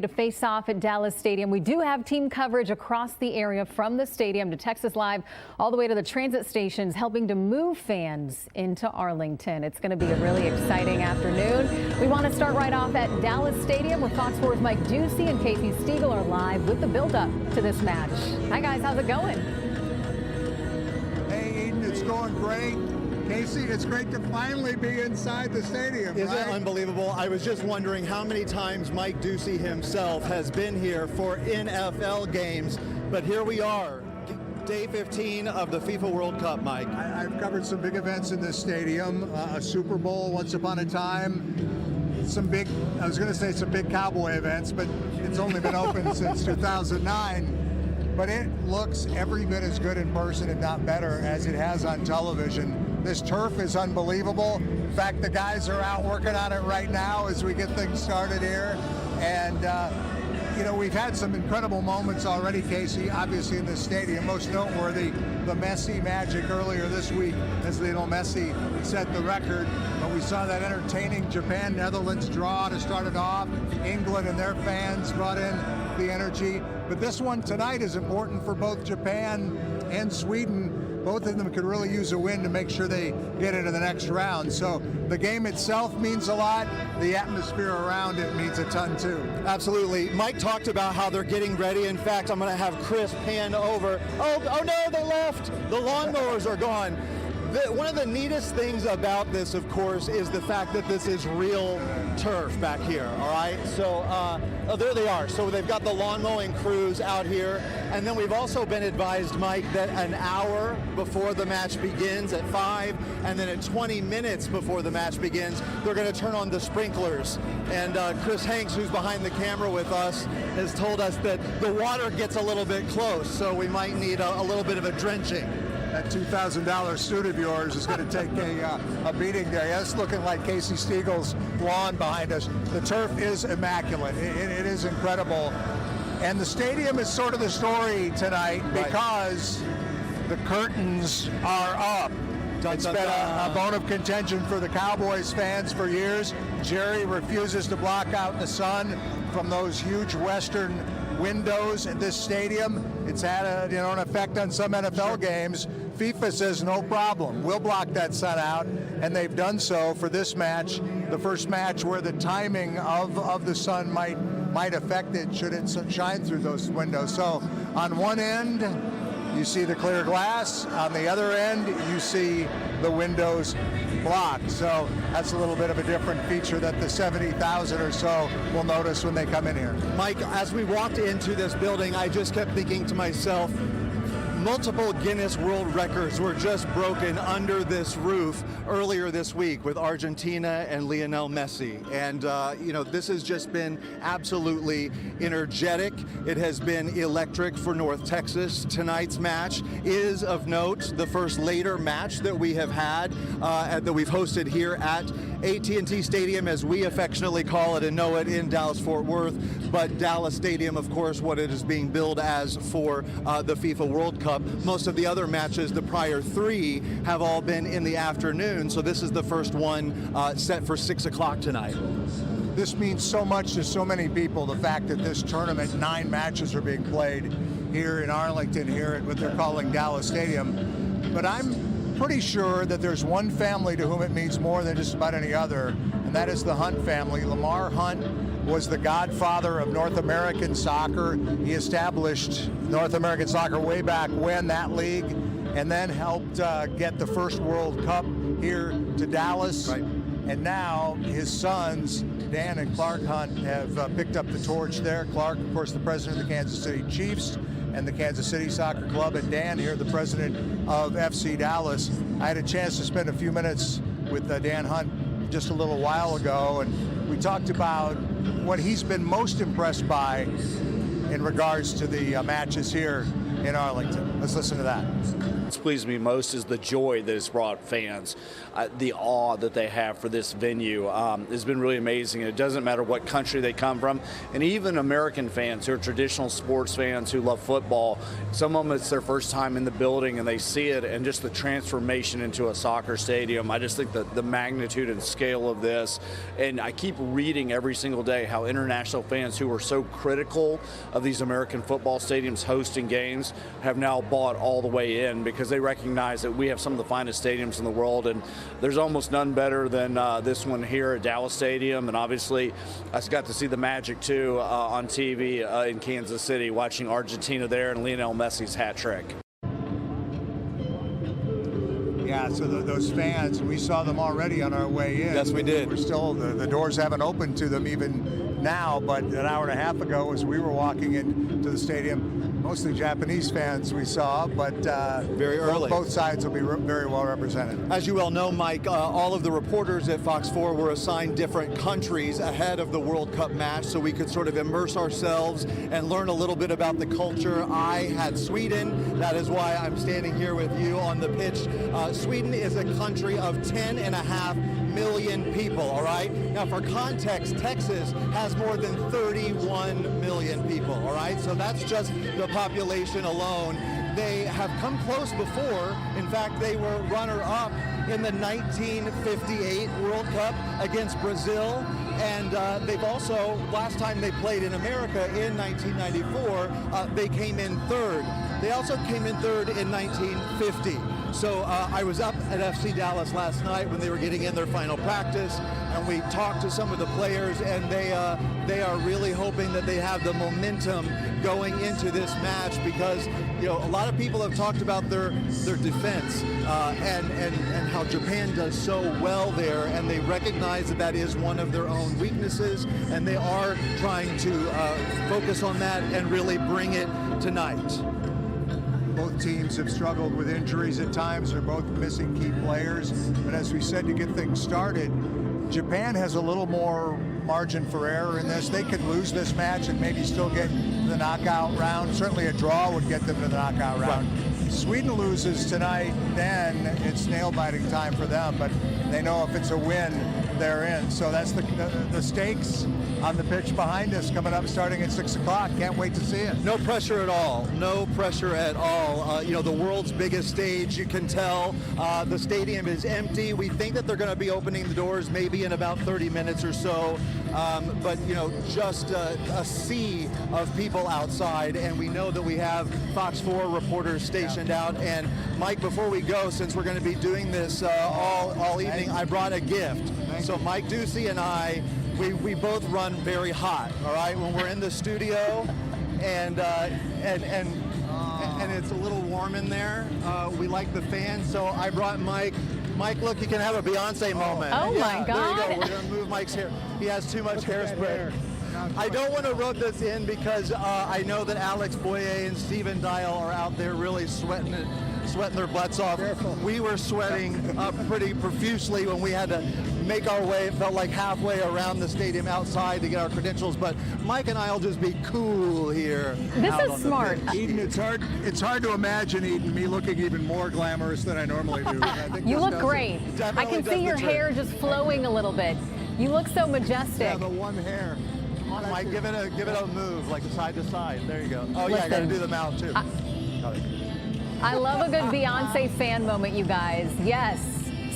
To face off at Dallas Stadium. We do have team coverage across the area from the stadium to Texas Live all the way to the transit stations, helping to move fans into Arlington. It's going to be a really exciting afternoon. We want to start right off at Dallas Stadium, where Fox 4's Mike Ducey and Casey Stiegel are live with the build-up to this match. Hi guys, how's it going? Hey Eden, it's going great. Casey, it's great to finally be inside the stadium, Isn't it unbelievable? I was just wondering how many times Mike Ducey himself has been here for NFL games, but here we are, day 15 of the FIFA World Cup, Mike. I've covered some big events in this stadium, a Super Bowl once upon a time, some big Cowboy events, but it's only been open since 2009. But it looks every bit as good in person, if not better, as it has on television. This turf is unbelievable. In fact, the guys are out working on it right now as we get things started here. And, you know, we've had some incredible moments already, Casey, obviously in this stadium. Most noteworthy, the Messi magic earlier this week as Lionel Messi set the record. But we saw that entertaining Japan-Netherlands draw to start it off. England and their fans brought in the energy. But this one tonight is important for both Japan and Sweden. Both of them could really use a win to make sure they get into the next round. So the game itself means a lot. The atmosphere around it means a ton too. Absolutely. Mike talked about how they're getting ready. In fact, I'm going to have Chris pan over. Oh no, they left. The lawnmowers are gone. One of the neatest things about this, of course, is the fact that this is real turf back here, all right? So, there they are. So they've got the lawn mowing crews out here. And then we've also been advised, Mike, that an hour before the match begins at 5, and then at 20 minutes before the match begins, they're going to turn on the sprinklers. And Chris Hanks, who's behind the camera with us, has told us that the water gets a little bit close, so we might need a little bit of a drenching. That $2,000 suit of yours is going to take a beating there. That's looking like Casey Stiegel's lawn behind us. The turf is immaculate. It is incredible. And the stadium is sort of the story tonight because the curtains are up. It's been a bone of contention for the Cowboys fans for years. Jerry refuses to block out the sun from those huge western windows in this stadium. It's had an effect on some NFL games. FIFA says no problem. We'll block that sun out, and they've done so for this match, the first match where the timing of the sun might affect it should it shine through those windows. So on one end, you see the clear glass. On the other end, you see the windows blocked. So that's a little bit of a different feature that the 70,000 or so will notice when they come in here. Mike, as we walked into this building, I just kept thinking to myself, multiple Guinness World Records were just broken under this roof earlier this week with Argentina and Lionel Messi. And, you know, this has just been absolutely energetic. It has been electric for North Texas. Tonight's match is, of note, the first later match that we have had, that we've hosted here at AT&T Stadium, as we affectionately call it and know it, in Dallas-Fort Worth. But Dallas Stadium, of course, what it is being billed as for the FIFA World Cup. Most of the other matches, the prior 3, have all been in the afternoon, so this is the first one set for 6 o'clock tonight. This means so much to so many people, the fact that this tournament, 9 matches are being played here in Arlington, here at what they're calling Dallas Stadium. But I'm pretty sure that there's one family to whom it means more than just about any other, and that is the Hunt family. Lamar Hunt was the godfather of North American soccer. He established North American soccer way back when, that league, and then helped get the first World Cup here to Dallas. Right. And now his sons, Dan and Clark Hunt, have picked up the torch there. Clark, of course, the president of the Kansas City Chiefs and the Kansas City Soccer Club, and Dan here, the president of FC Dallas. I had a chance to spend a few minutes with Dan Hunt just a little while ago, and we talked about what he's been most impressed by in regards to the matches here in Arlington. Let's listen to that. What's pleased me most is the joy that it's brought fans. The awe that they have for this venue has been really amazing. It doesn't matter what country they come from, and even American fans who are traditional sports fans who love football, some of them it's their first time in the building and they see it, and just the transformation into a soccer stadium. I just think that the magnitude and scale of this, and I keep reading every single day how international fans who were so critical of these American football stadiums hosting games have now bought all the way in, because they recognize that we have some of the finest stadiums in the world, and there's almost none better than this one here at Dallas Stadium. And obviously I got to see the Magic too on TV in Kansas City, watching Argentina there and Lionel Messi's hat trick. Yeah, so those fans, we saw them already on our way in. Yes, we did. We're still, the doors haven't opened to them even now, but an hour and a half ago as we were walking into the stadium, mostly Japanese fans we saw, but very early. Both sides will be very well represented. As you well know, Mike, all of the reporters at Fox 4 were assigned different countries ahead of the World Cup match, so we could sort of immerse ourselves and learn a little bit about the culture. I had Sweden. That is why I'm standing here with you on the pitch. Sweden is a country of 10.5 million people, all right? Now, for context, Texas has more than 31 million people, all right? So that's just the population alone. They have come close before. In fact, they were runner-up in the 1958 World Cup against Brazil. And they've also, last time they played in America in 1994, they came in third. They also came in third in 1950. So I was up at FC Dallas last night when they were getting in their final practice, and we talked to some of the players, and they are really hoping that they have the momentum going into this match, because a lot of people have talked about their defense and how Japan does so well there, and they recognize that that is one of their own weaknesses, and they are trying to focus on that and really bring it tonight. Both teams have struggled with injuries at times. They're both missing key players. But as we said, to get things started, Japan has a little more margin for error in this. They could lose this match and maybe still get to the knockout round. Certainly a draw would get them to the knockout round. Right. Sweden loses tonight, then it's nail-biting time for them. But they know if it's a win, they're in. So that's the stakes on the pitch behind us coming up starting at 6 o'clock. Can't wait to see it. No pressure at all. No pressure at all. The world's biggest stage, you can tell. The stadium is empty. We think that they're going to be opening the doors maybe in about 30 minutes or so. But just a sea of people outside, and we know that we have Fox 4 reporters stationed out. And Mike, before we go, since we're going to be doing this all evening, I brought a gift. So Mike Ducey and I, we both run very hot, all right, when we're in the studio, and it's a little warm in there. We like the fans, so I brought Mike. Mike, look, you can have a Beyonce moment. Oh, yeah, my God. There you go. We're going to move Mike's hair. He has too much hairspray. I don't want to rub this in because I know that Alex Boyer and Steven Dial are out there really sweating their butts off. Careful. We were sweating pretty profusely when we had to make our way. It felt like halfway around the stadium outside to get our credentials, but Mike and I will just be cool here. This is smart. Eden, it's hard to imagine, Eden, me looking even more glamorous than I normally do. I think You look great. I can see your hair just flowing a little bit. You look so majestic. Yeah, the one hair. Mike, give it a move, like side to side. There you go. Oh, yeah, I got to do the mouth, too. I love a good Beyonce fan moment, you guys. Yes.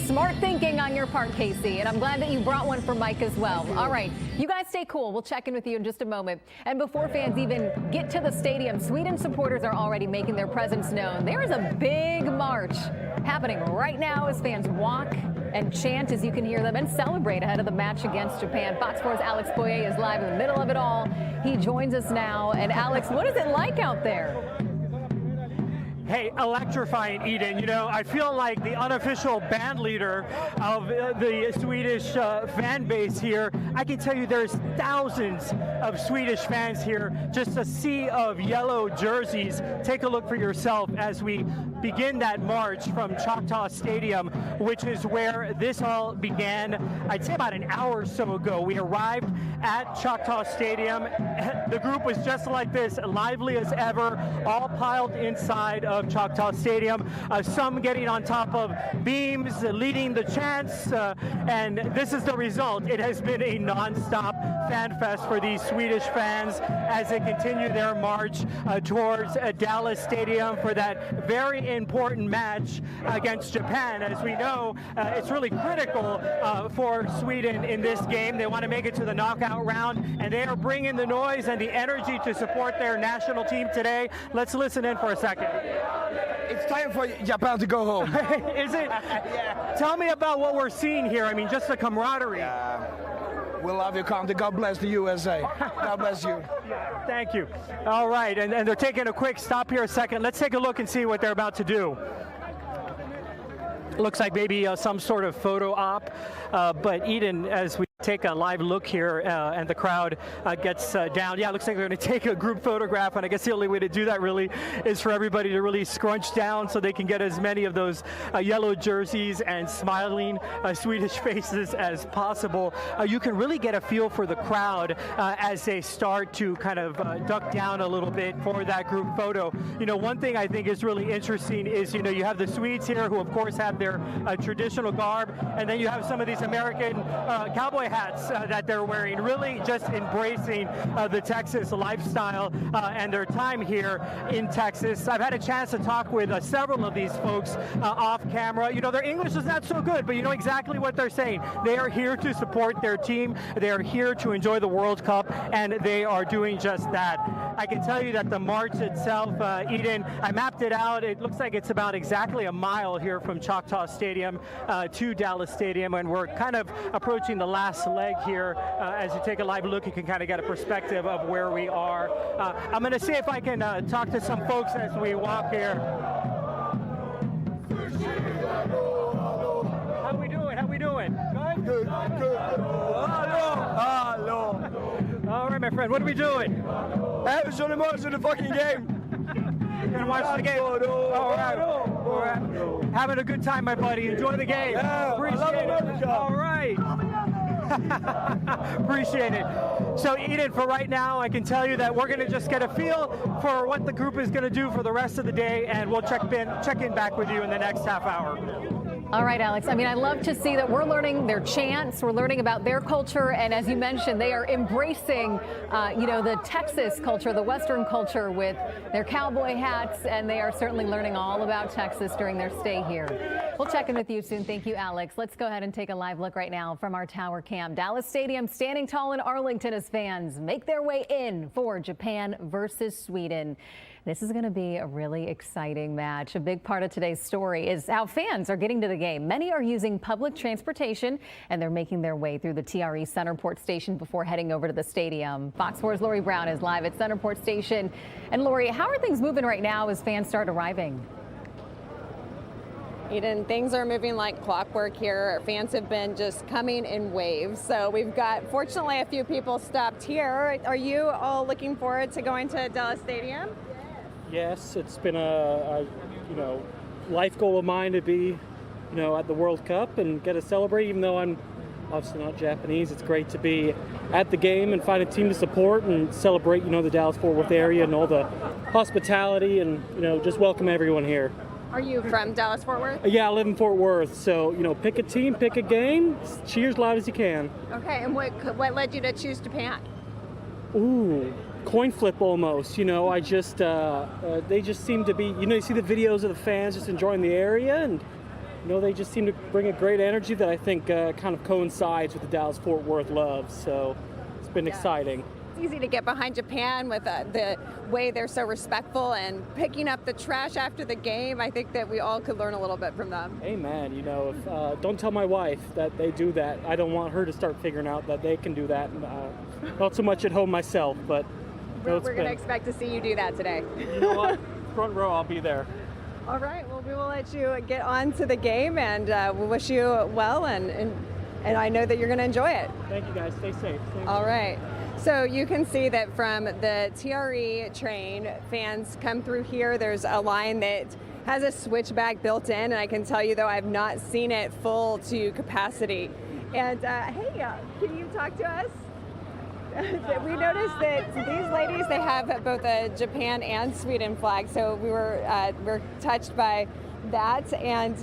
Smart thinking on your part, Casey, and I'm glad that you brought one for Mike as well. All right, you guys stay cool. We'll check in with you in just a moment. And before fans even get to the stadium, Sweden supporters are already making their presence known. There is a big march happening right now as fans walk and chant, as you can hear them, and celebrate ahead of the match against Japan. Fox 4's Alex Boyer is live in the middle of it all. He joins us now. And Alex, what is it like out there? Hey, electrifying, Eden. I feel like the unofficial band leader of the Swedish fan base here. I can tell you there's thousands of Swedish fans here, just a sea of yellow jerseys. Take a look for yourself as we begin that march from Choctaw Stadium, which is where this all began, I'd say about an hour or so ago. We arrived at Choctaw Stadium. The group was just like this, lively as ever, all piled inside of Choctaw Stadium, some getting on top of beams, leading the chants, and this is the result. It has been a non-stop fan fest for these Swedish fans as they continue their march towards Dallas Stadium for that very important match against Japan. As we know, it's really critical for Sweden in this game. They want to make it to the knockout round, and they are bringing the noise and the energy to support their national team today. Let's listen in for a second. It's time for Japan to go home. Is it? Yeah. Tell me about what we're seeing here. I mean, just the camaraderie. We love your country. God bless the USA. God bless you. Thank you. All right, and they're taking a quick stop here a second. Let's take a look and see what they're about to do. Looks like maybe some sort of photo op, but Eden, as we take a live look here and the crowd gets down. Yeah, it looks like they're going to take a group photograph, and I guess the only way to do that really is for everybody to really scrunch down so they can get as many of those yellow jerseys and smiling Swedish faces as possible. You can really get a feel for the crowd as they start to kind of duck down a little bit for that group photo. You know, one thing I think is really interesting is, you know, you have the Swedes here who of course have their traditional garb, and then you have some of these American cowboy hats that they're wearing, really just embracing the Texas lifestyle and their time here in Texas. I've had a chance to talk with several of these folks off camera. You know, their English is not so good, but you know exactly what they're saying. They are here to support their team. They are here to enjoy the World Cup, and they are doing just that. I can tell you that the march itself, Eden, I mapped it out. It looks like it's about exactly a mile here from Choctaw Stadium to Dallas Stadium, and we're kind of approaching the last leg here. As you take a live look, you can kind of get a perspective of where we are. I'm going to see if I can talk to some folks as we walk here. How we doing? How we doing? Good. Hello. All right, my friend. What are we doing? Hey, we're showing the the fucking game. You're gonna watch the game. All right. Having a good time, my buddy. Enjoy the game. Yeah, Appreciate it. All right. Appreciate it. So Eden, for right now, I can tell you that we're going to just get a feel for what the group is going to do for the rest of the day, and we'll check in back with you in the next half hour. All right, Alex. I mean, I love to see that we're learning their chants, we're learning about their culture, and as you mentioned, they are embracing, you know, the Texas culture, the Western culture with their cowboy hats, and they are certainly learning all about Texas during their stay here. We'll check in with you soon. Thank you, Alex. Let's go ahead and take a live look right now from our tower cam. Dallas Stadium standing tall in Arlington as fans make their way in for Japan versus Sweden. This is going to be a really exciting match. A big part of today's story is how fans are getting to the game. Many are using public transportation, and they're making their way through the TRE Centerport station before heading over to the stadium. Fox 4's Lori Brown is live at Centerport Station. And Lori, how are things moving right now as fans start arriving? Eden, things are moving like clockwork here. Fans have been just coming in waves. So we've got, fortunately, a few people stopped here. Are you all looking forward to going to Dallas Stadium? Yes, it's been a life goal of mine to be, at the World Cup and get to celebrate. Even though I'm obviously not Japanese, it's great to be at the game and find a team to support and celebrate, the Dallas-Fort Worth area and all the hospitality and, just welcome everyone here. Are you from Dallas-Fort Worth? Yeah, I live in Fort Worth, so, pick a team, pick a game, cheer as loud as you can. Okay, and what led you to choose Japan? Ooh. Coin flip almost, I just, they just seem to be, you see the videos of the fans just enjoying the area, and, they just seem to bring a great energy that I think kind of coincides with the Dallas-Fort Worth love, so it's been exciting. It's easy to get behind Japan with the way they're so respectful and picking up the trash after the game. I think that we all could learn a little bit from them. Amen. If don't tell my wife that they do that. I don't want her to start figuring out that they can do that. Not so much at home myself, but we're going to expect to see you do that today. You know what? Front row, I'll be there. All right. Well, we will let you get on to the game, and we'll wish you well, and I know that you're going to enjoy it. Thank you, guys. Stay safe. All right. So you can see that from the TRE train, fans come through here. There's a line that has a switchback built in, and I can tell you though I've not seen it full to capacity. And hey, can you talk to us? We noticed that these ladies, they have both a Japan and Sweden flag, so we're touched by that, and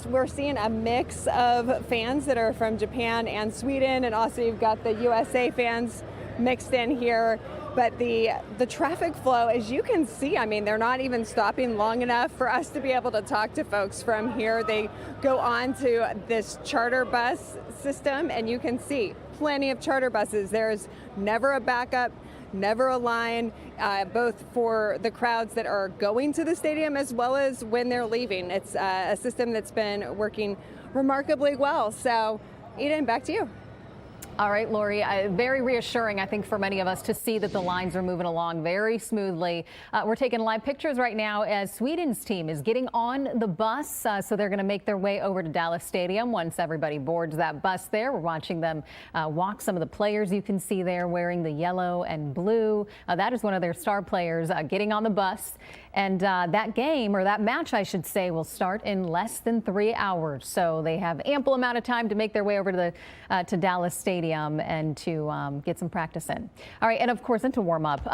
we're seeing a mix of fans that are from Japan and Sweden, and also you've got the USA fans mixed in here. But the traffic flow, as you can see, I mean, they're not even stopping long enough for us to be able to talk to folks from here. They go on to this charter bus system, and you can see plenty of charter buses. There's never a backup, never a line, both for the crowds that are going to the stadium as well as when they're leaving. It's a system that's been working remarkably well. So, Eden, back to you. All right, Lori, very reassuring, I think, for many of us to see that the lines are moving along very smoothly. We're taking live pictures right now as Sweden's team is getting on the bus. So they're going to make their way over to Dallas Stadium once everybody boards that bus there. We're watching them walk. Some of the players you can see there wearing the yellow and blue. That is one of their star players getting on the bus. And that game, or that match, I should say, will start in less than 3 hours. So they have ample amount of time to make their way over to to Dallas Stadium and to get some practice in. All right, and of course, and to warm up.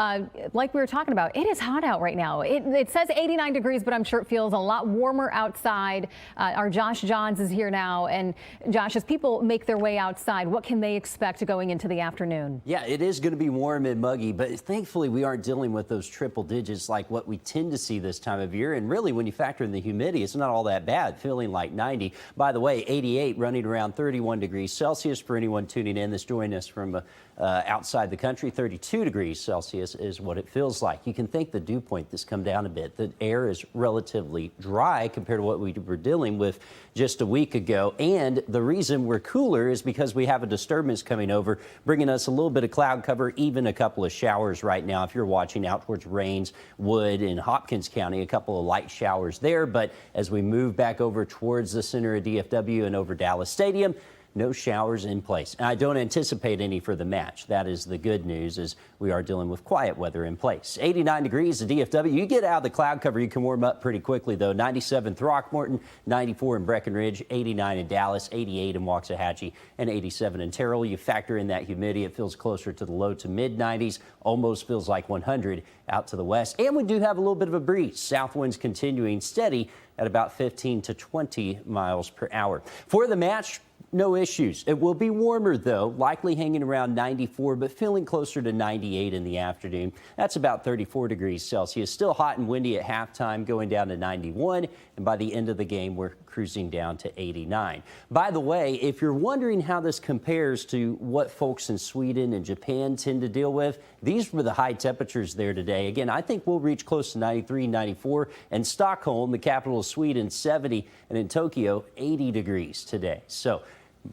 Like we were talking about, it is hot out right now. It says 89 degrees, but I'm sure it feels a lot warmer outside. Our Josh Johns is here now. And Josh, as people make their way outside, what can they expect going into the afternoon? Yeah, it is going to be warm and muggy, but thankfully we aren't dealing with those triple digits like what we tend to see this time of year. And really, when you factor in the humidity, it's not all that bad, feeling like 90. By the way, 88 running around 31 degrees Celsius for anyone tuning in that's joining us from outside the country. 32 degrees Celsius is what it feels like. You can thank the dew point that's come down a bit. The air is relatively dry compared to what we were dealing with just a week ago. And the reason we're cooler is because we have a disturbance coming over, bringing us a little bit of cloud cover, even a couple of showers right now. If you're watching out towards Rains, Wood, and Hopkins County, a couple of light showers there. But as we move back over towards the center of DFW and over Dallas Stadium, no showers in place. And I don't anticipate any for the match. That is the good news, as we are dealing with quiet weather in place. 89 degrees at DFW. You get out of the cloud cover, you can warm up pretty quickly, though. 97 Throckmorton, 94 in Breckenridge, 89 in Dallas, 88 in Waxahachie, and 87 in Terrell. You factor in that humidity, it feels closer to the low to mid 90s, almost feels like 100 out to the west. And we do have a little bit of a breeze. South winds continuing steady at about 15 to 20 miles per hour. For the match, no issues. It will be warmer, though, likely hanging around 94, but feeling closer to 98 in the afternoon. That's about 34 degrees Celsius. Still hot and windy at halftime, going down to 91. And by the end of the game, we're cruising down to 89. By the way, if you're wondering how this compares to what folks in Sweden and Japan tend to deal with, these were the high temperatures there today. Again, I think we'll reach close to 93, 94. And Stockholm, the capital of Sweden, 70. And in Tokyo, 80 degrees today. So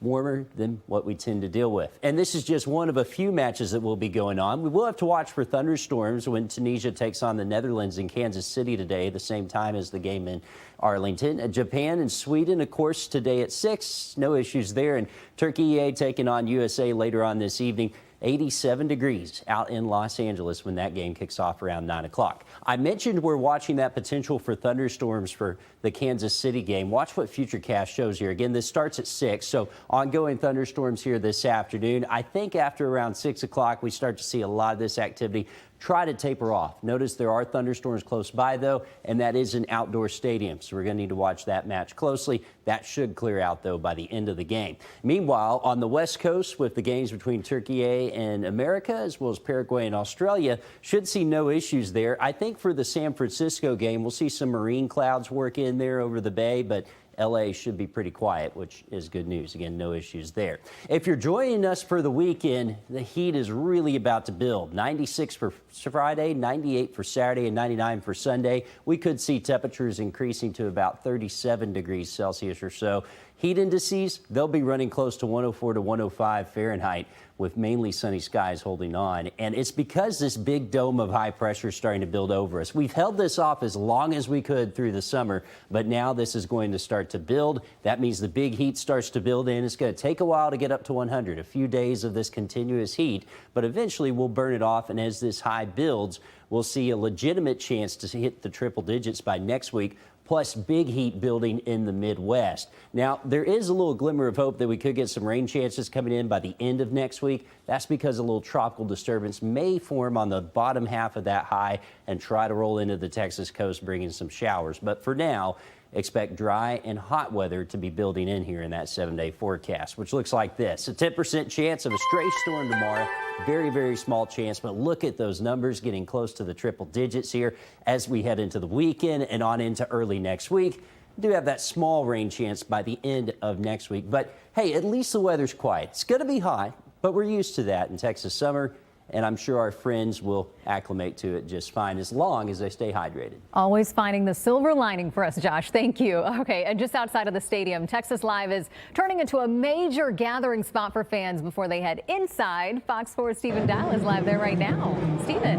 warmer than what we tend to deal with. And this is just one of a few matches that will be going on. We will have to watch for thunderstorms when Tunisia takes on the Netherlands in Kansas City today, the same time as the game in Arlington. Japan and Sweden, of course, today at 6. No issues there. And Turkey taking on USA later on this evening. 87 degrees out in Los Angeles when that game kicks off around 9 o'clock. I mentioned we're watching that potential for thunderstorms for the Kansas City game. Watch what Futurecast shows here. Again, this starts at 6, so ongoing thunderstorms here this afternoon. I think after around 6 o'clock, we start to see a lot of this activity try to taper off. Notice there are thunderstorms close by, though, and that is an outdoor stadium, so we're going to need to watch that match closely. That should clear out, though, by the end of the game. Meanwhile, on the West Coast, with the games between Turkey and America, as well as Paraguay and Australia, should see no issues there. I think for the San Francisco game, we'll see some marine clouds work in there over the bay, but LA should be pretty quiet, which is good news. Again, no issues there. If you're joining us for the weekend, the heat is really about to build. 96 for Friday, 98 for Saturday, and 99 for Sunday. We could see temperatures increasing to about 37 degrees Celsius or so Heat indices, they'll be running close to 104 to 105 Fahrenheit with mainly sunny skies holding on. And it's because this big dome of high pressure is starting to build over us. We've held this off as long as we could through the summer, but now this is going to start to build. That means the big heat starts to build in. It's going to take a while to get up to 100, a few days of this continuous heat, but eventually we'll burn it off. And as this high builds, we'll see a legitimate chance to hit the triple digits by next week, plus big heat building in the Midwest. Now, there is a little glimmer of hope that we could get some rain chances coming in by the end of next week. That's because a little tropical disturbance may form on the bottom half of that high and try to roll into the Texas coast, bringing some showers. But for now, expect dry and hot weather to be building in here in that 7-day forecast, which looks like this. A 10% chance of a stray storm tomorrow. Very, very small chance, but look at those numbers getting close to the triple digits here as we head into the weekend and on into early next week. Do have that small rain chance by the end of next week. But hey, at least the weather's quiet. It's going to be hot, but we're used to that in Texas summer. And I'm sure our friends will acclimate to it just fine as long as they stay hydrated. Always finding the silver lining for us, Josh. Thank you. Okay, and just outside of the stadium, Texas Live is turning into a major gathering spot for fans before they head inside. Fox 4's Stephen Dial is live there right now. Stephen,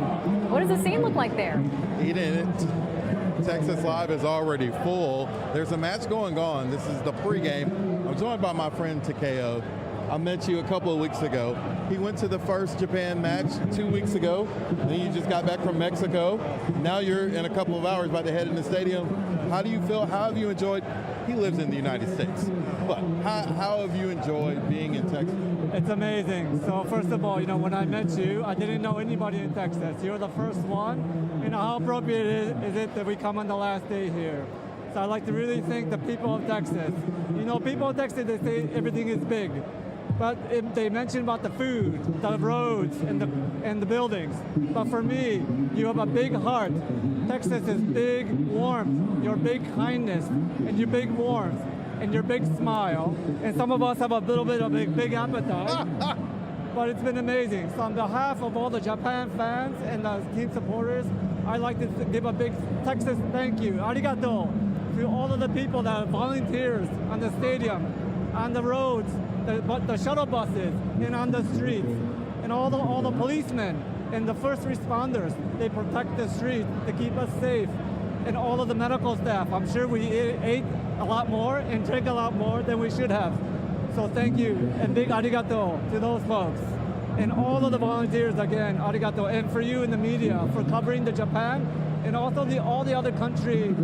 what does the scene look like there? Texas Live is already full. There's a match going on. This is the pregame. I'm joined by my friend Takeo. I met you a couple of weeks ago. He went to the first Japan match 2 weeks ago. Then you just got back from Mexico. Now you're in a couple of hours about to head in the stadium. How do you feel? How have you enjoyed? He lives in the United States, but how have you enjoyed being in Texas? It's amazing. So first of all, when I met you, I didn't know anybody in Texas. You're the first one. How appropriate is it that we come on the last day here? So I'd like to really thank the people of Texas. People of Texas, they say everything is big. But they mention about the food, the roads, and the buildings. But for me, you have a big heart. Texas is big warmth, your big kindness, and your big warmth, and your big smile. And some of us have a little bit of a big appetite. But it's been amazing. So on behalf of all the Japan fans and the team supporters, I'd like to give a big Texas thank you, arigato, to all of the people that are volunteers on the stadium, on the roads, the shuttle buses, and on the streets, and all the policemen and the first responders. They protect the streets to keep us safe, and all of the medical staff. I'm sure we ate a lot more and drank a lot more than we should have. So thank you, and big arigato to those folks. And all of the volunteers, again, arigato. And for you in the media for covering the Japan, and also all the other country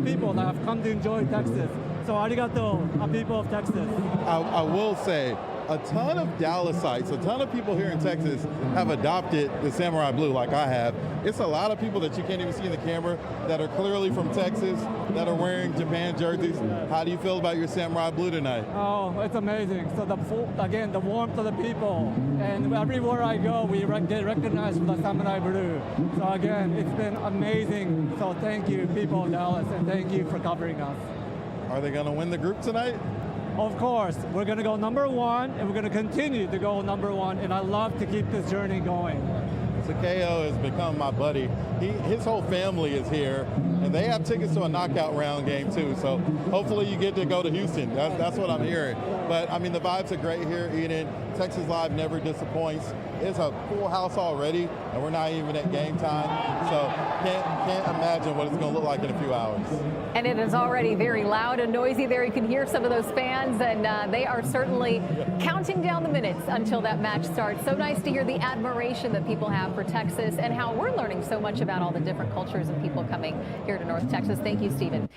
people that have come to enjoy Texas. So arigato, people of Texas. I will say, a ton of Dallasites, a ton of people here in Texas have adopted the Samurai Blue like I have. It's a lot of people that you can't even see in the camera that are clearly from Texas, that are wearing Japan jerseys. How do you feel about your Samurai Blue tonight? Oh, it's amazing. So the warmth of the people, and everywhere I go, we get recognized with the Samurai Blue. So again, it's been amazing. So thank you, people of Dallas, and thank you for covering us. Are they going to win the group tonight? Of course, we're going to go number one, and we're going to continue to go number one, and I love to keep this journey going. Takeo has become my buddy. His whole family is here, and they have tickets to a knockout round game too. So hopefully you get to go to Houston. That's what I'm hearing. But I mean, the vibes are great here, Eden. Texas Live never disappoints. It's a full house already, and we're not even at game time. So can't imagine what it's going to look like in a few hours. And it is already very loud and noisy there. You can hear some of those fans, and they are certainly counting down the minutes until that match starts. So nice to hear the admiration that people have for Texas and how we're learning so much about all the different cultures and people coming here to North Texas. Thank you, Stephen.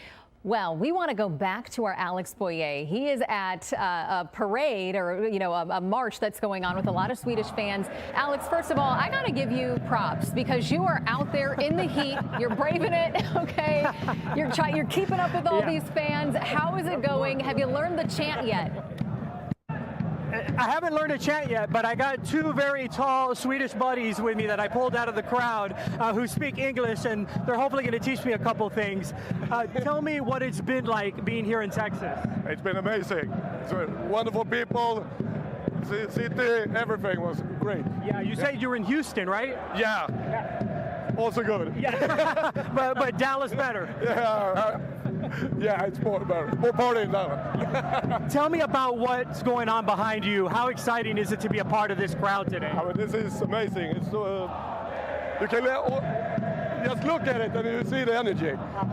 Well, we want to go back to our Alex Boyer. He is at a parade or, a march that's going on with a lot of Swedish fans. Alex, first of all, I got to give you props because you are out there in the heat. You're braving it, okay? You're keeping up with all these fans. How is it going? Have you learned the chant yet? I haven't learned a chant yet, but I got two very tall Swedish buddies with me that I pulled out of the crowd who speak English, and they're hopefully going to teach me a couple things. Tell me what it's been like being here in Texas. It's been amazing. It's wonderful people, city, everything was great. Yeah, you said you were in Houston, right? Yeah. Also good. Yeah, but Dallas better. Yeah, Yeah, it's more party now. Tell me about what's going on behind you. How exciting is it to be a part of this crowd today? I mean, this is amazing. It's so, you can just look at it and you see the energy.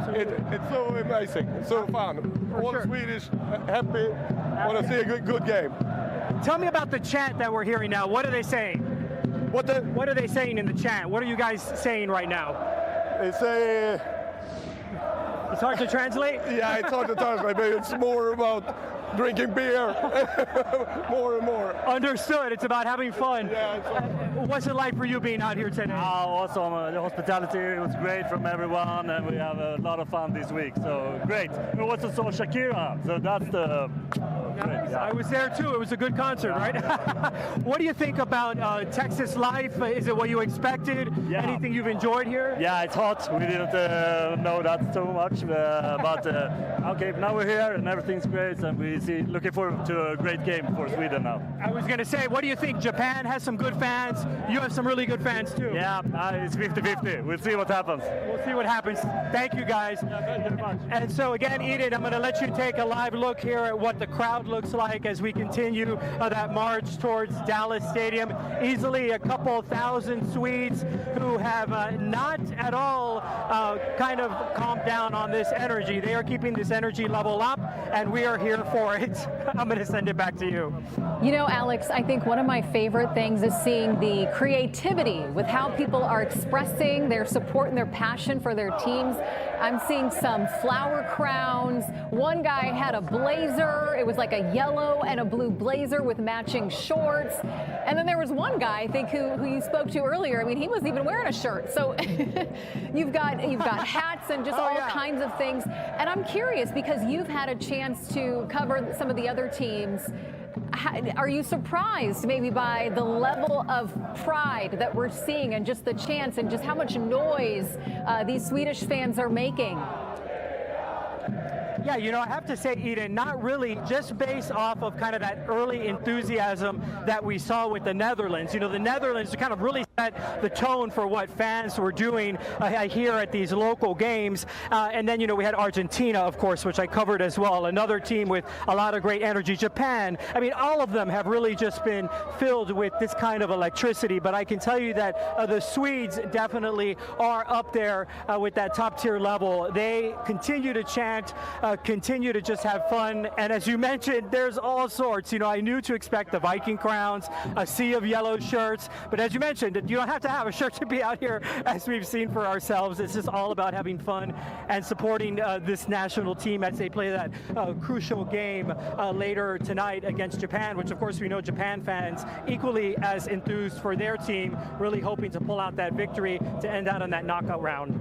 It's so amazing. It's so fun. All sure. Swedish, happy, want to see a good game. Tell me about the chant that we're hearing now. What are they saying? What are they saying in the chant? What are you guys saying right now? They say... It's hard to translate? Yeah, it's hard to translate, but it's more about drinking beer. More and more. Understood. It's about having fun. Yeah, what's it like for you being out here today? Awesome. The hospitality was great from everyone, and we have a lot of fun this week. So great. We also saw Shakira, so that's the... Nice. I was there too. It was a good concert, right? What do you think about Texas life? Is it what you expected? Yeah. Anything you've enjoyed here? Yeah, it's hot. We didn't know that so much, but okay, now we're here and everything's great, and looking forward to a great game for Sweden now. I was going to say, what do you think? Japan has some good fans. You have some really good fans too. Yeah, it's 50-50. We'll see what happens. We'll see what happens. Thank you, guys. Yeah, thank you very much. And so again, Eden, I'm going to let you take a live look here at what the crowd looks like as we continue that march towards Dallas Stadium. Easily a couple thousand Swedes who have not at all kind of calmed down on this energy. They are keeping this energy level up, and we are here for it. I'm going to send it back to you. You know, Alex, I think one of my favorite things is seeing the creativity with how people are expressing their support and their passion for their teams. I'm seeing some flower crowns. One guy had a blazer. It was like a yellow and a blue blazer with matching shorts. And then there was one guy, I think, who you spoke to earlier. I mean, he wasn't even wearing a shirt. So you've got hats and just all kinds of things. And I'm curious, because you've had a chance to cover some of the other teams. Are you surprised maybe by the level of pride that we're seeing and just the chants and just how much noise these Swedish fans are making? Yeah, you know, I have to say, Eden, not really, just based off of kind of that early enthusiasm that we saw with the Netherlands. You know, the Netherlands kind of really set the tone for what fans were doing here at these local games. And then, you know, we had Argentina, of course, which I covered as well, another team with a lot of great energy. Japan, I mean, all of them have really just been filled with this kind of electricity. But I can tell you that the Swedes definitely are up there with that top tier level. They continue to chant, continue to just have fun, and as you mentioned, there's all sorts. You know, I knew to expect the Viking crowns, a sea of yellow shirts, but as you mentioned, you don't have to have a shirt to be out here, as we've seen for ourselves. It's just all about having fun and supporting this national team as they play that crucial game later tonight against Japan, which of course we know Japan fans equally as enthused for their team, really hoping to pull out that victory to end out on that knockout round.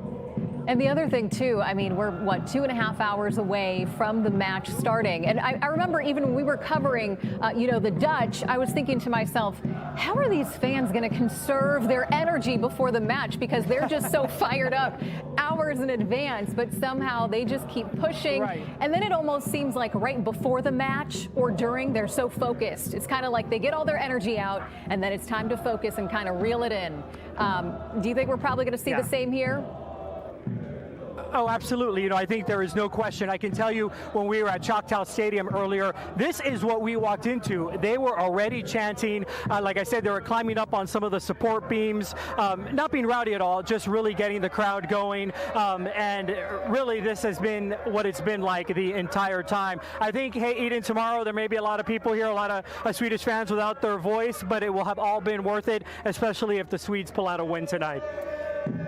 And the other thing, too, I mean, we're, 2.5 hours away from the match starting. And I remember even when we were covering, you know, the Dutch, I was thinking to myself, how are these fans going to conserve their energy before the match? Because they're just so fired up hours in advance, but somehow they just keep pushing. Right. And then it almost seems like right before the match or during, they're so focused. It's kind of like they get all their energy out, and then it's time to focus and kind of reel it in. Do you think we're probably going to see the same here? Oh, absolutely. You know, I think there is no question. I can tell you when we were at Choctaw Stadium earlier, this is what we walked into. They were already chanting. Like I said, they were climbing up on some of the support beams, not being rowdy at all, just really getting the crowd going. And really, this has been what it's been like the entire time. I think, hey, Eden, tomorrow there may be a lot of people here, a lot of Swedish fans without their voice, but it will have all been worth it, especially if the Swedes pull out a win tonight.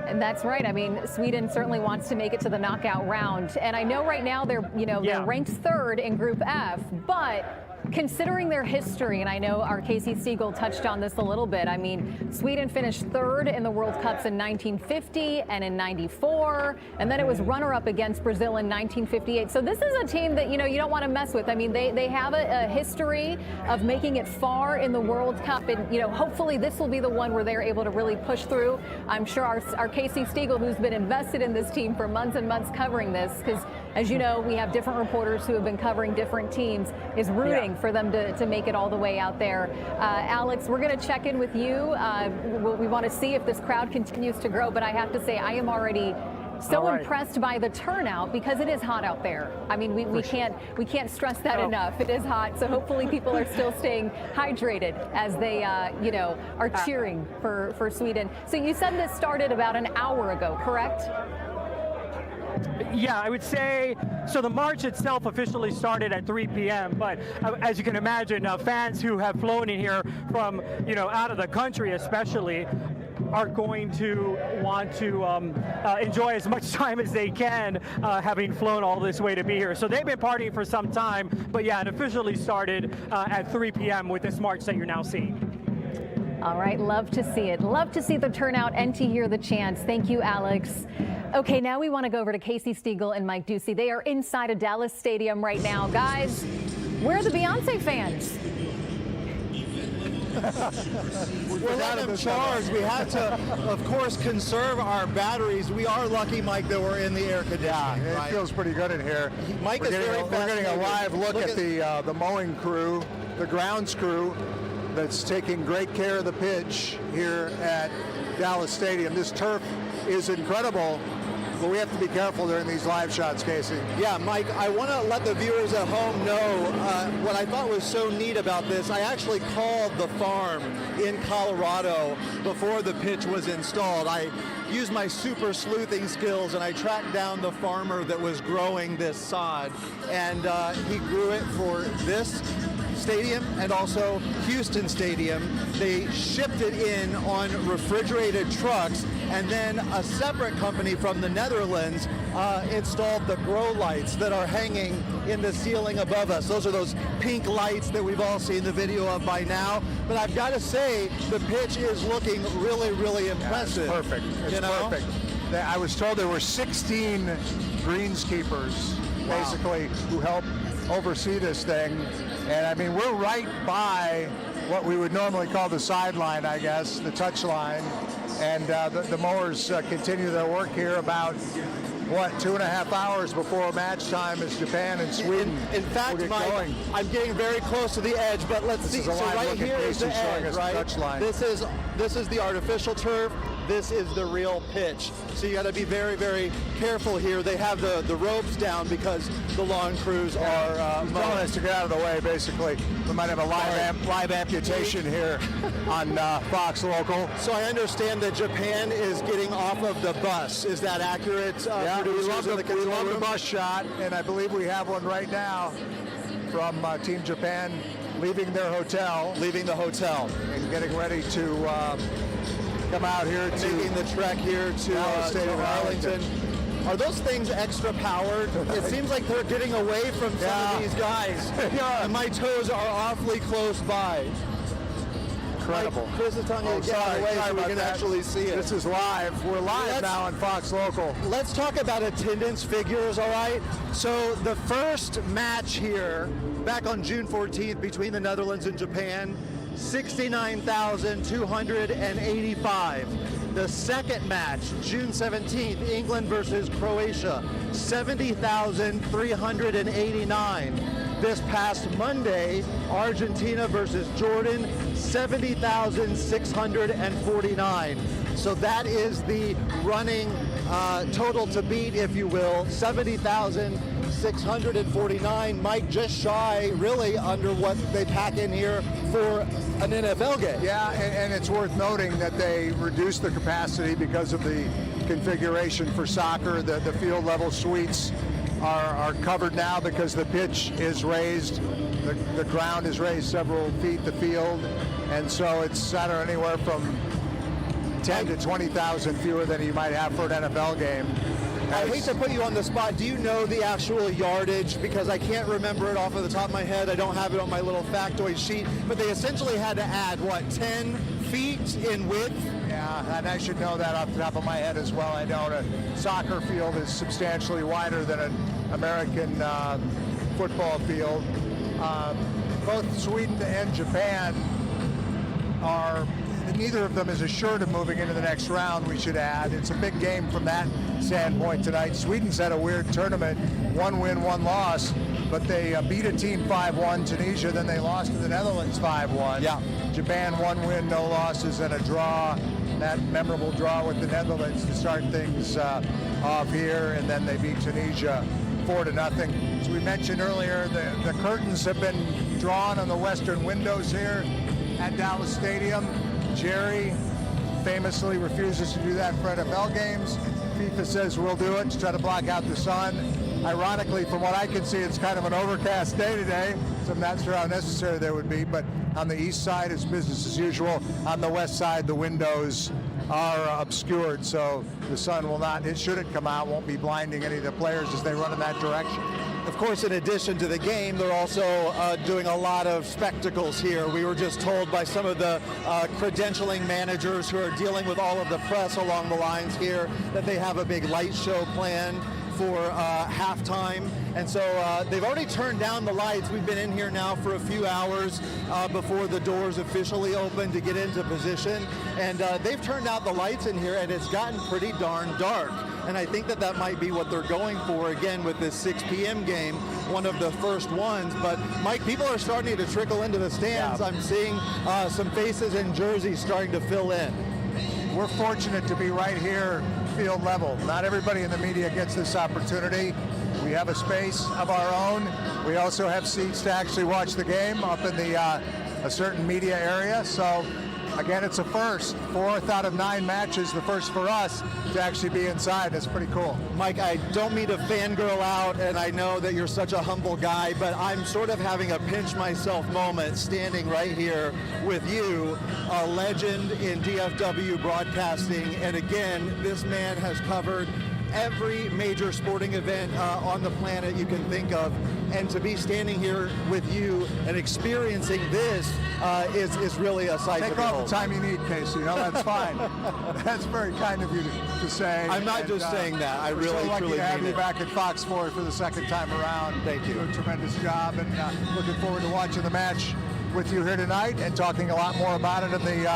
And that's right. I mean, Sweden certainly wants to make it to the knockout round. And I know right now they're, you know, they're ranked third in Group F, but considering their history, and I know our Casey Stiegel touched on this a little bit, I mean, Sweden finished third in the World Cups in 1950 and in 94, and then it was runner-up against Brazil in 1958. So this is a team that, you know, you don't want to mess with. I mean, they have a history of making it far in the World Cup, and, you know, hopefully this will be the one where they're able to really push through. I'm sure our Casey Stiegel, who's been invested in this team for months and months covering this, because as you know, we have different reporters who have been covering different teams, is rooting for them to make it all the way out there. Alex, we're going to check in with you. We want to see if this crowd continues to grow, but I have to say I am already So impressed by the turnout because it is hot out there. I mean, we can't stress that enough. It is hot, so hopefully people are still staying hydrated as they are cheering for Sweden. So you said this started about an hour ago, correct? Yeah, I would say, so the march itself officially started at 3 p.m., but as you can imagine, fans who have flown in here from, out of the country especially, are going to want to enjoy as much time as they can, having flown all this way to be here. So they've been partying for some time, but yeah, it officially started at 3 p.m. with this march that you're now seeing. All right, love to see it. Love to see the turnout and to hear the chants. Thank you, Alex. Okay, now we want to go over to Casey Stiegel and Mike Ducey. They are inside a Dallas stadium right now. Guys, where are the Beyonce fans? We're letting them charge. We have to, of course, conserve our batteries. We are lucky, Mike, that we're in the air conditioning. Yeah, it feels pretty good in here. Mike is very We're getting a live look at the mowing crew, the grounds crew that's taking great care of the pitch here at Dallas Stadium. This turf is incredible, but we have to be careful during these live shots, Casey. Yeah, Mike, I want to let the viewers at home know what I thought was so neat about this. I actually called the farm in Colorado before the pitch was installed. I used my super sleuthing skills and I tracked down the farmer that was growing this sod, and he grew it for this stadium and also Houston Stadium. They shipped it in on refrigerated trucks, and then a separate company from the Netherlands installed the grow lights that are hanging in the ceiling above us. Those are those pink lights that we've all seen the video of by now. But I've got to say, the pitch is looking really, really impressive. Yeah, it's perfect. It's perfect. I was told there were 16 greenskeepers, basically, who help oversee this thing. And I mean, we're right by what we would normally call the sideline, I guess, the touch line. And the mowers continue their work here about, 2.5 hours before match time is Japan and Sweden. In fact, Mike, I'm getting very close to the edge, but let's see. So right here is the edge, right? This is the artificial turf. This is the real pitch. So you got to be very, very careful here. They have the ropes down because the lawn crews are telling us to get out of the way, basically. We might have a live amputation here on Fox Local. So I understand that Japan is getting off of the bus. Is that accurate? Yeah, we love the bus shot, and I believe we have one right now from Team Japan leaving their hotel. Leaving the hotel. And getting ready to come out here making the trek here to Arlington. Are those things extra powered? It seems like they're getting away from some of these guys. And my toes are awfully close by. Incredible. Mike, Chris is telling you to get out of the way so we can actually see it. This is live. We're live now on Fox Local. Let's talk about attendance figures, all right? So the first match here, back on June 14th between the Netherlands and Japan, 69,285. The second match, June 17th, England versus Croatia, 70,389. This past Monday, Argentina versus Jordan, 70,649. So that is the running total to beat, if you will, 70,649. Mike, just shy, really, under what they pack in here for an NFL game. Yeah, and it's worth noting that they reduced the capacity because of the configuration for soccer. The field level suites are covered now because the pitch is raised. The ground is raised several feet, the field, and so it's anywhere from 10 to 20,000 fewer than you might have for an NFL game. I hate to put you on the spot. Do you know the actual yardage? Because I can't remember it off of the top of my head. I don't have it on my little factoid sheet. But they essentially had to add, 10 feet in width? Yeah, and I should know that off the top of my head as well. I know a soccer field is substantially wider than an American football field. Both Sweden and Japan are... Neither of them is assured of moving into the next round, we should add. It's a big game from that standpoint tonight. Sweden's had a weird tournament, 1 win, 1 loss, but they beat a team 5-1, Tunisia, then they lost to the Netherlands 5-1. Yeah. Japan, 1 win, no losses, and a draw. that memorable draw with the Netherlands to start things off here, and then they beat Tunisia 4-0. As we mentioned earlier, the curtains have been drawn on the western windows here at Dallas Stadium. Jerry famously refuses to do that for NFL games. FIFA says we'll do it to try to block out the sun. Ironically, from what I can see, it's kind of an overcast day today, so I'm not sure how necessary there would be, but on the east side, it's business as usual. On the west side, the windows are obscured, so the sun will not, should it come out, won't be blinding any of the players as they run in that direction. Of course, in addition to the game, they're also doing a lot of spectacles here. We were just told by some of the credentialing managers who are dealing with all of the press along the lines here that they have a big light show planned for halftime. And so they've already turned down the lights. We've been in here now for a few hours before the doors officially open to get into position. And they've turned out the lights in here, and it's gotten pretty darn dark. And I think that that might be what they're going for, again, with this 6 p.m. game, one of the first ones. But, Mike, people are starting to trickle into the stands. Yeah. I'm seeing some faces and jerseys starting to fill in. We're fortunate to be right here, field level. Not everybody in the media gets this opportunity. We have a space of our own. We also have seats to actually watch the game up in the a certain media area. So, again, it's a first. 4th out of 9 matches, the first for us to actually be inside. That's pretty cool. Mike, I don't mean to fangirl out, and I know that you're such a humble guy, but I'm sort of having a pinch myself moment standing right here with you, a legend in DFW broadcasting. And again, this man has covered every major sporting event on the planet you can think of, and to be standing here with you and experiencing this is really a sight to behold. Take all the time you need, Casey. No, that's fine. That's very kind of you to say. I'm not just saying that. I really, so lucky truly to have mean you it. back at Fox 4 for the second time around. Thank you. You do a tremendous job, and looking forward to watching the match with you here tonight and talking a lot more about it in the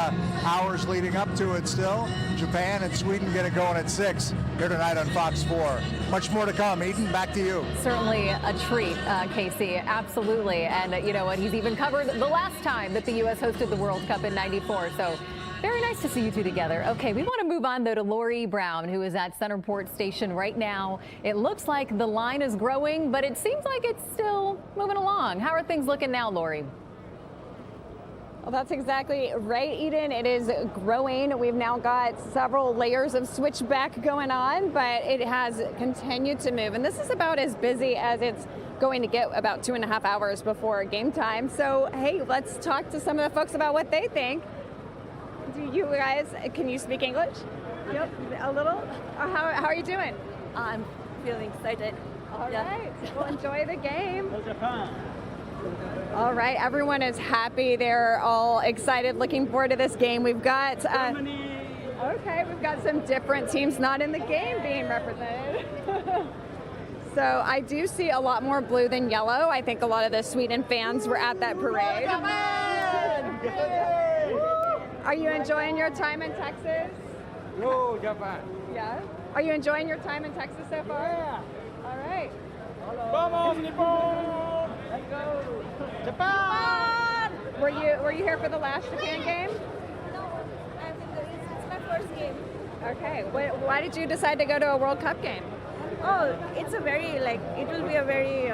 hours leading up to it still. Japan and Sweden get it going at 6 here tonight on Fox 4. Much more to come. Eden, back to you. Certainly a treat, Casey. Absolutely. And you know what? He's even covered the last time that the U.S. hosted the World Cup in '94. So very nice to see you two together. Okay, we want to move on, though, to Lori Brown, who is at Centerport Station right now. It looks like the line is growing, but it seems like it's still moving along. How are things looking now, Lori? Well, that's exactly right, Eden. It is growing. We've now got several layers of switchback going on, but it has continued to move. And this is about as busy as it's going to get, about 2.5 hours before game time. So, hey, let's talk to some of the folks about what they think. Do you guys, can you speak English? Yep, a little. How are you doing? I'm feeling excited. All right. Well, enjoy the game. All right, everyone is happy. They're all excited, looking forward to this game. We've got we've got some different teams not in the game being represented. So I do see a lot more blue than yellow. I think a lot of the Sweden fans were at that parade. Are you enjoying your time in Texas? Go Japan. Yeah. Are you enjoying your time in Texas so far? Yeah. All right. Vamos, Nippon! Let's go! Japan! Were you here for the last Japan game? No, it's my first game. Okay. Why did you decide to go to a World Cup game? Oh, it's a very it will be a very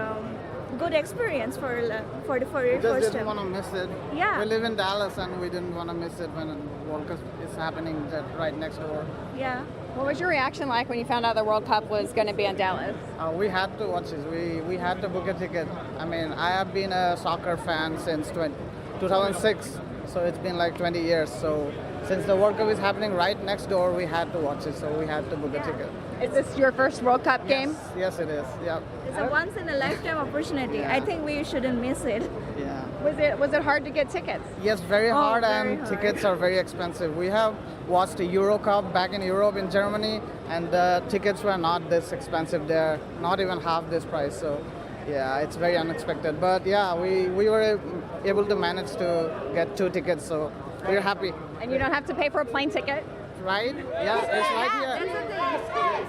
good experience for your We just first didn't time. want to miss it. Yeah. We live in Dallas and we didn't want to miss it when the World Cup is happening right next door. Yeah. What was your reaction like when you found out the World Cup was going to be in Dallas? We had to watch this. We had to book a ticket. I mean, I have been a soccer fan since 2006, so it's been like 20 years. So since the World Cup is happening right next door, we had to watch it, so we had to book a ticket. Is this your first World Cup game? Yes, it is. Yeah. It's a once in a lifetime opportunity. Yeah. I think we shouldn't miss it. Yeah. Was it hard to get tickets? Yes, very hard, very and hard. tickets are very expensive. We have watched the Euro Cup back in Europe, in Germany, and the tickets were not this expensive there, not even half this price. So, yeah, it's very unexpected. But yeah, we were able to manage to get 2 tickets, so we're happy. And you don't have to pay for a plane ticket? Right? Yeah, it's right here. That's the thing.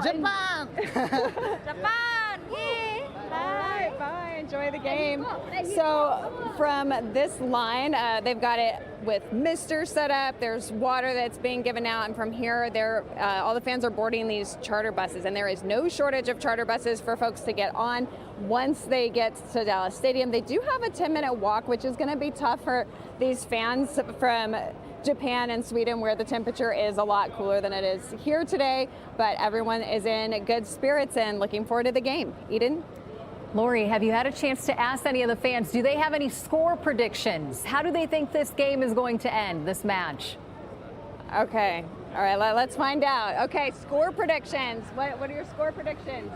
Japan! Japan! Yay! Bye. Bye. Enjoy the game. So from this line, they've got it with Mister set up. There's water that's being given out, and from here, all the fans are boarding these charter buses, and there is no shortage of charter buses for folks to get on. Once they get to Dallas Stadium, they do have a 10-minute walk, which is going to be tough for these fans from Japan and Sweden, where the temperature is a lot cooler than it is here today, but everyone is in good spirits and looking forward to the game. Eden? Lori, have you had a chance to ask any of the fans, do they have any score predictions? How do they think this game is going to end, this match? Okay, all right, let's find out. Okay, score predictions. What are your score predictions?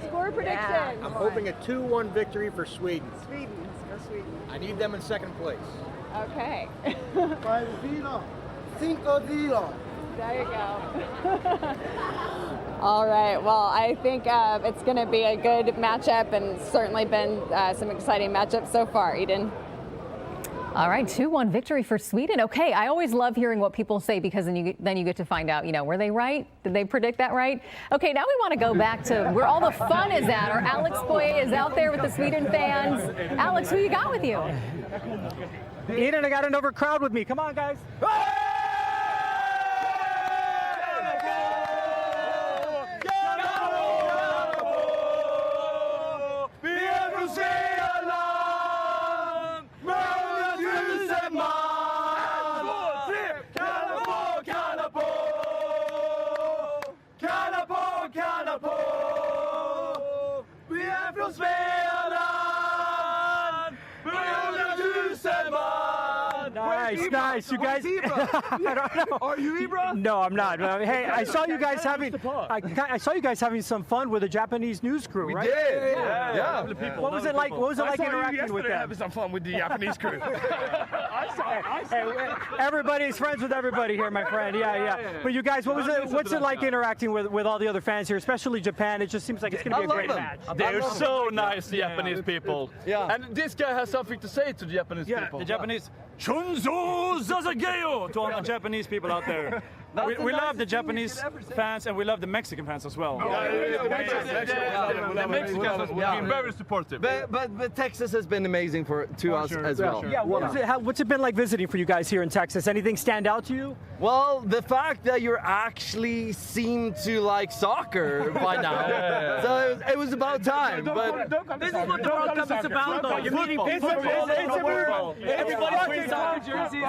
Score predictions. I'm hoping a 2-1 victory for Sweden. Sweden. Let's go Sweden. I need them in second place. Okay. 5-0. 5-0. There you go. All right. Well, I think it's going to be a good matchup, and certainly been some exciting matchups so far. Eden. All right, 2-1 victory for Sweden. Okay, I always love hearing what people say, because then you get to find out, were they right? Did they predict that right? Okay, now we want to go back to where all the fun is at. Our Alex Boye is out there with the Sweden fans. Alex, who you got with you? Eden, I got an over crowd with me. Come on, guys. Nice, you guys. I don't know. Are you Ibra? No, I'm not. Hey, I saw you guys having. I saw you guys having some fun with a Japanese news crew, right? We did. Yeah. What was it like? What was it like interacting with them? Having some fun with the Japanese crew. Everybody's friends with everybody here, my friend. Yeah. But you guys, what's it like interacting with all the other fans here, especially Japan? It just seems like it's going to be a great match. They're so nice, the Japanese people. Yeah. And this guy has something to say to the Japanese people. The Japanese. Shunzo Zazageo to all the Japanese people out there. We love the Japanese fans, and we love the Mexican fans as well. The Mexicans have been very supportive. But Texas has been amazing to us as well. Sure. Yeah, what's it been like visiting for you guys here in Texas? Anything stand out to you? Well, the fact that you actually seem to like soccer by now. So it was about time. But this is what the World Cup is about, though. You're meeting people from all over the world. Everybody's wearing soccer jerseys,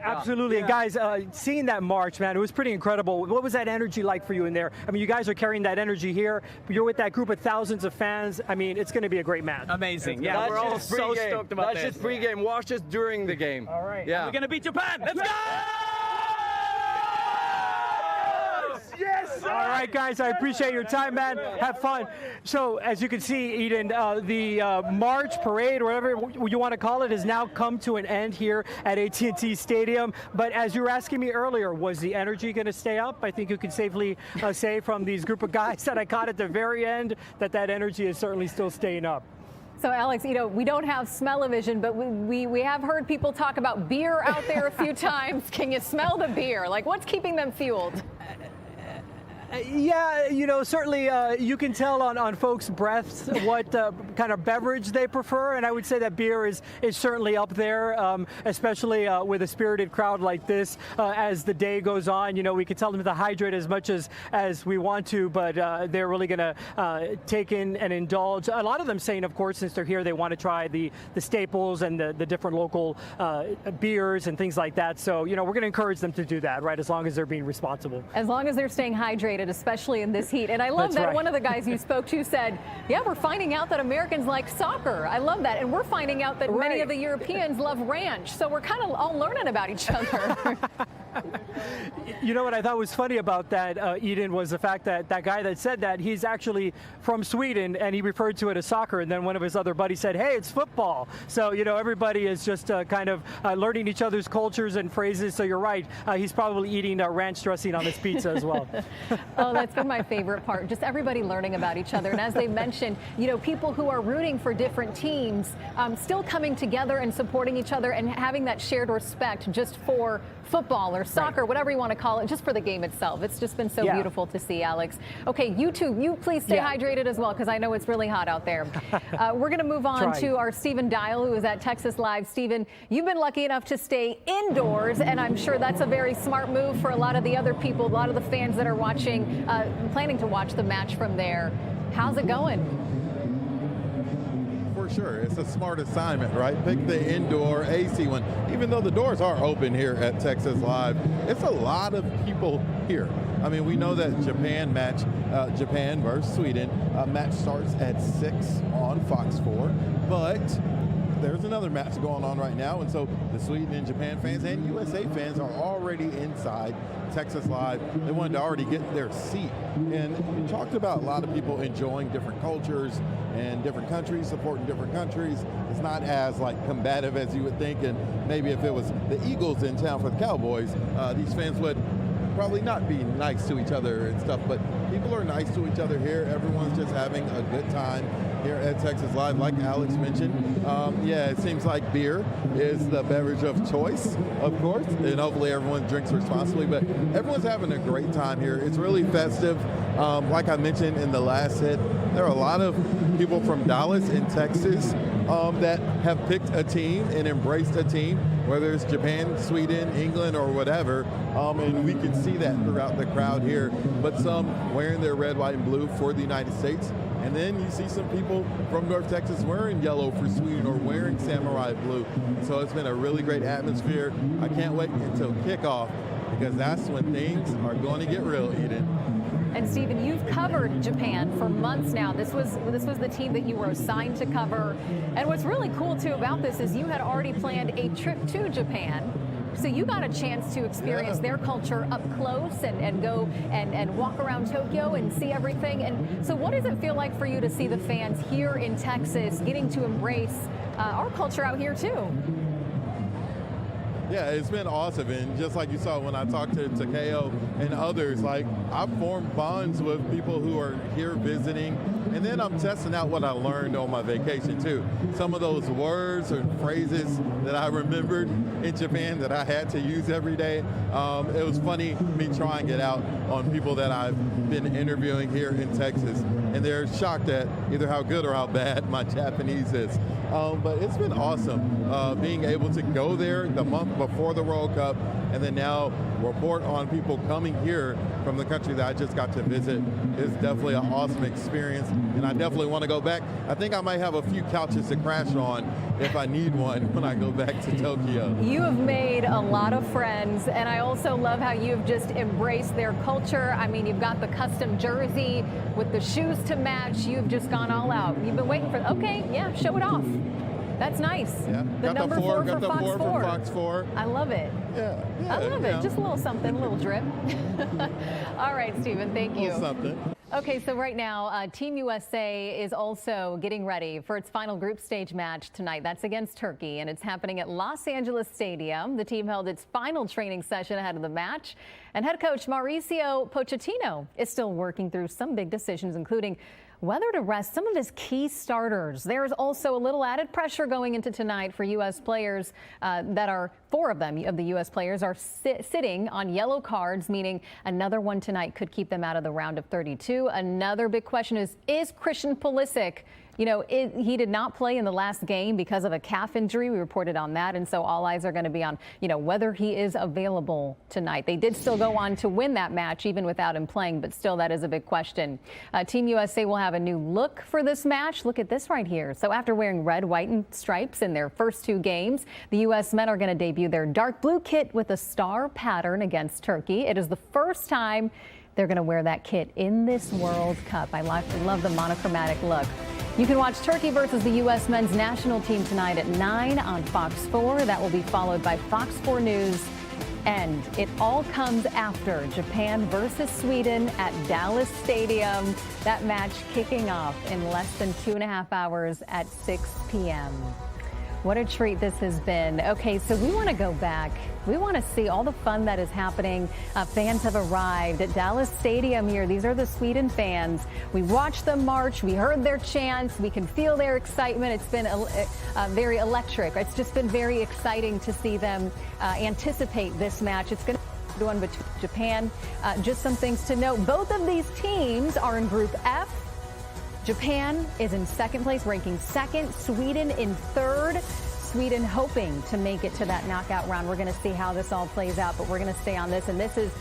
Absolutely. And guys, seeing that march, man, it was pretty incredible. What was that energy like for you in there? I mean, you guys are carrying that energy here. You're with that group of thousands of fans. I mean, it's going to be a great match. Amazing. Yeah, we're all so stoked about this. That's just pre-game. Watch us during the game. All right. Yeah. We're going to beat Japan. Let's go! Yes! All right, guys, I appreciate your time, man. Have fun. So, as you can see, Eden, the March Parade, or whatever you want to call it, has now come to an end here at AT&T Stadium. But as you were asking me earlier, was the energy going to stay up? I think you can safely say from these group of guys that I caught at the very end that energy is certainly still staying up. So, Alex, we don't have smell-o-vision, but we have heard people talk about beer out there a few times. Can you smell the beer? Like, what's keeping them fueled? Yeah, certainly you can tell on folks' breaths what kind of beverage they prefer, and I would say that beer is certainly up there, especially with a spirited crowd like this. As the day goes on, we can tell them to hydrate as much as we want to, but they're really going to take in and indulge. A lot of them saying, of course, since they're here, they want to try the staples and the different local beers and things like that. So, we're going to encourage them to do that, right, as long as they're being responsible. As long as they're staying hydrated, especially in this heat. And I love that one of the guys you spoke to said, yeah, we're finding out that Americans like soccer. I love that. And we're finding out that many of the Europeans love ranch. So we're kind of all learning about each other. You know what I thought was funny about that, Eden, was the fact that guy that said that, he's actually from Sweden, and he referred to it as soccer, and then one of his other buddies said, hey, it's football. So, everybody is just kind of learning each other's cultures and phrases. So you're right. He's probably eating ranch dressing on his pizza as well. Oh, that's been my favorite part. Just everybody learning about each other. And as they mentioned, people who are rooting for different teams still coming together and supporting each other and having that shared respect just for football or soccer, whatever you want to call it, just for the game itself. It's just been so beautiful to see, Alex. Okay, you please stay hydrated as well, because I know it's really hot out there. We're going to move on to our Stephen Dial, who is at Texas Live. Stephen, you've been lucky enough to stay indoors, and I'm sure that's a very smart move for a lot of the other people, a lot of the fans that are watching, planning to watch the match from there. How's it going? For sure, it's a smart assignment, right? Pick the indoor AC one. Even though the doors are open here at Texas Live, it's a lot of people here. I mean, we know that Japan versus Sweden match starts at 6 on Fox 4, but there's another match going on right now, and so the Sweden and Japan fans and USA fans are already inside Texas Live. They wanted to already get their seat. And we talked about a lot of people enjoying different cultures and different countries, supporting different countries. It's not as like combative as you would think, and maybe if it was the Eagles in town for the Cowboys, these fans would probably not be nice to each other and stuff, but people are nice to each other here. Everyone's just having a good time here at Texas Live. Like Alex mentioned, it seems like beer is the beverage of choice, of course, and hopefully everyone drinks responsibly, but everyone's having a great time here. It's really festive. Like I mentioned in the last hit, there are a lot of people from Dallas in Texas that have picked a team and embraced a team, whether it's Japan, Sweden, England, or whatever, and we can see that throughout the crowd here, but some wearing their red, white, and blue for the United States. And then you see some people from North Texas wearing yellow for Sweden or wearing samurai blue. So it's been a really great atmosphere. I can't wait until kickoff, because that's when things are going to get real, Eden. And Stephen, you've covered Japan for months now. This was the team that you were assigned to cover. And what's really cool too about this is you had already planned a trip to Japan. So you got a chance to experience their culture up close and go and walk around Tokyo and see everything. And so what does it feel like for you to see the fans here in Texas getting to embrace our culture out here too? Yeah, it's been awesome, and just like you saw when I talked to Takeo and others, like I've formed bonds with people who are here visiting, and then I'm testing out what I learned on my vacation too. Some of those words or phrases that I remembered in Japan that I had to use every day. It was funny me trying it out on people that I've been interviewing here in Texas, and they're shocked at either how good or how bad my Japanese is. But it's been awesome being able to go there the month before the World Cup, and then now report on people coming here from the country that I just got to visit. It's definitely an awesome experience, and I definitely want to go back. I think I might have a few couches to crash on if I need one when I go back to Tokyo. You have made a lot of friends, and I also love how you've just embraced their culture. I mean, you've got the custom jersey with the shoes to match. You've just gone all out. You've been waiting for, okay, yeah, show it off. That's nice. Yeah. The number 4 got for the Fox 4 4. from Fox 4. I love it. Yeah. I love it. Just a little something, a little drip. All right, Stephen, thank you. A little something. Okay, so right now, Team USA is also getting ready for its final group stage match tonight. That's against Turkey, and it's happening at Los Angeles Stadium. The team held its final training session ahead of the match, and head coach Mauricio Pochettino is still working through some big decisions, including whether to rest some of his key starters. There's also a little added pressure going into tonight for U.S. players that are 4 of them of the U.S. players are sitting on yellow cards, meaning another one tonight could keep them out of the round of 32. Another big question is Christian Pulisic? You know, he did not play in the last game because of a calf injury. We reported on that. And so all eyes are going to be on, whether he is available tonight. They did still go on to win that match, even without him playing. But still, that is a big question. Team USA will have a new look for this match. Look at this right here. So after wearing red, white, and stripes in their first 2 games, the U.S. men are going to debut their dark blue kit with a star pattern against Turkey. It is the first time they're going to wear that kit in this World Cup. I love the monochromatic look. You can watch Turkey versus the U.S. men's national team tonight at 9 on Fox 4. That will be followed by Fox 4 News. And it all comes after Japan versus Sweden at Dallas Stadium. That match kicking off in less than 2.5 hours at 6 p.m. What a treat this has been. Okay, so we want to go back. We want to see all the fun that is happening. Fans have arrived at Dallas Stadium here. These are the Sweden fans. We watched them march. We heard their chants. We can feel their excitement. It's been very electric. It's just been very exciting to see them anticipate this match. It's going to 2-1 Japan. Just some things to note. Both of these teams are in Group F. Japan is in second place, ranking second. Sweden in third. Sweden hoping to make it to that knockout round. We're going to see how this all plays out, but we're going to stay on this. And this is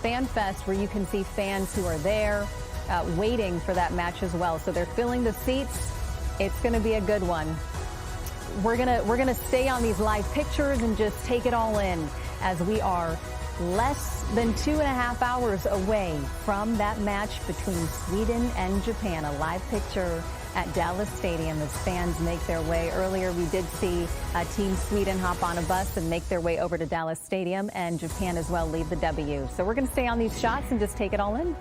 Fan Fest, where you can see fans who are there waiting for that match as well. So they're filling the seats. It's going to be a good one. We're gonna stay on these live pictures and just take it all in, as we are less than 2.5 hours away from that match between Sweden and Japan. A live picture at Dallas Stadium as fans make their way. Earlier, we did see Team Sweden hop on a bus and make their way over to Dallas Stadium, and Japan as well lead the W. So we're going to stay on these shots and just take it all in.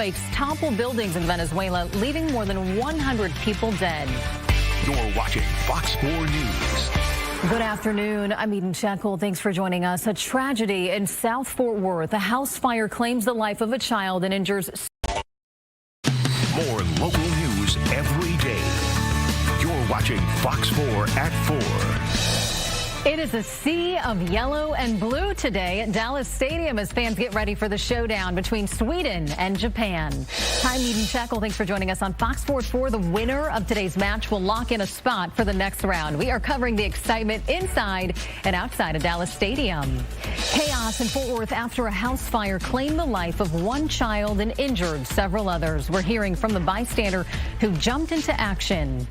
Earthquakes topple buildings in Venezuela, leaving more than 100 people dead. You're watching Fox 4 News. Good afternoon. I'm Eden Shekel. Thanks for joining us. A tragedy in South Fort Worth. A house fire claims the life of a child and injures. More local news every day. You're watching Fox 4 at 4. It is a sea of yellow and blue today at Dallas Stadium as fans get ready for the showdown between Sweden and Japan. I'm Eden Shekel. Thanks for joining us on Fox Sports 4. The winner of today's match will lock in a spot for the next round. We are covering the excitement inside and outside of Dallas Stadium. Chaos in Fort Worth after a house fire claimed the life of one child and injured several others. We're hearing from the bystander who jumped into action.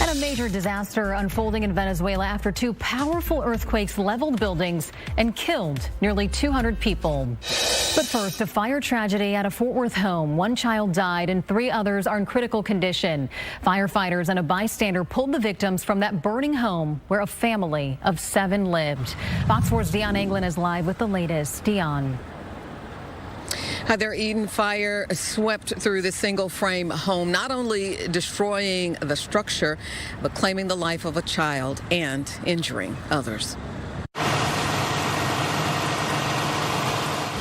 And a major disaster unfolding in Venezuela after two powerful earthquakes leveled buildings and killed nearly 200 people. But first, a fire tragedy at a Fort Worth home. One child died and 3 others are in critical condition. Firefighters and a bystander pulled the victims from that burning home where a family of 7 lived. Fox 4's Dion Anglin is live with the latest. Dion. Hi there, Eden. Fire swept through the single-frame home, not only destroying the structure, but claiming the life of a child and injuring others.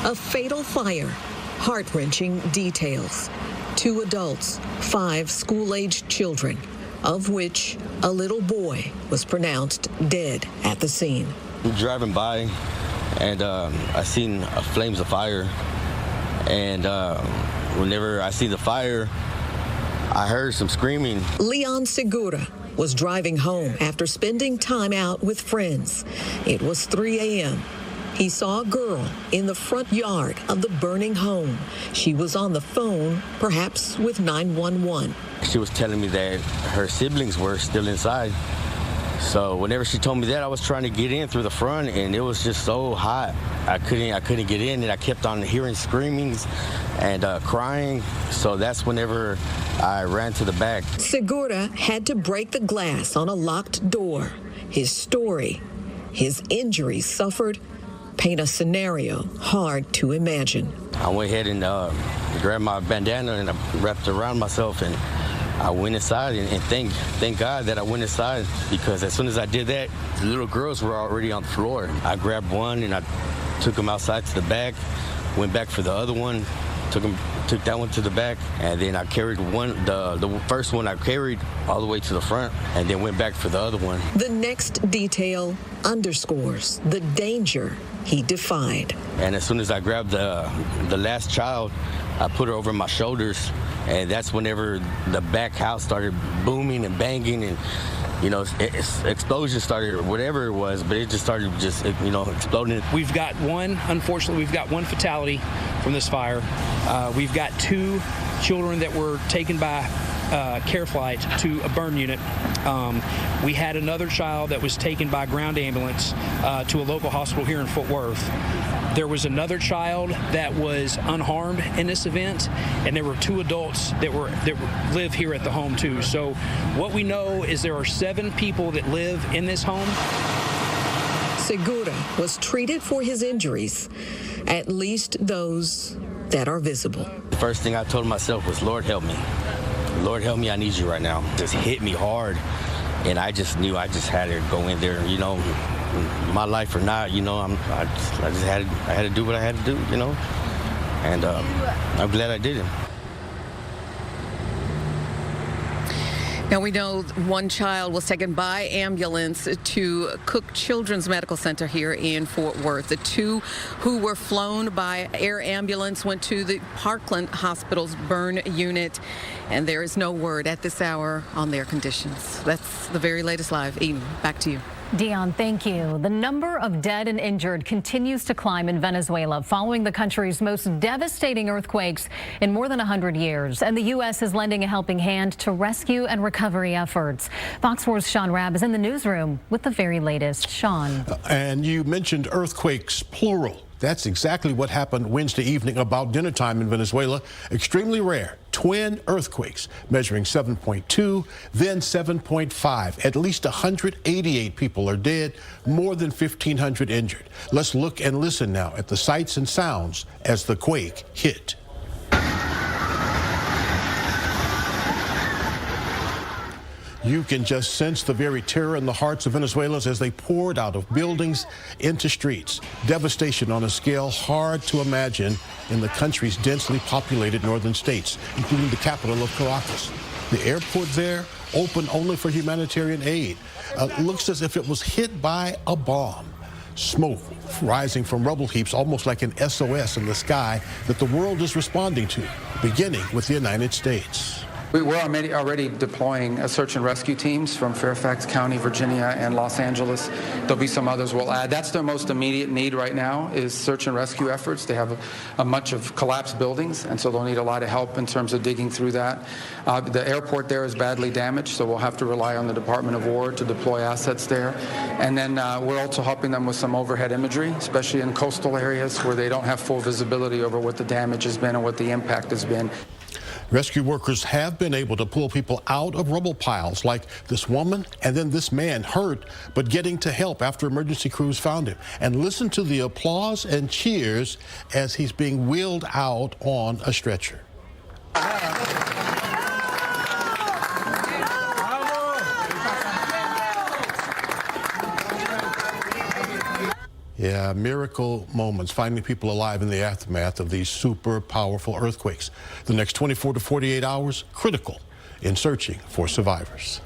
A fatal fire, heart-wrenching details. 2 adults, 5 school-aged children, of which a little boy was pronounced dead at the scene. I'm driving by, and I seen flames of fire. And whenever I see the fire, I heard some screaming. Leon Segura was driving home after spending time out with friends. It was 3 a.m. He saw a girl in the front yard of the burning home. She was on the phone, perhaps with 911. She was telling me that her siblings were still inside. So whenever she told me that, I was trying to get in through the front, and it was just so hot. I couldn't get in, and I kept on hearing screamings and crying. So that's whenever I ran to the back. Segura had to break the glass on a locked door. His story, his injuries suffered, paint a scenario hard to imagine. I went ahead and grabbed my bandana and I wrapped it around myself, and I went inside, and thank God that I went inside, because as soon as I did that, the little girls were already on the floor. I grabbed one and I took them outside to the back, went back for the other one, took that one to the back, and then I carried the first one I carried all the way to the front, and then went back for the other one. The next detail underscores the danger he defied. And as soon as I grabbed the last child, I put her over my shoulders, and that's whenever the back house started booming and banging, and explosion started, or whatever it was, but it just started exploding. Unfortunately, we've got one fatality from this fire. We've got 2 children that were taken by care flight to a burn unit. We had another child that was taken by ground ambulance to a local hospital here in Fort Worth. There was another child that was unharmed in this event, and there were 2 adults that live here at the home too. So what we know is there are 7 people that live in this home. Segura was treated for his injuries, at least those that are visible. The first thing I told myself was, Lord, help me. Lord, help me, I need you right now. Just hit me hard, and I just knew I just had to go in there, my life or not, I had to do what I had to do, and I'm glad I did it. Now, we know one child was taken by ambulance to Cook Children's Medical Center here in Fort Worth. The 2 who were flown by air ambulance went to the Parkland Hospital's burn unit, and there is no word at this hour on their conditions. That's the very latest live. Eden, back to you. Dion, thank you. The number of dead and injured continues to climb in Venezuela following the country's most devastating earthquakes in more than 100 years. And the U.S. is lending a helping hand to rescue and recovery efforts. Fox 4's Sean Rabb is in the newsroom with the very latest. Sean. And you mentioned earthquakes, plural. That's exactly what happened Wednesday evening about dinner time in Venezuela. Extremely rare. Twin earthquakes measuring 7.2, then 7.5. At least 188 people are dead, more than 1,500 injured. Let's look and listen now at the sights and sounds as the quake hit. You can just sense the very terror in the hearts of Venezuelans as they poured out of buildings into streets. Devastation on a scale hard to imagine in the country's densely populated northern states, including the capital of Caracas. The airport there open only for humanitarian aid. Looks as if it was hit by a bomb. Smoke rising from rubble heaps, almost like an SOS in the sky that the world is responding to, beginning with the United States. We're already deploying search and rescue teams from Fairfax County, Virginia, and Los Angeles. There'll be some others we'll add. That's their most immediate need right now is search and rescue efforts. They have a bunch of collapsed buildings, and so they'll need a lot of help in terms of digging through that. The airport there is badly damaged, so we'll have to rely on the Department of War to deploy assets there. And then we're also helping them with some overhead imagery, especially in coastal areas where they don't have full visibility over what the damage has been and what the impact has been. Rescue workers have been able to pull people out of rubble piles like this woman and then this man hurt but getting to help after emergency crews found him. And listen to the applause and cheers as he's being wheeled out on a stretcher. Yeah, miracle moments, finding people alive in the aftermath of these super powerful earthquakes. The next 24 to 48 hours, critical in searching for survivors.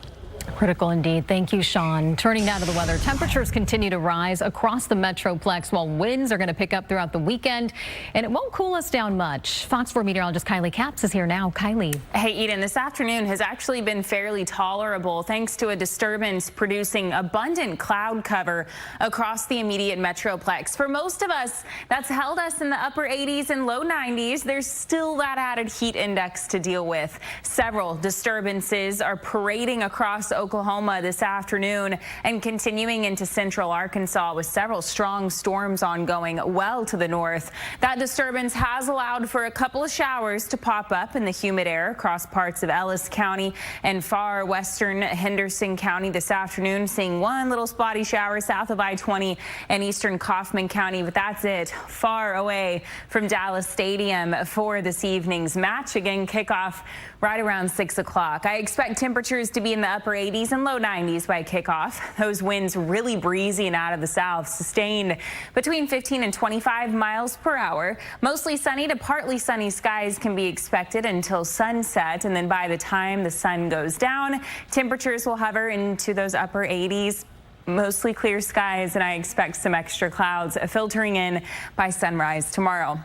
Critical indeed. Thank you, Sean. Turning now to the weather. Temperatures continue to rise across the Metroplex while winds are going to pick up throughout the weekend, and it won't cool us down much. Fox 4 meteorologist Kylie Capps is here now. Kylie. Hey, Eden, this afternoon has actually been fairly tolerable thanks to a disturbance producing abundant cloud cover across the immediate Metroplex. For most of us, that's held us in the upper 80s and low 90s. There's still that added heat index to deal with. Several disturbances are parading across Oklahoma this afternoon and continuing into central Arkansas with several strong storms ongoing well to the north. That disturbance has allowed for a couple of showers to pop up in the humid air across parts of Ellis County and far western Henderson County this afternoon, seeing one little spotty shower south of I-20 and eastern Kaufman County, but that's it. Far away from Dallas Stadium for this evening's match. Again, kickoff right around 6 o'clock. I expect temperatures to be in the upper 80s and low 90s by kickoff. Those winds really breezy and out of the south, sustained between 15 and 25 miles per hour. Mostly sunny to partly sunny skies can be expected until sunset, and then by the time the sun goes down, temperatures will hover into those upper 80s. Mostly clear skies, and I expect some extra clouds filtering in by sunrise tomorrow.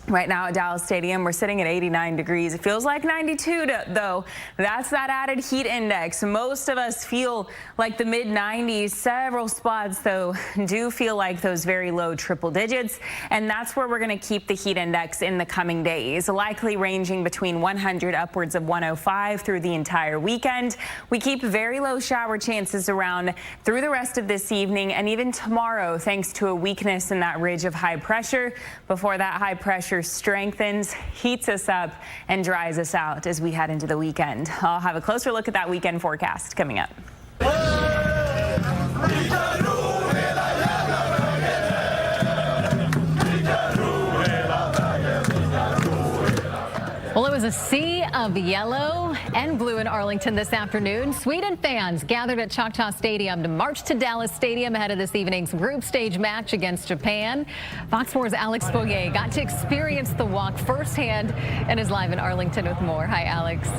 Right now at Dallas Stadium, we're sitting at 89 degrees. It feels like 92, though. That's that added heat index. Most of us feel like the mid-90s. Several spots, though, do feel like those very low triple digits, and that's where we're going to keep the heat index in the coming days, likely ranging between 100 upwards of 105 through the entire weekend. We keep very low shower chances around through the rest of this evening and even tomorrow, thanks to a weakness in that ridge of high pressure. Before that high pressure strengthens, heats us up, and dries us out as we head into the weekend. I'll have a closer look at that weekend forecast coming up. Well, it was a sea of yellow and blue in Arlington this afternoon. Sweden fans gathered at Choctaw Stadium to march to Dallas Stadium ahead of this evening's group stage match against Japan. Fox 4's Alex Boyer got to experience the walk firsthand and is live in Arlington with more. Hi, Alex.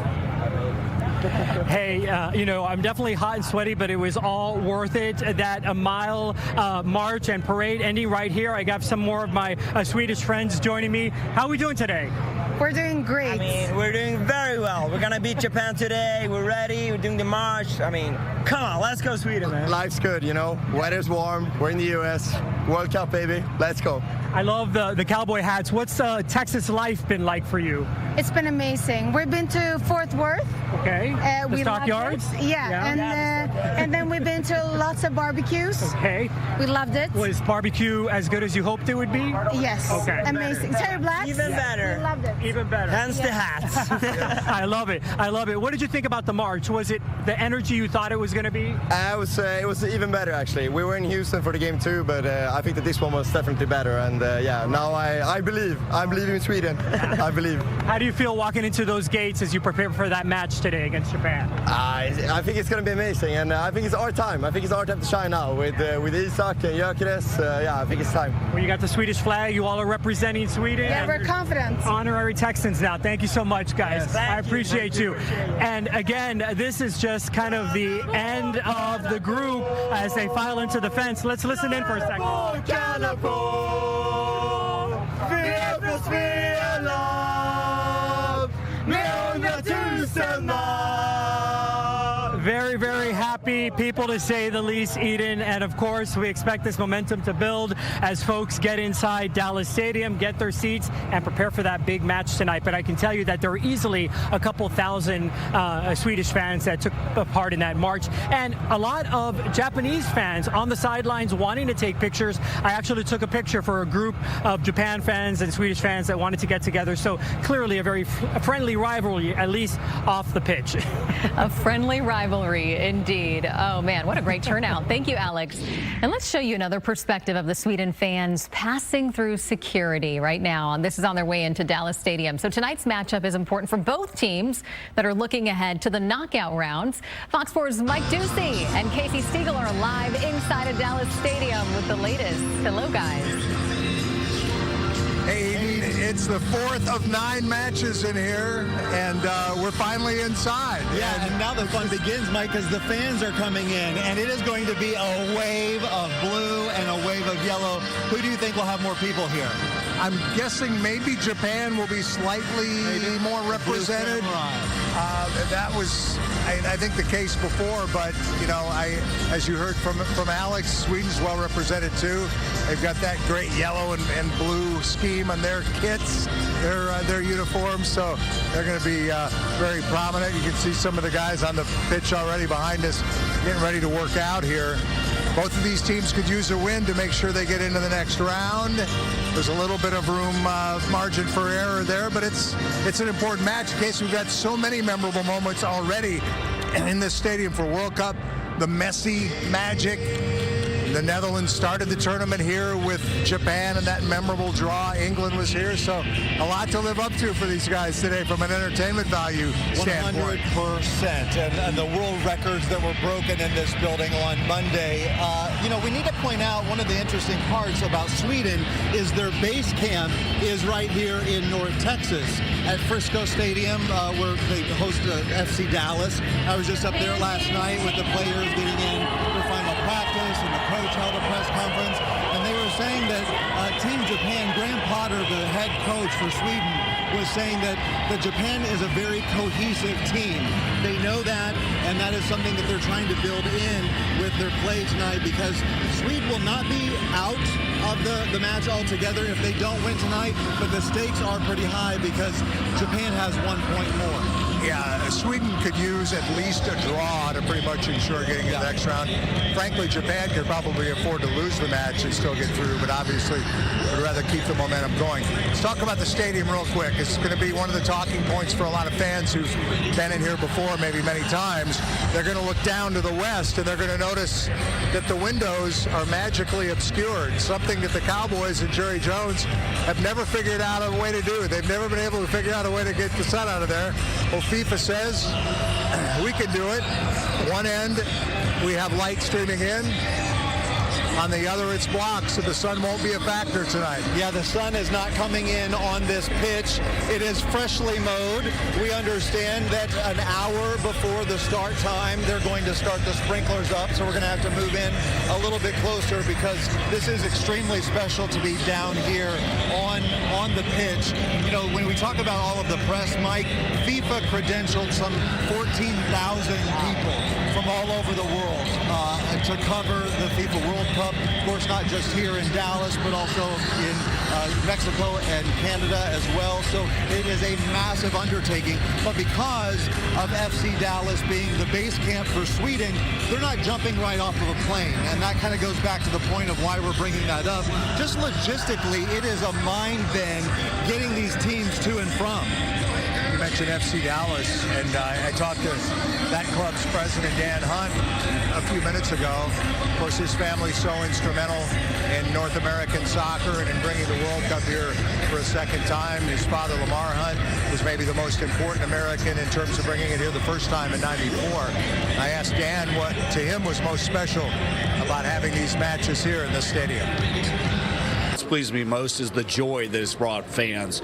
Hey, I'm definitely hot and sweaty, but it was all worth it. That a mile march and parade ending right here. I got some more of my Swedish friends joining me. How are we doing today? We're doing great. I mean, we're doing very well. We're going to beat Japan today. We're ready. We're doing the march. I mean, come on, let's go Sweden, man. Life's good, Weather's warm. We're in the U.S. World Cup, baby. Let's go. I love the cowboy hats. What's Texas life been like for you? It's been amazing. We've been to Fort Worth. Okay. The Stockyards? Yeah. And And then we've been to lots of barbecues. Okay. We loved it. Was barbecue as good as you hoped it would be? Yes. Okay. Amazing. Terry Blacks. Even better. We loved it. Even better. Hence the hats. I love it. I love it. What did you think about the march? Was it the energy you thought it was going to be? I would say it was even better, actually. We were in Houston for the game too, but I think that this one was definitely better. And yeah, now I believe. I believe in Sweden. I believe. How do you feel walking into those gates as you prepare for that match today against Japan? I think it's going to be amazing, and I think it's our time. I think it's our time to shine now with Isak and Gyökeres. Yeah, I think it's time. Well, you got the Swedish flag. You all are representing Sweden. Yeah, we're confident. Honorary Texans now. Thank you so much, guys. Yes, I appreciate you. And again, this is just kind of the end of the group as they file into the fence. Let's listen in for a second. Very, very happy people, to say the least, Eden. And of course, we expect this momentum to build as folks get inside Dallas Stadium, get their seats, and prepare for that big match tonight. But I can tell you that there were easily a couple thousand Swedish fans that took part in that march, and a lot of Japanese fans on the sidelines wanting to take pictures. I actually took a picture for a group of Japan fans and Swedish fans that wanted to get together. So clearly a very friendly rivalry, at least off the pitch. A friendly rivalry, indeed. Oh, man, what a great turnout. Thank you, Alex. And let's show you another perspective of the Sweden fans passing through security right now. And this is on their way into Dallas Stadium. So tonight's matchup is important for both teams that are looking ahead to the knockout rounds. Fox 4's Mike Ducey and Casey Stiegel are live inside of Dallas Stadium with the latest. Hello, guys. Hey, it's the 4th of 9 matches in here, and we're finally inside. Yeah, and now the fun begins, Mike, because the fans are coming in, and it is going to be a wave of blue and a wave of yellow. Who do you think will have more people here? I'm guessing maybe Japan will be slightly more represented. That was, I think, the case before, but you know, as you heard from Alex, Sweden's well represented too. They've got that great yellow and blue scheme on their kits, their uniforms, so they're going to be very prominent. You can see some of the guys on the pitch already behind us getting ready to work out here. Both of these teams could use a win to make sure they get into the next round. There's a little bit of room, margin for error there, but it's an important match in case we've got so many memorable moments already in this stadium for World Cup. The Messi magic. The Netherlands started the tournament here with Japan and that memorable draw. England was here, so a lot to live up to for these guys today from an entertainment value standpoint. 100%. And the world records that were broken in this building on Monday. You know, we need to point out one of the interesting parts about Sweden is their base camp is right here in North Texas at Frisco Stadium, where they host FC Dallas. I was just up there last night with the players getting in for final practice, and the coach held a press conference, and they were saying that Team Japan, Graham Potter, the head coach for Sweden, was saying that Japan is a very cohesive team. They know that, and that is something that they're trying to build in with their play tonight, because Sweden will not be out of the match altogether if they don't win tonight, but the stakes are pretty high because Japan has 1 point more. Yeah, Sweden could use at least a draw to pretty much ensure getting in the next round. Frankly, Japan could probably afford to lose the match and still get through, but obviously would rather keep the momentum going. Let's talk about the stadium real quick. It's going to be one of the talking points for a lot of fans who've been in here before, maybe many times. They're going to look down to the west, and they're going to notice that the windows are magically obscured, something that the Cowboys and Jerry Jones have never figured out a way to do. They've never been able to figure out a way to get the sun out of there. Well, FIFA says we can do it. One end, we have light streaming in. On the other, it's blocked, so the sun won't be a factor tonight. Yeah, the sun is not coming in on this pitch. It is freshly mowed. We understand that an hour before the start time, they're going to start the sprinklers up, so we're going to have to move in a little bit closer because this is extremely special to be down here on on the pitch. You know, when we talk about all of the press, Mike, FIFA credentialed some 14,000 people from all over the world to cover the FIFA World Cup. Of course, not just here in Dallas, but also in Mexico and Canada as well. So it is a massive undertaking. But because of FC Dallas being the base camp for Sweden, they're not jumping right off of a plane. And that kind of goes back to the point of why we're bringing that up. Just logistically, it is a mind bend getting these teams to and from. You mentioned FC Dallas, and I talked to that club's president, Dan Hunt, a few minutes ago. Of course, his family's so instrumental in North American soccer and in bringing the World Cup here for a second time. His father, Lamar Hunt, was maybe the most important American in terms of bringing it here the first time in '94. I asked Dan what to him was most special about having these matches here in the stadium. Pleased me most is the joy that has brought fans,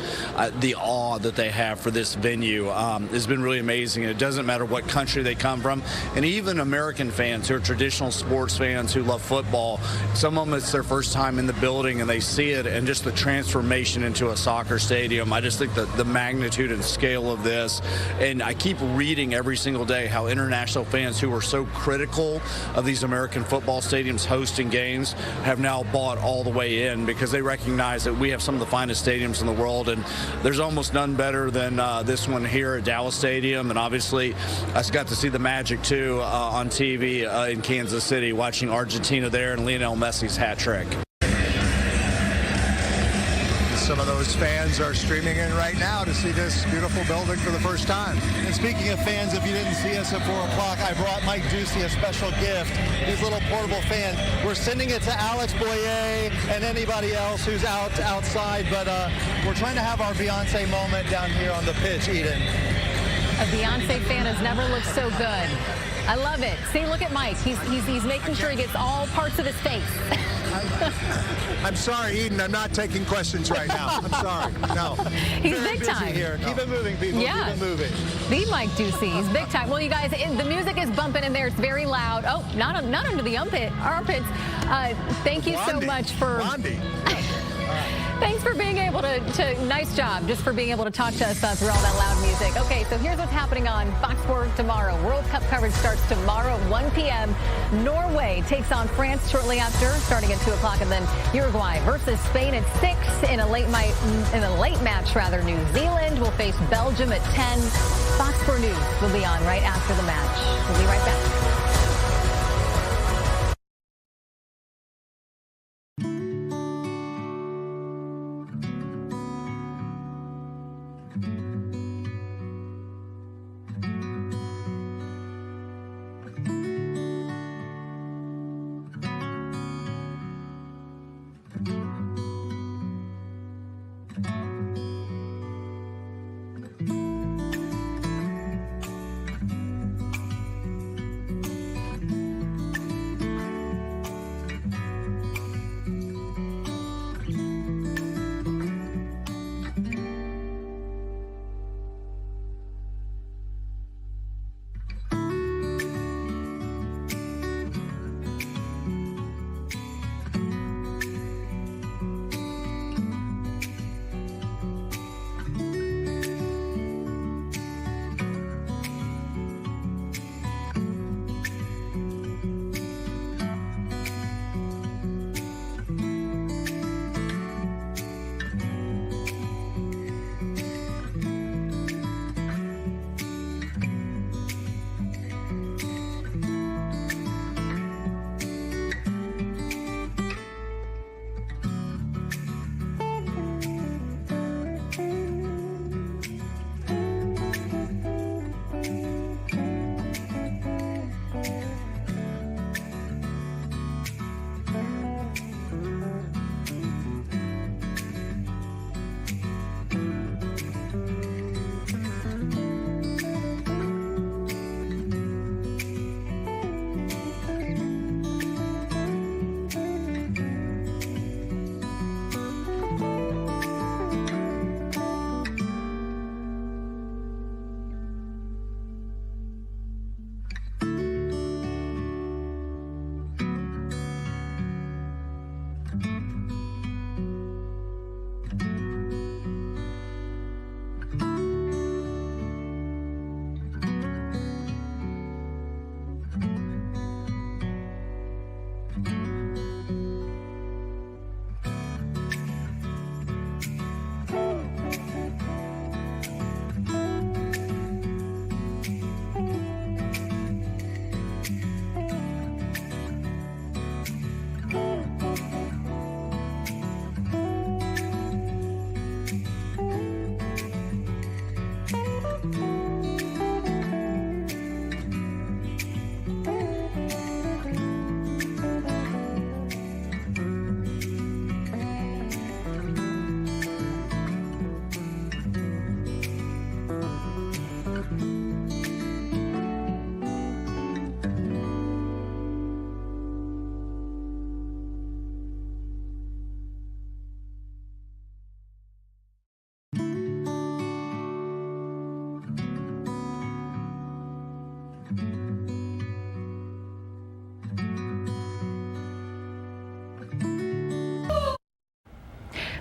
the awe that they have for this venue has been really amazing. It doesn't matter what country they come from, and even American fans who are traditional sports fans who love football, some of them it's their first time in the building and they see it, and just the transformation into a soccer stadium. I just think that the magnitude and scale of this, and I keep reading every single day how international fans who are so critical of these American football stadiums hosting games have now bought all the way in, because they recognize that we have some of the finest stadiums in the world, and there's almost none better than this one here at Dallas Stadium. And obviously I got to see the Magic too on TV in Kansas City, watching Argentina there and Lionel Messi's hat trick. Some of those fans are streaming in right now to see this beautiful building for the first time. And speaking of fans, if you didn't see us at 4 o'clock, I brought Mike Ducey a special gift, these little portable fans. We're sending it to Alex Boyer and anybody else who's outside, but we're trying to have our Beyonce moment down here on the pitch, Eden. A Beyonce fan has never looked so good. I love it. See, look at Mike. He's making sure he gets all parts of his face. I'm sorry, Eden. I'm not taking questions right now. I'm sorry. No. He's Very big busy time here. Keep it moving, people. Yeah. Keep it moving. The Mike Ducey. He's big time. Well, you guys, the music is bumping in there. It's very loud. Oh, not under the armpits. Thank you so much for... Thanks for being able to, nice job, just for being able to talk to us through all that loud music. Okay, so here's what's happening on Fox 4 tomorrow. World Cup coverage starts tomorrow at 1 p.m. Norway takes on France shortly after, starting at 2 o'clock, and then Uruguay versus Spain at 6 in a late match. New Zealand will face Belgium at 10. Fox 4 News will be on right after the match. We'll be right back.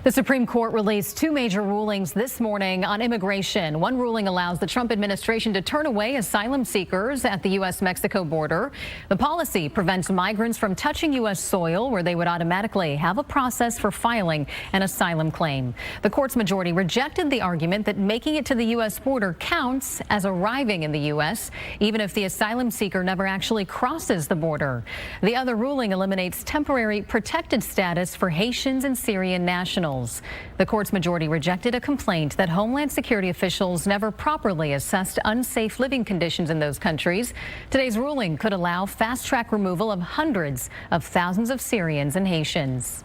The Supreme Court released two major rulings this morning on immigration. One ruling allows the Trump administration to turn away asylum seekers at the U.S.-Mexico border. The policy prevents migrants from touching U.S. soil, where they would automatically have a process for filing an asylum claim. The court's majority rejected the argument that making it to the U.S. border counts as arriving in the U.S., even if the asylum seeker never actually crosses the border. The other ruling eliminates temporary protected status for Haitians and Syrian nationals. The court's majority rejected a complaint that Homeland Security officials never properly assessed unsafe living conditions in those countries. Today's ruling could allow fast-track removal of hundreds of thousands of Syrians and Haitians.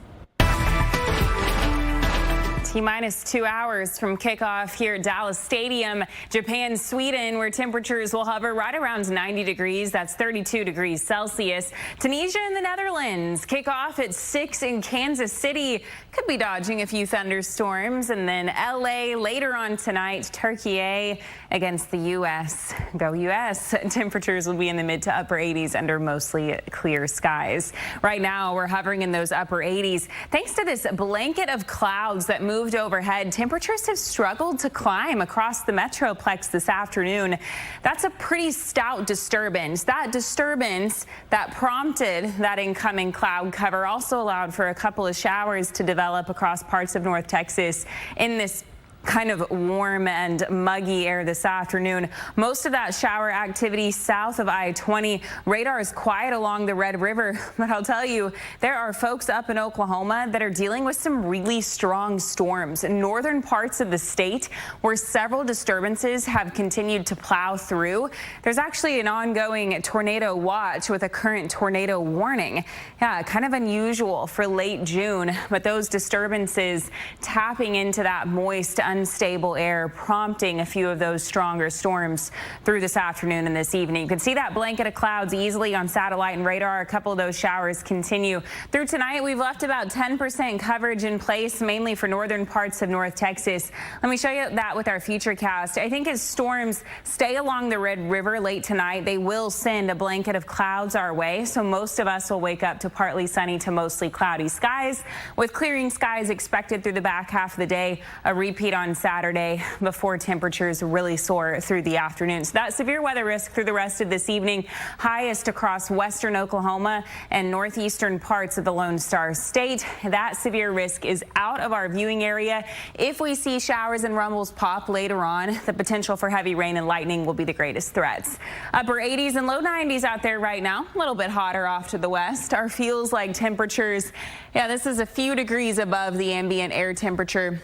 T-minus 2 hours from kickoff here at Dallas Stadium. Japan, Sweden, where temperatures will hover right around 90 degrees. That's 32 degrees Celsius. Tunisia and the Netherlands kickoff at 6 in Kansas City. Could be dodging a few thunderstorms. And then LA later on tonight. Turkey against the U.S. Go U.S. Temperatures will be in the mid to upper 80s under mostly clear skies. Right now, we're hovering in those upper 80s. Thanks to this blanket of clouds that moved overhead, temperatures have struggled to climb across the Metroplex this afternoon. That's a pretty stout disturbance. That disturbance that prompted that incoming cloud cover also allowed for a couple of showers to develop across parts of North Texas in this kind of warm and muggy air this afternoon. Most of that shower activity south of I-20. Radar is quiet along the Red River, but I'll tell you, there are folks up in Oklahoma that are dealing with some really strong storms in northern parts of the state where several disturbances have continued to plow through. There's actually an ongoing tornado watch with a current tornado warning. Yeah, kind of unusual for late June, but those disturbances tapping into that moist, unstable air, prompting a few of those stronger storms through this afternoon and this evening. You can see that blanket of clouds easily on satellite and radar. A couple of those showers continue through tonight. We've left about 10% coverage in place, mainly for northern parts of North Texas. Let me show you that with our futurecast. I think as storms stay along the Red River late tonight, they will send a blanket of clouds our way. So most of us will wake up to partly sunny to mostly cloudy skies, with clearing skies expected through the back half of the day. A repeat on Saturday before temperatures really soar through the afternoon. So that severe weather risk through the rest of this evening, highest across western Oklahoma and northeastern parts of the Lone Star State. That severe risk is out of our viewing area. If we see showers and rumbles pop later on, the potential for heavy rain and lightning will be the greatest threats. Upper 80s and low 90s out there right now. A little bit hotter off to the west. Our feels like temperatures, yeah, this is a few degrees above the ambient air temperature.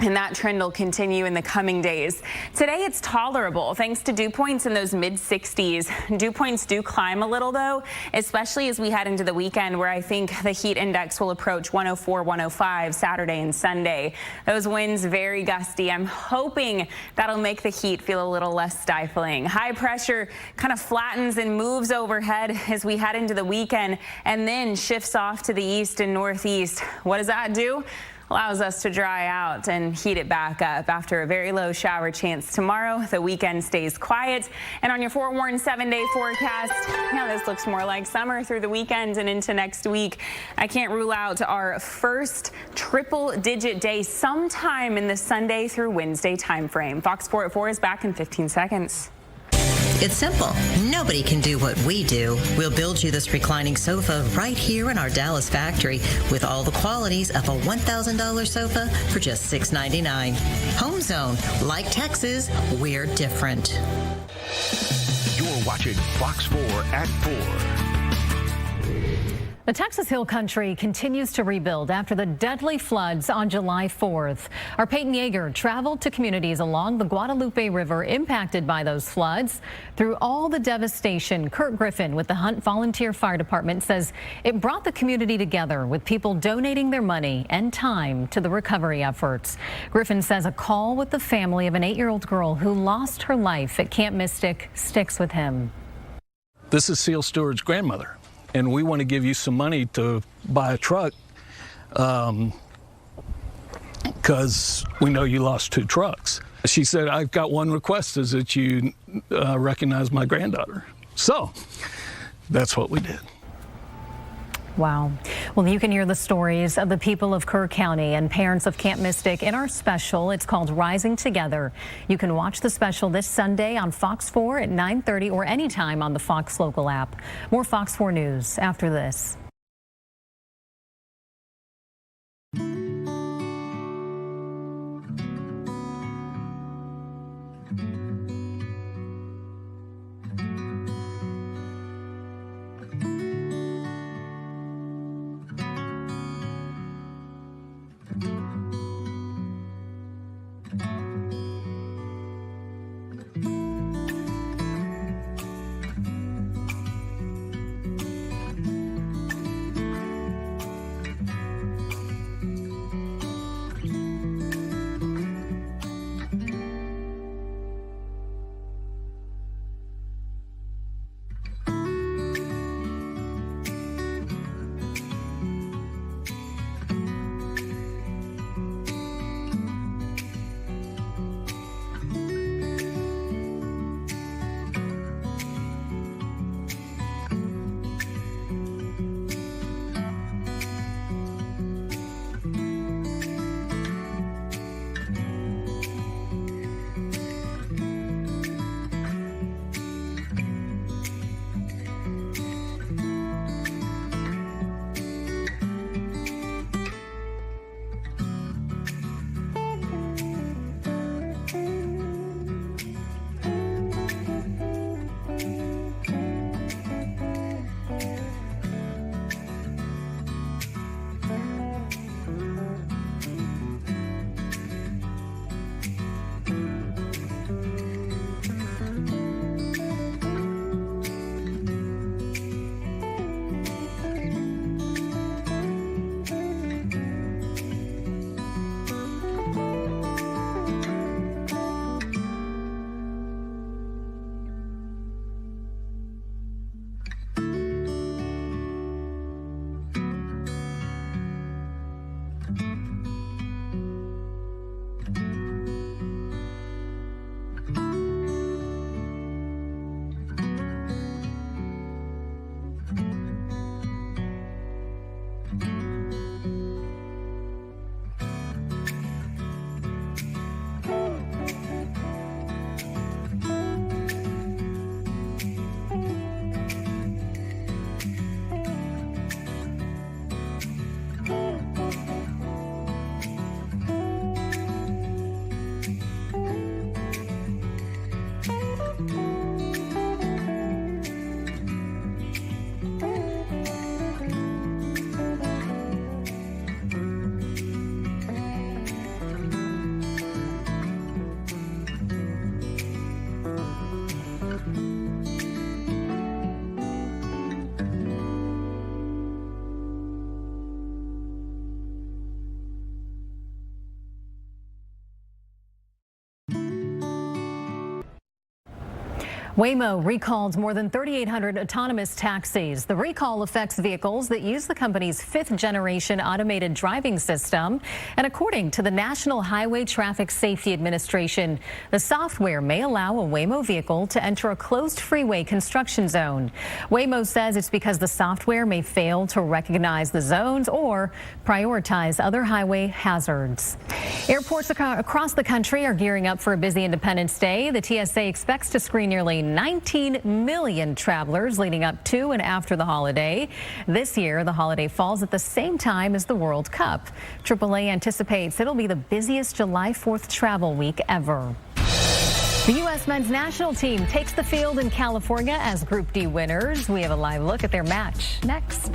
And that trend will continue in the coming days. Today, it's tolerable thanks to dew points in those mid-60s. Dew points do climb a little, though, especially as we head into the weekend, where I think the heat index will approach 104, 105 Saturday and Sunday. Those winds very gusty. I'm hoping that'll make the heat feel a little less stifling. High pressure kind of flattens and moves overhead as we head into the weekend and then shifts off to the east and northeast. What does that do? Allows us to dry out and heat it back up. After a very low shower chance tomorrow, the weekend stays quiet. And on your forewarned 7-day forecast, now this looks more like summer through the weekend and into next week. I can't rule out our first triple-digit day sometime in the Sunday through Wednesday time frame. Fox 4 at 4 is back in 15 seconds. It's simple. Nobody can do what we do. We'll build you this reclining sofa right here in our Dallas factory with all the qualities of a $1,000 sofa for just $699. Home Zone. Like Texas, we're different. You're watching Fox 4 at 4. The Texas Hill Country continues to rebuild after the deadly floods on July 4th. Our Peyton Yeager traveled to communities along the Guadalupe River impacted by those floods. Through all the devastation, Kurt Griffin with the Hunt Volunteer Fire Department says it brought the community together, with people donating their money and time to the recovery efforts. Griffin says a call with the family of an 8-year-old girl who lost her life at Camp Mystic sticks with him. This is Seal Stewart's grandmother, and we want to give you some money to buy a truck because we know you lost 2 trucks. She said, I've got one request, is that you recognize my granddaughter. So that's what we did. Wow. Well, you can hear the stories of the people of Kerr County and parents of Camp Mystic in our special. It's called Rising Together. You can watch the special this Sunday on Fox 4 at 9:30 or anytime on the Fox Local app. More Fox 4 News after this. Waymo recalled more than 3,800 autonomous taxis. The recall affects vehicles that use the company's 5th-generation automated driving system. And according to the National Highway Traffic Safety Administration, the software may allow a Waymo vehicle to enter a closed freeway construction zone. Waymo says it's because the software may fail to recognize the zones or prioritize other highway hazards. Airports across the country are gearing up for a busy Independence Day. The TSA expects to screen nearly 19 million travelers leading up to and after the holiday. This year, the holiday falls at the same time as the World Cup. AAA anticipates it'll be the busiest July 4th travel week ever. The U.S. men's national team takes the field in California as Group D winners. We have a live look at their match next.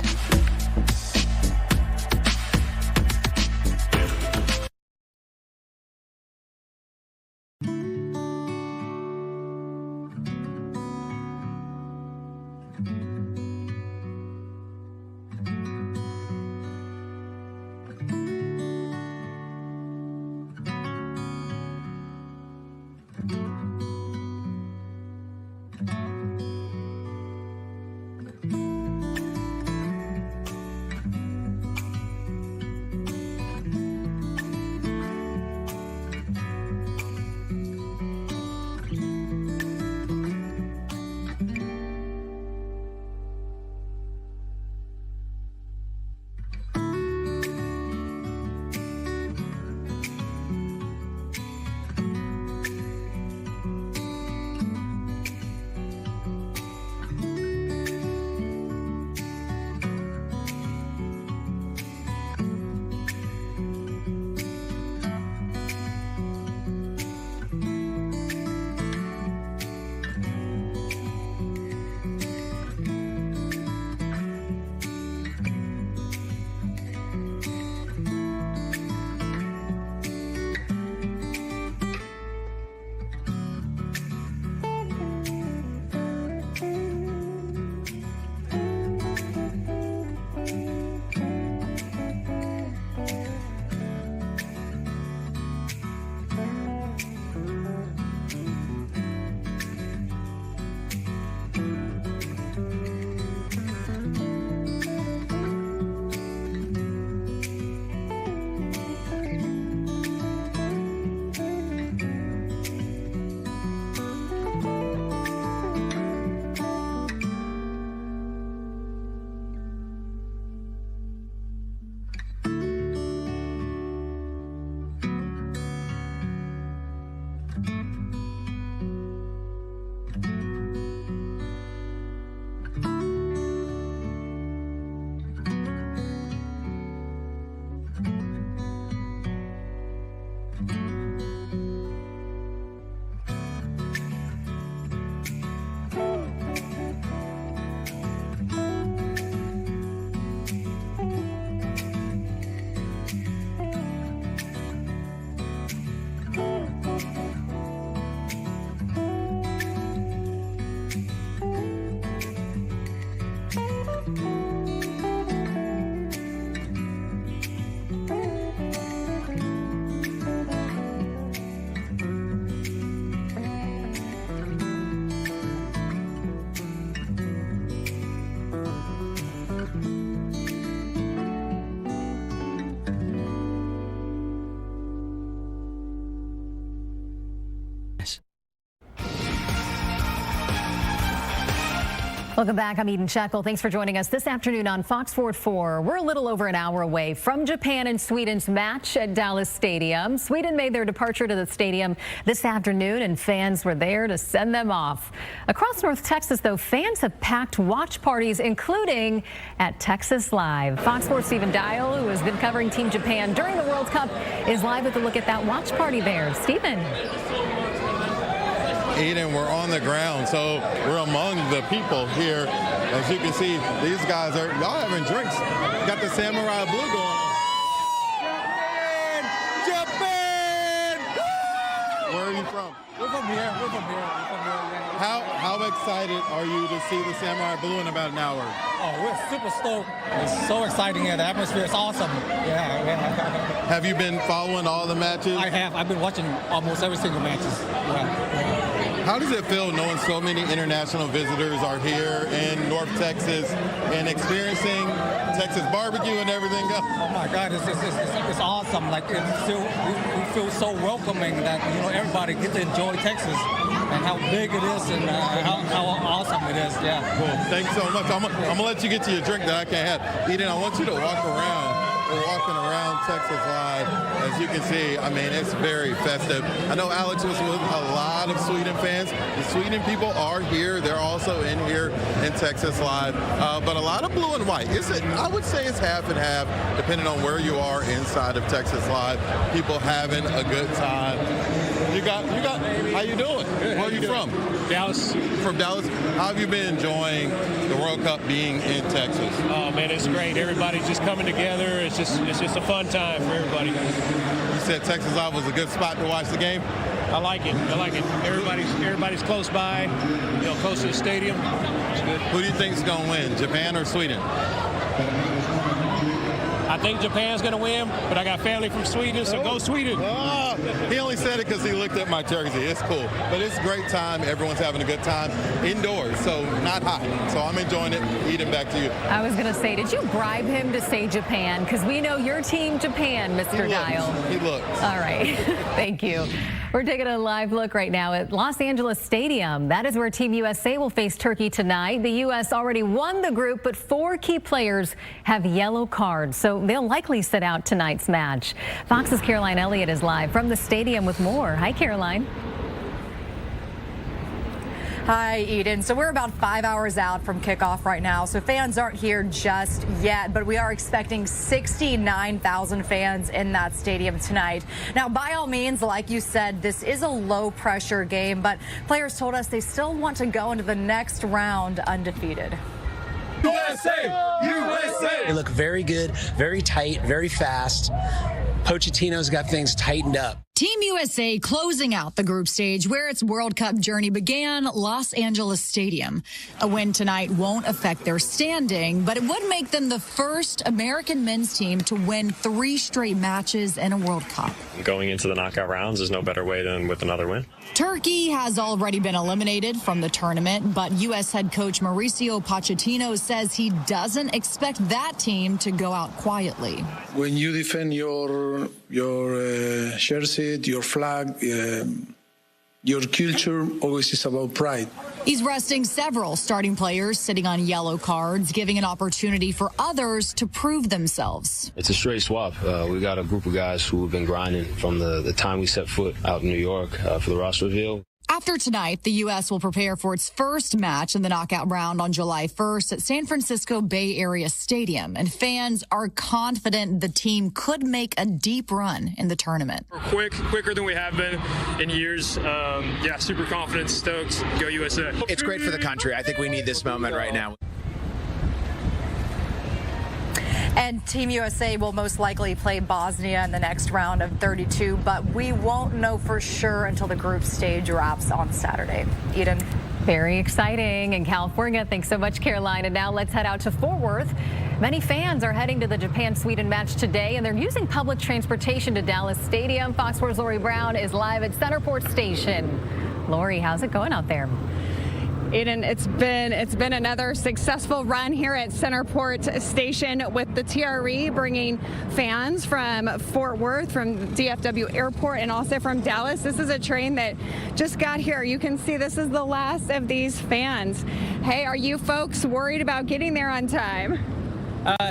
Welcome back. I'm Eden Shekel. Thanks for joining us this afternoon on Fox 4 at 4. We're a little over an hour away from Japan and Sweden's match at Dallas Stadium. Sweden made their departure to the stadium this afternoon, and fans were there to send them off. Across North Texas, though, fans have packed watch parties, including at Texas Live. Fox 4's Stephen Dial, who has been covering Team Japan during the World Cup, is live with a look at that watch party there. Stephen. Eden, we're on the ground, so we're among the people here. As you can see, these guys are y'all having drinks. Got the samurai blue going on. Japan! Japan! Where are you from? We're from here. We're from here. Yeah. How excited are you to see the samurai blue in about an hour? Oh, we're super stoked. It's so exciting here. The atmosphere is awesome. Yeah. Have you been following all the matches? I have. I've been watching almost every single matches. Yeah. How does it feel knowing so many international visitors are here in North Texas and experiencing Texas barbecue and everything else? Oh my God, it's awesome. Like we feel so welcoming that everybody gets to enjoy Texas and how big it is and how awesome it is. Yeah. Cool. Thanks so much. I'm gonna let you get to your drink that I can't have. Eden, I want you to walk around. We're walking around Texas Live. As you can see, I mean, it's very festive. I know Alex was with a lot of Sweden fans. The Sweden people are here. They're also in here in Texas Live. But a lot of blue and white. I would say it's half and half, depending on where you are inside of Texas Live. People having a good time. You got, how you doing? Good. Where are you from? Dallas. From Dallas. How have you been enjoying the World Cup being in Texas? Oh man, it's great. Everybody's just coming together. It's just a fun time for everybody. You said Texas Live was a good spot to watch the game? I like it. Everybody's close by, close to the stadium. It's good. Who do you think is going to win, Japan or Sweden? I think Japan's going to win, but I got family from Sweden, so go Sweden. Oh, he only said it because he looked at my jersey. It's cool. But it's a great time. Everyone's having a good time indoors, so not hot. So I'm enjoying it. Eden, back to you. I was going to say, did you bribe him to say Japan? Because we know your team Japan, Mr. Dial. He looks. All right. Thank you. We're taking a live look right now at Los Angeles Stadium. That is where Team USA will face Turkey tonight. The U.S. already won the group, but 4 key players have yellow cards, so they'll likely sit out tonight's match. Fox's Caroline Elliott is live from the stadium with more. Hi, Caroline. Hi, Eden. So we're about 5 hours out from kickoff right now, so fans aren't here just yet, but we are expecting 69,000 fans in that stadium tonight. Now, by all means, like you said, this is a low-pressure game, but players told us they still want to go into the next round undefeated. USA! USA! They look very good, very tight, very fast. Pochettino's got things tightened up. Team USA closing out the group stage where its World Cup journey began, Los Angeles Stadium. A win tonight won't affect their standing, but it would make them the first American men's team to win 3 straight matches in a World Cup. Going into the knockout rounds is no better way than with another win. Turkey has already been eliminated from the tournament, but U.S. head coach Mauricio Pochettino says he doesn't expect that team to go out quietly. When you defend your jersey, your flag, your culture always is about pride. He's resting several starting players sitting on yellow cards, giving an opportunity for others to prove themselves. It's a straight swap. We got a group of guys who have been grinding from the time we set foot out in New York for the roster reveal. After tonight, the U.S. will prepare for its first match in the knockout round on July 1st at San Francisco Bay Area Stadium, and fans are confident the team could make a deep run in the tournament. We're quicker than we have been in years. Yeah, super confident, stoked. Go USA. It's great for the country. I think we need this moment right now. And Team USA will most likely play Bosnia in the next round of 32, but we won't know for sure until the group stage wraps on Saturday. Eden. Very exciting in California. Thanks so much, Caroline. And now let's head out to Fort Worth. Many fans are heading to the Japan-Sweden match today, and they're using public transportation to Dallas Stadium. Fox 4's Lori Brown is live at Centerport Station. Lori, how's it going out there? Eden, it's been another successful run here at Centerport Station with the TRE bringing fans from Fort Worth, from DFW Airport, and also from Dallas. This is a train that just got here. You can see this is the last of these fans. Hey, are you folks worried about getting there on time?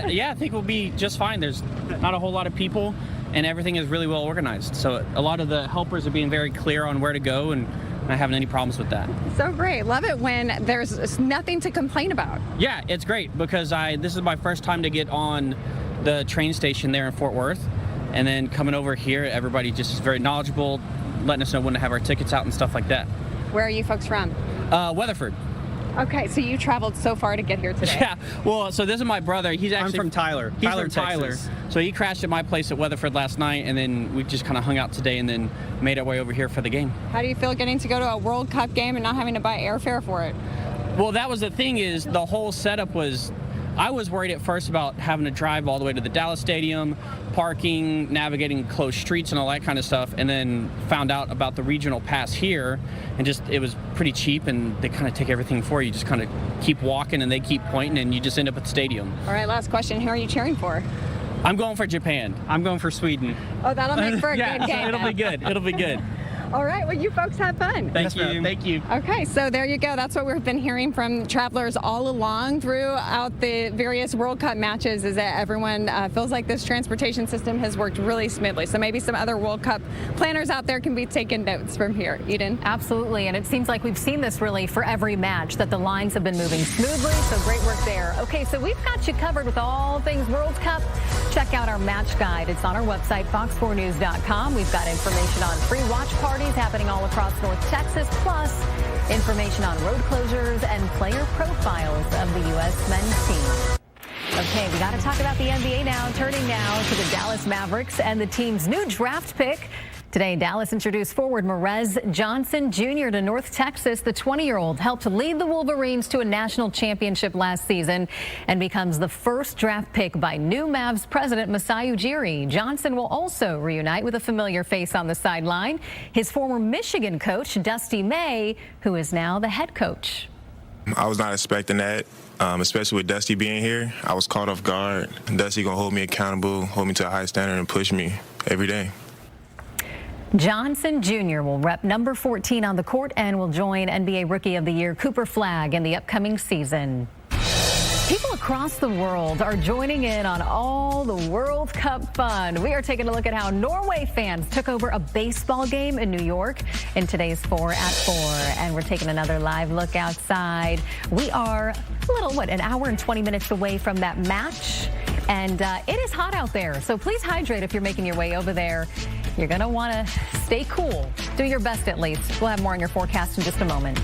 Yeah, I think we'll be just fine. There's not a whole lot of people, and everything is really well organized. So a lot of the helpers are being very clear on where to go, and not having any problems with that. So great. Love it when there's nothing to complain about. Yeah, it's great because this is my first time to get on the train station there in Fort Worth, and then coming over here, everybody just is very knowledgeable, letting us know when to have our tickets out and stuff like that. Where are you folks from? Weatherford. Okay, so you traveled so far to get here today. Yeah, well, so this is my brother. He's actually I'm from Tyler. He's from Tyler. Texas. So he crashed at my place at Weatherford last night, and then we just kind of hung out today and then made our way over here for the game. How do you feel getting to go to a World Cup game and not having to buy airfare for it? Well, that was the thing, is the whole setup was, I was worried at first about having to drive all the way to the Dallas Stadium, parking, navigating closed streets and all that kind of stuff, and then found out about the regional pass here, and just it was pretty cheap, and they kind of take everything for you. You just kind of keep walking and they keep pointing, and you just end up at the stadium. All right, last question. Who are you cheering for? I'm going for Japan. I'm going for Sweden. Oh, that'll make for a yeah, good game. It'll be good. It'll be good. All right, well, you folks have fun. Thank you. Thank you. Okay, so there you go. That's what we've been hearing from travelers all along throughout the various World Cup matches, is that everyone feels like this transportation system has worked really smoothly. So maybe some other World Cup planners out there can be taking notes from here. Eden? Absolutely, and it seems like we've seen this really for every match, that the lines have been moving smoothly, so great work there. Okay, so we've got you covered with all things World Cup. Check out our match guide. It's on our website, fox4news.com. We've got information on free watch parties happening all across North Texas, plus information on road closures and player profiles of the U.S. men's team. Okay, we got to talk about the NBA now. Turning now to the Dallas Mavericks and the team's new draft pick. Today, Dallas introduced forward Marez Johnson Jr. to North Texas. The 20-year-old helped lead the Wolverines to a national championship last season and becomes the first draft pick by new Mavs president Masai Ujiri. Johnson will also reunite with a familiar face on the sideline, his former Michigan coach, Dusty May, who is now the head coach. I was not expecting that, especially with Dusty being here. I was caught off guard. Dusty going to hold me accountable, hold me to a high standard, and push me every day. Johnson Jr. will rep number 14 on the court and will join NBA Rookie of the Year Cooper Flagg in the upcoming season. People across the world are joining in on all the World Cup fun. We are taking a look at how Norway fans took over a baseball game in New York in today's 4 at 4. And we're taking another live look outside. We are an hour and 20 minutes away from that match. And it is hot out there, so please hydrate if you're making your way over there. You're going to want to stay cool. Do your best, at least. We'll have more on your forecast in just a moment.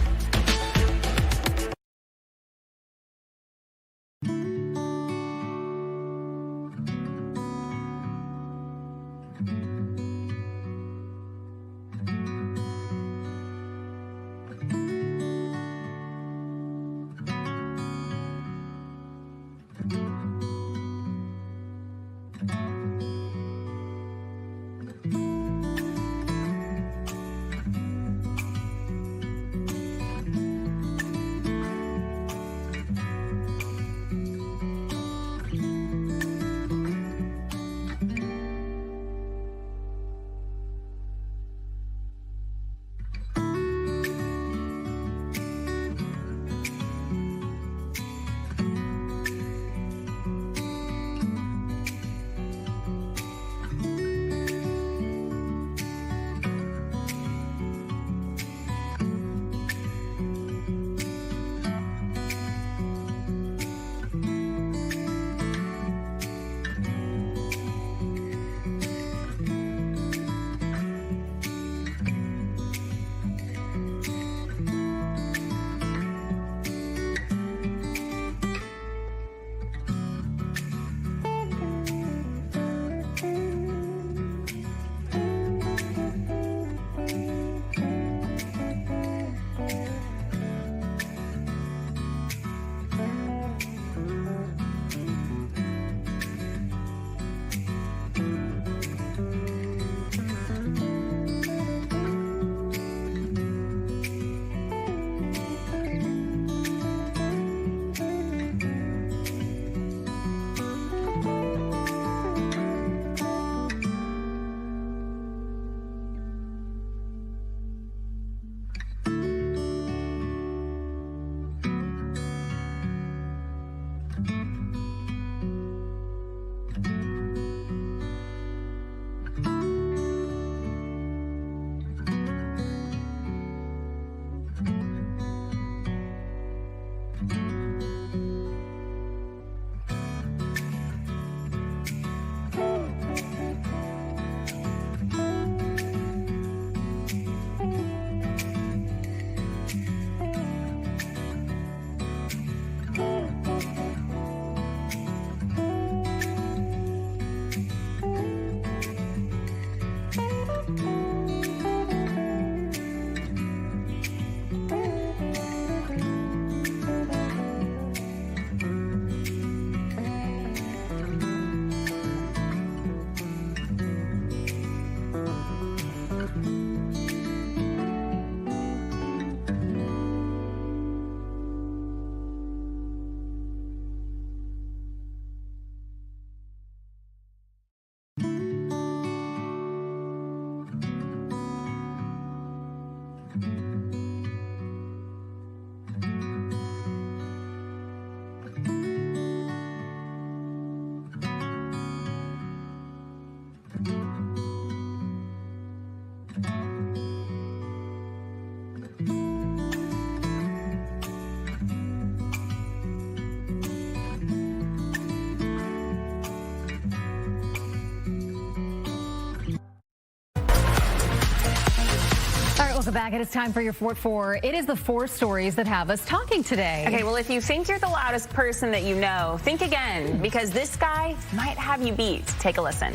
Welcome back. It is time for your Fort 4. It is the 4 stories that have us talking today. Okay, well, if you think you're the loudest person that you know, think again, because this guy might have you beat. Take a listen.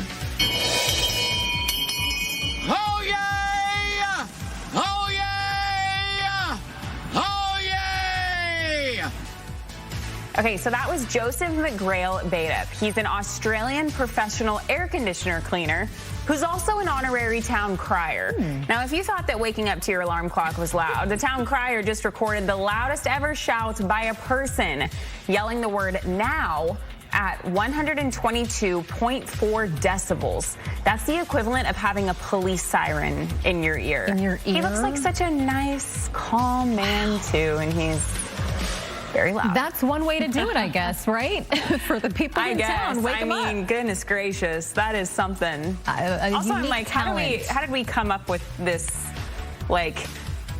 Oh, yeah! Oh, yeah! Oh, yeah! Okay, so that was Joseph McGrail Buildup. He's an Australian professional air conditioner cleaner who's also an honorary town crier. Now, if you thought that waking up to your alarm clock was loud, the town crier just recorded the loudest ever shout by a person, yelling the word now at 122.4 decibels. That's the equivalent of having a police siren in your ear. In your ear? He looks like such a nice, calm man, too, and he's very loud. That's one way to do it, I guess, right? For the people in town, wake them up. I mean, goodness gracious, that is something. Also, I'm like, how did we come up with this, like,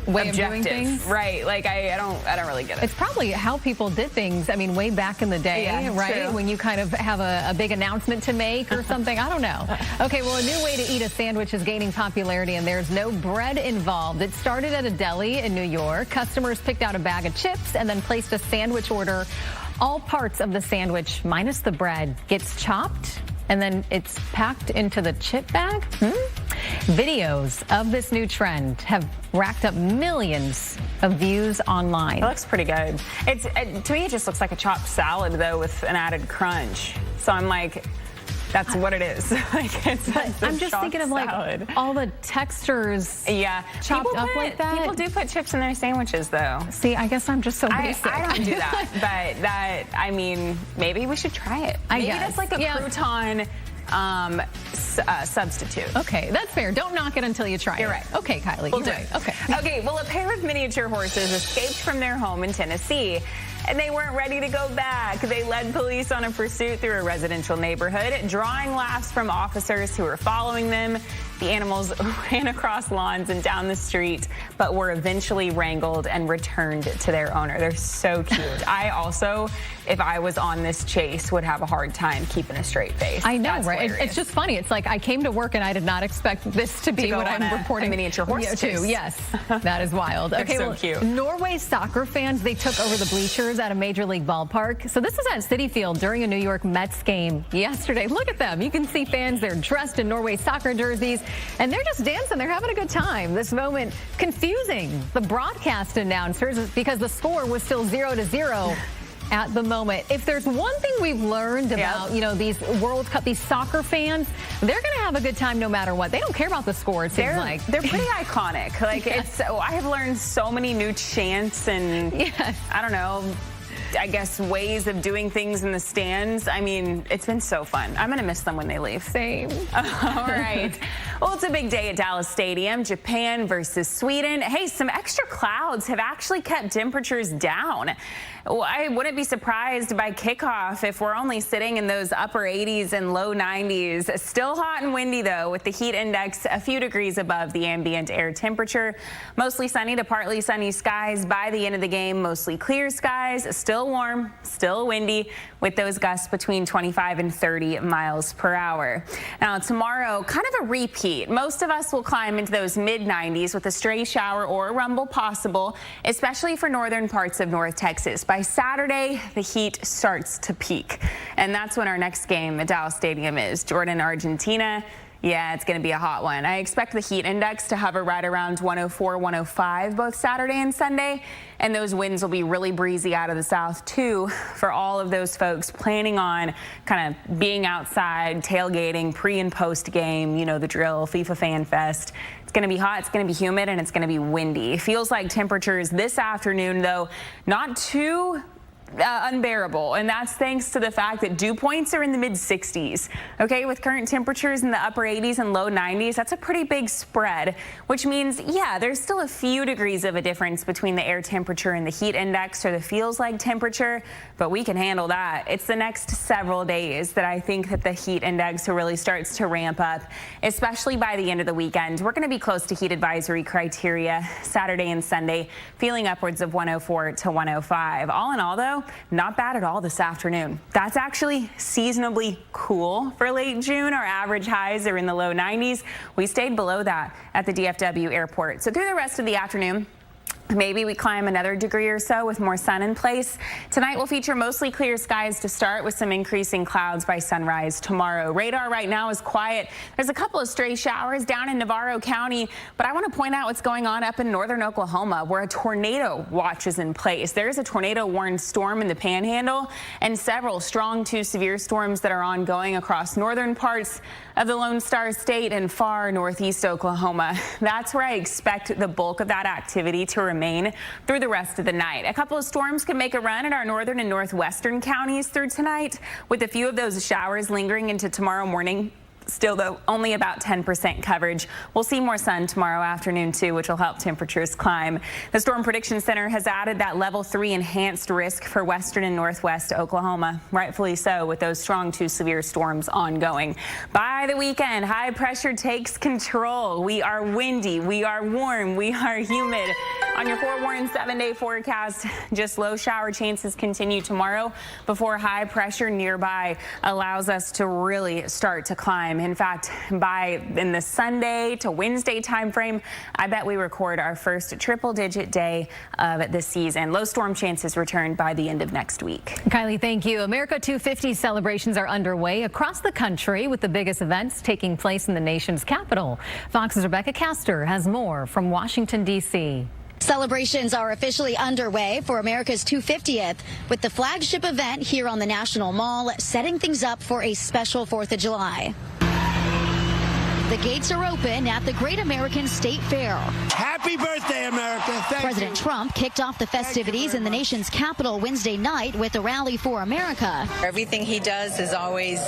way objective? of doing things? Right, like, I don't really get it. It's probably how people did things, I mean, way back in the day, right? True. When you kind of have a big announcement to make or something. I don't know. Okay, well, a new way to eat a sandwich is gaining popularity, and there's no bread involved. It started at a deli in New York. Customers picked out a bag of chips and then placed a sandwich order. All parts of the sandwich, minus the bread, gets chopped, and then it's packed into the chip bag. Videos of this new trend have racked up millions of views online. It looks pretty good. To me, it just looks like a chopped salad, though, with an added crunch. So I'm like, that's what it is. Like, I'm just thinking of like all the textures chopped up like that. People do put chips in their sandwiches, though. See, I guess I'm just so basic. I don't do that, but I mean, maybe we should try it. Maybe that's like a crouton substitute. Okay, that's fair. Don't knock it until you try it. You're right. Okay, Kylie. We'll you're do right. it. Okay. Okay, well, a pair of miniature horses escaped from their home in Tennessee, and they weren't ready to go back. They led police on a pursuit through a residential neighborhood, drawing laughs from officers who were following them. The animals ran across lawns and down the street, but were eventually wrangled and returned to their owner. They're so cute. I also, if I was on this chase, would have a hard time keeping a straight face. I know, That's right? hilarious. It's just funny. It's like I came to work and I did not expect this to be what I'm reporting. A miniature horse too. Yes, that is wild. They're Okay, so well, cute. Norway soccer fans, they took over the bleachers at a major league ballpark. So this was at Citi Field during a New York Mets game yesterday. Look at them. You can see fans. They're dressed in Norway soccer jerseys, and they're just dancing. They're having a good time. This moment confusing the broadcast announcers because the score was still 0-0 at the moment. If there's one thing we've learned about, you know, these World Cup, these soccer fans, they're going to have a good time no matter what. They don't care about the score, it seems like. They're pretty iconic. Like, I have learned so many new chants and, I don't know, I guess ways of doing things in the stands. I mean, it's been so fun. I'm going to miss them when they leave. Same. All right. Well, it's a big day at Dallas Stadium. Japan versus Sweden. Hey, some extra clouds have actually kept temperatures down. Well, I wouldn't be surprised by kickoff if we're only sitting in those upper 80s and low 90s. Still hot and windy, though, with the heat index a few degrees above the ambient air temperature. Mostly sunny to partly sunny skies by the end of the game. Mostly clear skies. Still warm, still windy, with those gusts between 25 and 30 miles per hour. Now, tomorrow, kind of a repeat. Most of us will climb into those mid-90s with a stray shower or a rumble possible, especially for northern parts of North Texas. By Saturday, the heat starts to peak, and that's when our next game at Dallas Stadium is. Jordan, Argentina. Yeah, it's going to be a hot one. I expect the heat index to hover right around 104, 105 both Saturday and Sunday, and those winds will be really breezy out of the south, too, for all of those folks planning on kind of being outside, tailgating, pre- and post-game, you know, the drill, FIFA Fan Fest. It's going to be hot, it's going to be humid, and it's going to be windy. It feels like temperatures this afternoon, though, not too unbearable, and that's thanks to the fact that dew points are in the mid-60s. Okay, with current temperatures in the upper 80s and low 90s, that's a pretty big spread, which means, yeah, there's still a few degrees of a difference between the air temperature and the heat index, or the feels like temperature, but we can handle that. It's the next several days that I think that the heat index really starts to ramp up, especially by the end of the weekend. We're going to be close to heat advisory criteria Saturday and Sunday, feeling upwards of 104 to 105. All in all, though, though, not bad at all this afternoon. That's actually seasonably cool for late June. Our average highs are in the low 90s. We stayed below that at the DFW airport. So through the rest of the afternoon, maybe we climb another degree or so with more sun in place. Tonight will feature mostly clear skies to start with some increasing clouds by sunrise tomorrow. Radar right now is quiet. There's a couple of stray showers down in Navarro County, but I want to point out what's going on up in northern Oklahoma where a tornado watch is in place. There's a tornado warned storm in the Panhandle and several strong to severe storms that are ongoing across northern parts of the Lone Star State and far northeast Oklahoma. That's where I expect the bulk of that activity to remain through the rest of the night. A couple of storms could make a run in our northern and northwestern counties through tonight, with a few of those showers lingering into tomorrow morning. Still, though, only about 10% coverage. We'll see more sun tomorrow afternoon, too, which will help temperatures climb. The Storm Prediction Center has added that level 3 enhanced risk for western and northwest Oklahoma. Rightfully so, with those strong to severe storms ongoing. By the weekend, high pressure takes control. We are windy, we are warm, we are humid. On your forewarned 7-day forecast, just low shower chances continue tomorrow before high pressure nearby allows us to really start to climb. In fact, in the Sunday to Wednesday timeframe, I bet we record our first triple-digit day of the season. Low storm chances return by the end of next week. Kylie, thank you. America 250 celebrations are underway across the country with the biggest events taking place in the nation's capital. Fox's Rebecca Castor has more from Washington, D.C. Celebrations are officially underway for America's 250th, with the flagship event here on the National Mall setting things up for a special 4th of July. The gates are open at the Great American State Fair. Happy birthday, America. Thank President Trump kicked off the festivities in the nation's capital Wednesday night with a rally for America. Everything he does is always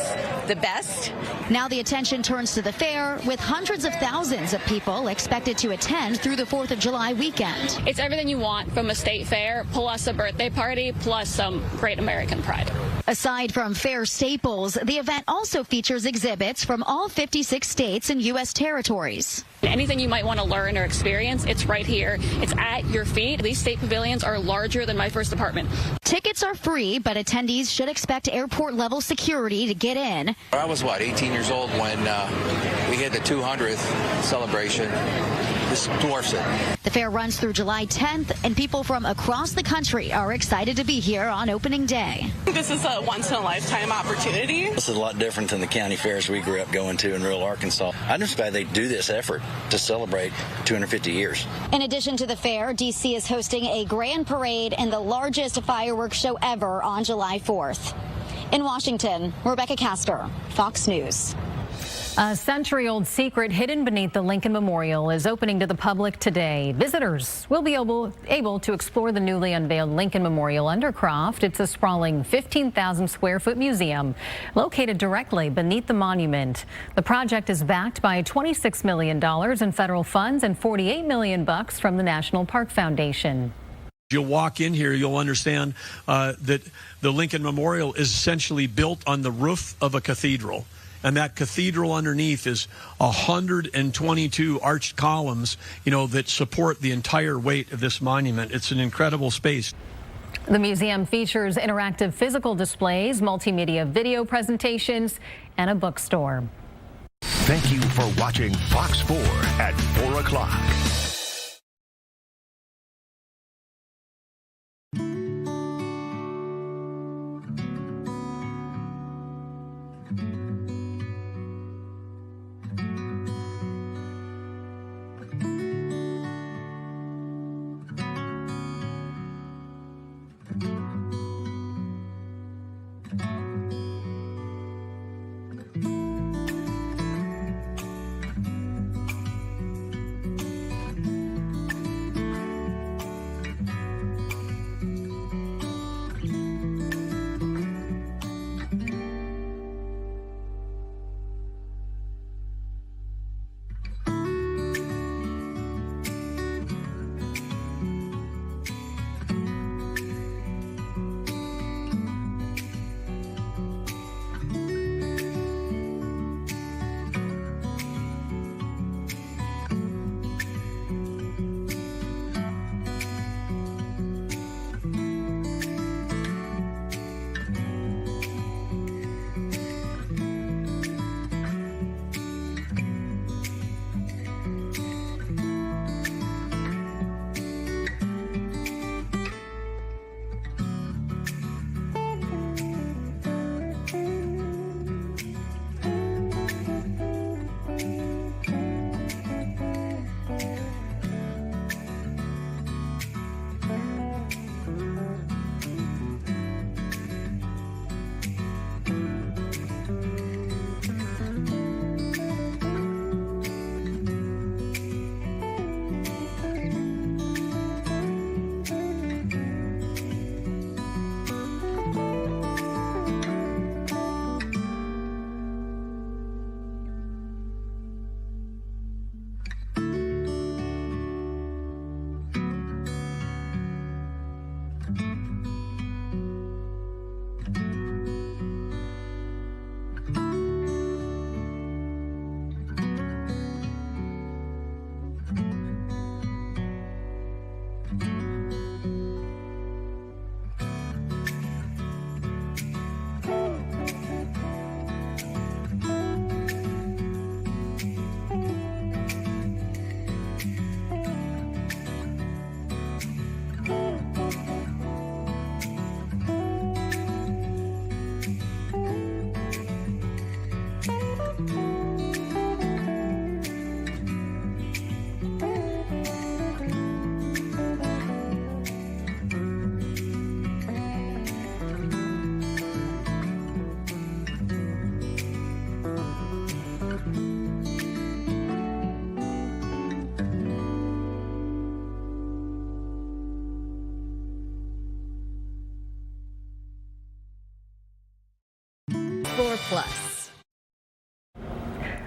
the best. Now the attention turns to the fair, with hundreds of thousands of people expected to attend through the 4th of July weekend. It's everything you want from a state fair, plus a birthday party, plus some great American pride. Aside from fair staples, the event also features exhibits from all 56 states and U.S. territories. Anything you might want to learn or experience, it's right here. It's at your feet. These state pavilions are larger than my first apartment. Tickets are free, but attendees should expect airport-level security to get in. I was, 18 years old when we had the 200th celebration. This dwarfs it. The fair runs through July 10th, and people from across the country are excited to be here on opening day. This is a once-in-a-lifetime opportunity. This is a lot different than the county fairs we grew up going to in rural Arkansas. I'm just glad they do this effort to celebrate 250 years. In addition to the fair, D.C. is hosting a grand parade and the largest fireworks show ever on July 4th. In Washington, Rebecca Castor, Fox News. A century-old secret hidden beneath the Lincoln Memorial is opening to the public today. Visitors will be able to explore the newly unveiled Lincoln Memorial Undercroft. It's a sprawling 15,000 square foot museum located directly beneath the monument. The project is backed by $26 million in federal funds and $48 million from the National Park Foundation. You'll walk in here, you'll understand that the Lincoln Memorial is essentially built on the roof of a cathedral. And that cathedral underneath is 122 arched columns, that support the entire weight of this monument. It's an incredible space. The museum features interactive physical displays, multimedia video presentations, and a bookstore. Thank you for watching Fox 4 at 4 o'clock.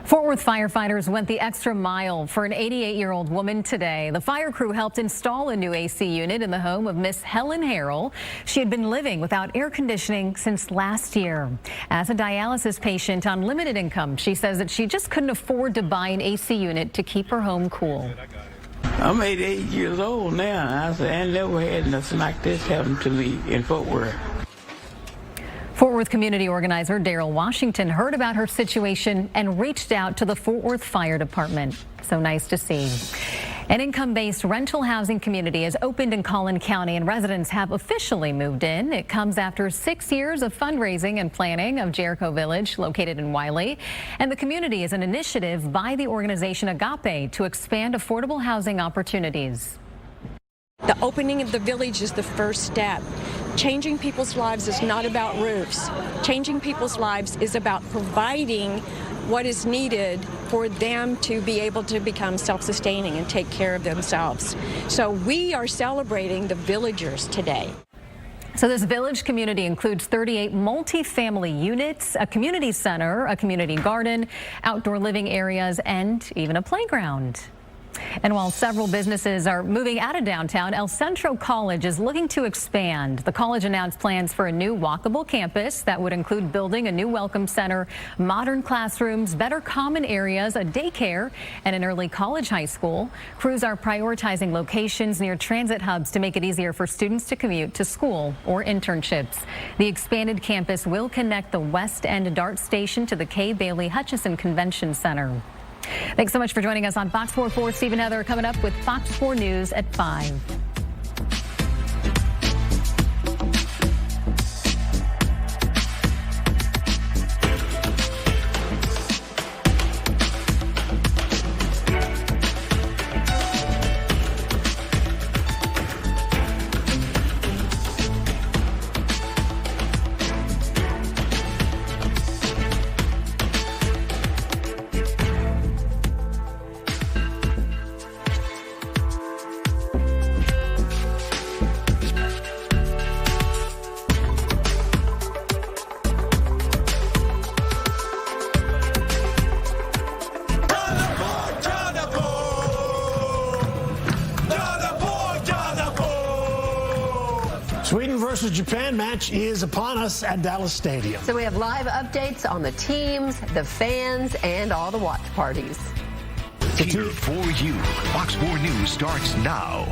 Fort Worth firefighters went the extra mile for an 88-year-old woman today. The fire crew helped install a new AC unit in the home of Miss Helen Harrell. She had been living without air conditioning since last year. As a dialysis patient on limited income, she says that she just couldn't afford to buy an AC unit to keep her home cool. I'm 88 years old now. I said, I never had nothing like this happen to me in Fort Worth. Fort Worth community organizer Daryl Washington heard about her situation and reached out to the Fort Worth Fire Department. So nice to see. An income-based rental housing community has opened in Collin County, and residents have officially moved in. It comes after 6 years of fundraising and planning of Jericho Village, located in Wiley. And the community is an initiative by the organization Agape to expand affordable housing opportunities. The opening of the village is the first step. Changing people's lives is not about roofs. Changing people's lives is about providing what is needed for them to be able to become self-sustaining and take care of themselves. So we are celebrating the villagers today. So this village community includes 38 multi-family units, a community center, a community garden, outdoor living areas, and even a playground. And while several businesses are moving out of downtown, El Centro College is looking to expand. The college announced plans for a new walkable campus that would include building a new welcome center, modern classrooms, better common areas, a daycare, and an early college high school. Crews are prioritizing locations near transit hubs to make it easier for students to commute to school or internships. The expanded campus will connect the West End DART station to the Kay Bailey Hutchison Convention Center. Thanks so much for joining us on Fox 4. Steve and Heather coming up with Fox 4 News at 5. Sweden versus Japan match is upon us at Dallas Stadium. So we have live updates on the teams, the fans, and all the watch parties. Here for you. Fox 4 News starts now.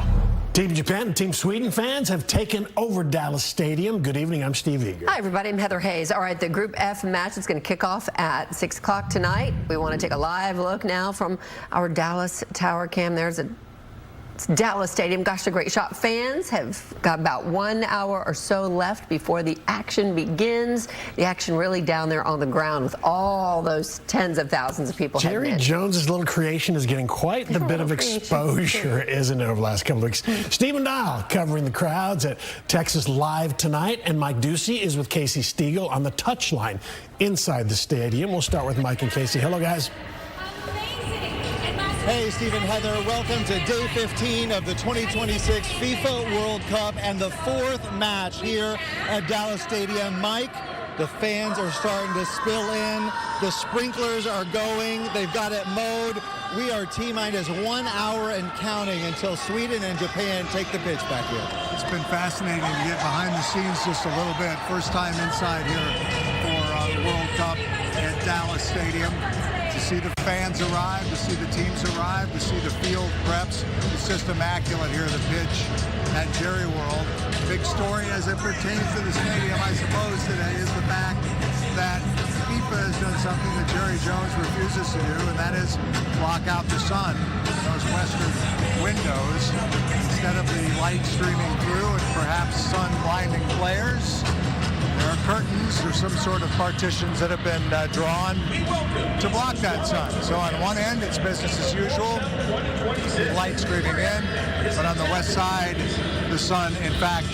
Team Japan and Team Sweden fans have taken over Dallas Stadium. Good evening, I'm Steve Eager. Hi, everybody, I'm Heather Hayes. All right, the Group F match is going to kick off at 6 o'clock tonight. We want to take a live look now from our Dallas Tower cam. There's a Dallas Stadium. Gosh, a great shot. Fans have got about 1 hour or so left before the action begins. The action really down there on the ground with all those tens of thousands of people. Jerry Jones's little creation is getting quite the bit of exposure, isn't it, over the last couple of weeks? Stephen Dial covering the crowds at Texas Live tonight, and Mike Ducey is with Casey Stiegel on the touchline inside the stadium. We'll start with Mike and Casey. Hello, guys. Hey, Steve and Heather, welcome to day 15 of the 2026 FIFA World Cup and the fourth match here at Dallas Stadium. Mike, the fans are starting to spill in. The sprinklers are going. They've got it mowed. We are T-minus 1 hour and counting until Sweden and Japan take the pitch back here. It's been fascinating to get behind the scenes just a little bit. First time inside here for the World Cup at Dallas Stadium. To see the fans arrive, to see the teams arrive, to see the field preps. It's just immaculate here, the pitch at Jerry World. Big story as it pertains to the stadium, I suppose, today is the fact that FIFA has done something that Jerry Jones refuses to do, and that is block out the sun in those western windows. Instead of the light streaming through and perhaps sun blinding players, there are curtains or some sort of partitions that have been drawn to block that sun. So on one end, it's business as usual, light streaming in, but on the west side, the sun, in fact,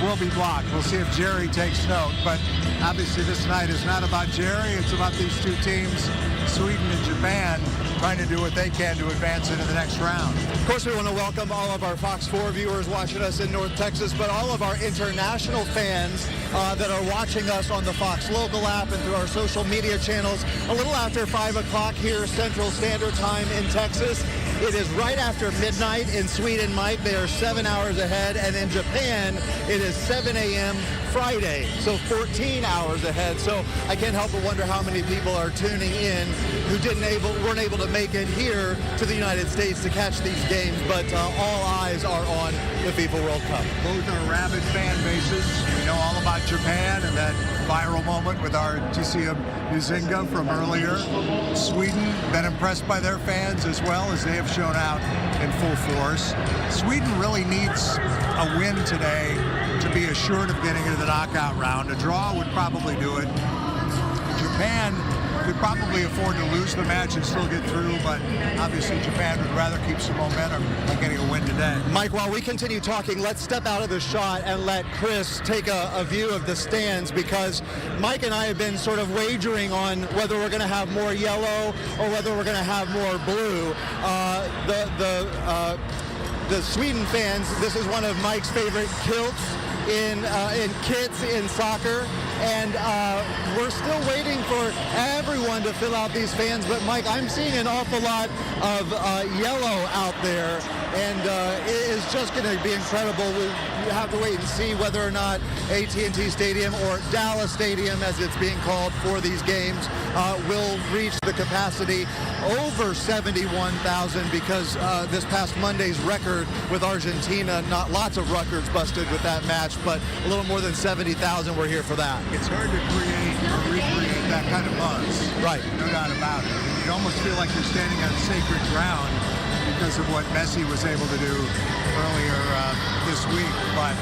will be blocked. We'll see if Jerry takes note. But obviously this night is not about Jerry. It's about these two teams, Sweden and Japan, trying to do what they can to advance into the next round. Of course, we want to welcome all of our Fox 4 viewers watching us in North Texas, but all of our international fans that are watching us on the Fox local app and through our social media channels. A little after 5 o'clock here Central Standard Time in Texas. It is right after midnight in Sweden, Mike. They are 7 hours ahead. And in Japan, it is 7 a.m. Friday, so 14 hours ahead. So I can't help but wonder how many people are tuning in who weren't able to make it here to the United States to catch these games. But all eyes are on the FIFA World Cup. Both are rabid fan bases. We know all about Japan and that viral moment with our Tisia Muzinga from earlier. Sweden, been impressed by their fans as well as they have shown out in full force. Sweden really needs a win today to be assured of getting into the knockout round. A draw would probably do it. Japan could probably afford to lose the match and still get through, but obviously Japan would rather keep some momentum by getting a win today. Mike, while we continue talking, let's step out of the shot and let Chris take a view of the stands, because Mike and I have been sort of wagering on whether we're going to have more yellow or whether we're going to have more blue. The Sweden fans, this is one of Mike's favorite kilts in kits in soccer, and we're still waiting for everyone to fill out these fans. But Mike, I'm seeing an awful lot of yellow out there, and it is just going to be incredible. We have to wait and see whether or not AT&T Stadium, or Dallas Stadium as it's being called for these games, will reach the capacity over 71,000, because this past Monday's record with Argentina, not lots of records busted with that match, but a little more than 70,000 were here for that. It's hard to create or recreate that kind of buzz. Right. No doubt about it. You almost feel like you're standing on sacred ground because of what Messi was able to do earlier this week. But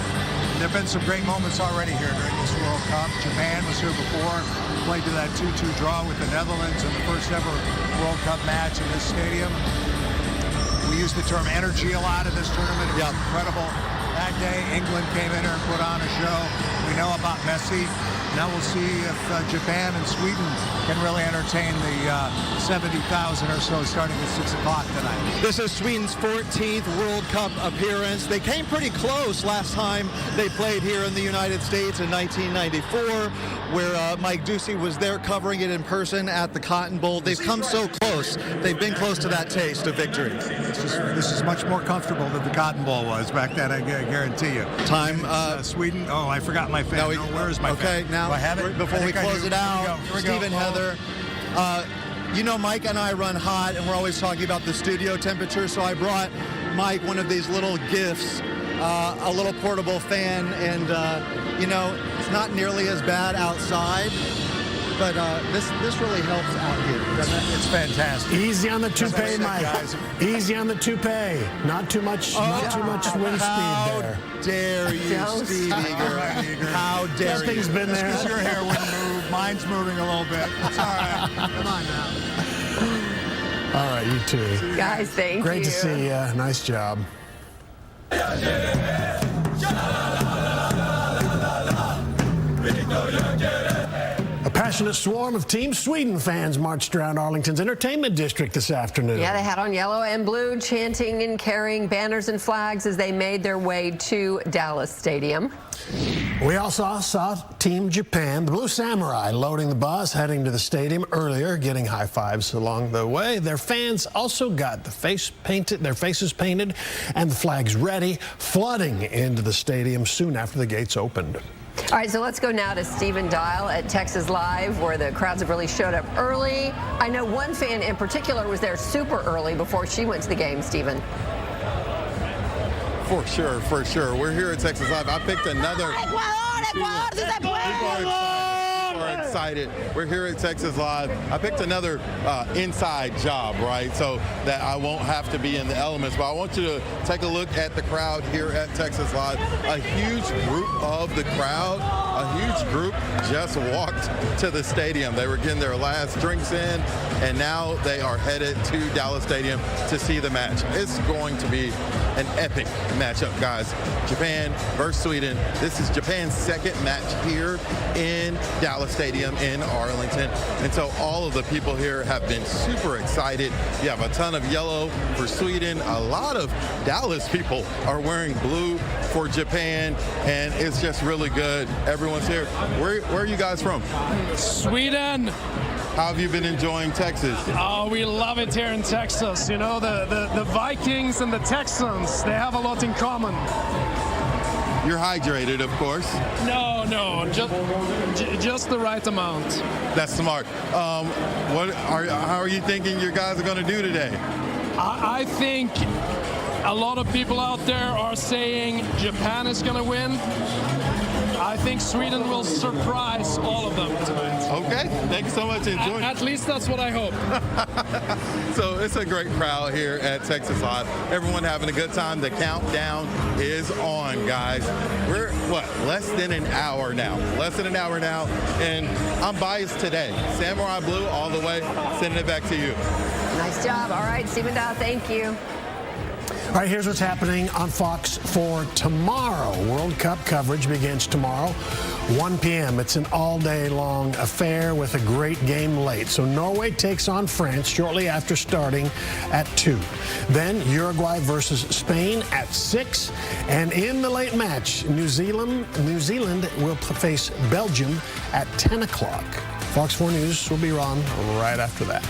there have been some great moments already here during this World Cup. Japan was here before, played to that 2-2 draw with the Netherlands in the first ever World Cup match in this stadium. We use the term energy a lot in this tournament. It was incredible. That day, England came in here and put on a show. We know about Messi. Now we'll see if Japan and Sweden can really entertain the 70,000 or so starting at 6 o'clock tonight. This is Sweden's 14th World Cup appearance. They came pretty close last time they played here in the United States in 1994, where Mike Ducey was there covering it in person at the Cotton Bowl. They've come so close. They've been close to that taste of victory. This is much more comfortable than the Cotton Bowl was back then, I guarantee you. Time. Sweden. Oh, I forgot my fan. No, where is my fan? Okay, now, do I have it? Before we close it out, Stephen, Heather, you know Mike and I run hot, and we're always talking about the studio temperature, so I brought Mike one of these little gifts, a little portable fan, and, you know, it's not nearly as bad outside, but this really helps out here, doesn't it? It's fantastic. Easy on the toupee, Mike. Easy on the toupee. Not too much wind speed there. How dare you, Steve Eager? How dare that thing's you? been there. Because your hair wouldn't move. Mine's moving a little bit. It's all right. Come on now. All right, you too. Guys, thank you. Great to see you. Nice job. A passionate swarm of Team Sweden fans marched around Arlington's entertainment district this afternoon. Yeah, they had on yellow and blue, chanting and carrying banners and flags as they made their way to Dallas Stadium. We also saw Team Japan, the Blue Samurai, loading the bus, heading to the stadium earlier, getting high fives along the way. Their fans also got their faces painted and the flags ready, flooding into the stadium soon after the gates opened. All right, so let's go now to Stephen Dial at Texas Live, where the crowds have really showed up early. I know one fan in particular was there super early before she went to the game, Stephen. For sure. We're here at Texas Live. I picked another. are excited. We're here at Texas Live. I picked another inside job, right, so that I won't have to be in the elements. But I want you to take a look at the crowd here at Texas Live. A huge group of the crowd, a huge group just walked to the stadium. They were getting their last drinks in, and now they are headed to Dallas Stadium to see the match. It's going to be an epic matchup, guys. Japan versus Sweden. This is Japan's second match here in Dallas Stadium in Arlington. And so all of the people here have been super excited. You have a ton of yellow for Sweden. A lot of Dallas people are wearing blue for Japan, and it's just really good. Everyone's here. Where are you guys from? Sweden. How have you been enjoying Texas? Oh, we love it here in Texas. You know, the Vikings and the Texans, they have a lot in common. You're hydrated, of course. No, just the right amount. That's smart. How are you thinking your guys are going to do today? I think a lot of people out there are saying Japan is going to win. I think Sweden will surprise all of them tonight. Okay, thank you so much. Enjoy. At least that's what I hope. So it's a great crowd here at Texas Live. Everyone having a good time. The countdown is on, guys. We're, less than an hour now. Less than an hour now, and I'm biased today. Samurai Blue all the way. Sending it back to you. Nice job. All right, Stephen Dow, thank you. All right, here's what's happening on Fox for tomorrow. World Cup coverage begins tomorrow, 1 p.m. It's an all-day long affair with a great game late. So Norway takes on France shortly after starting at 2. Then Uruguay versus Spain at 6. And in the late match, New Zealand will face Belgium at 10 o'clock. Fox 4 News will be on right after that.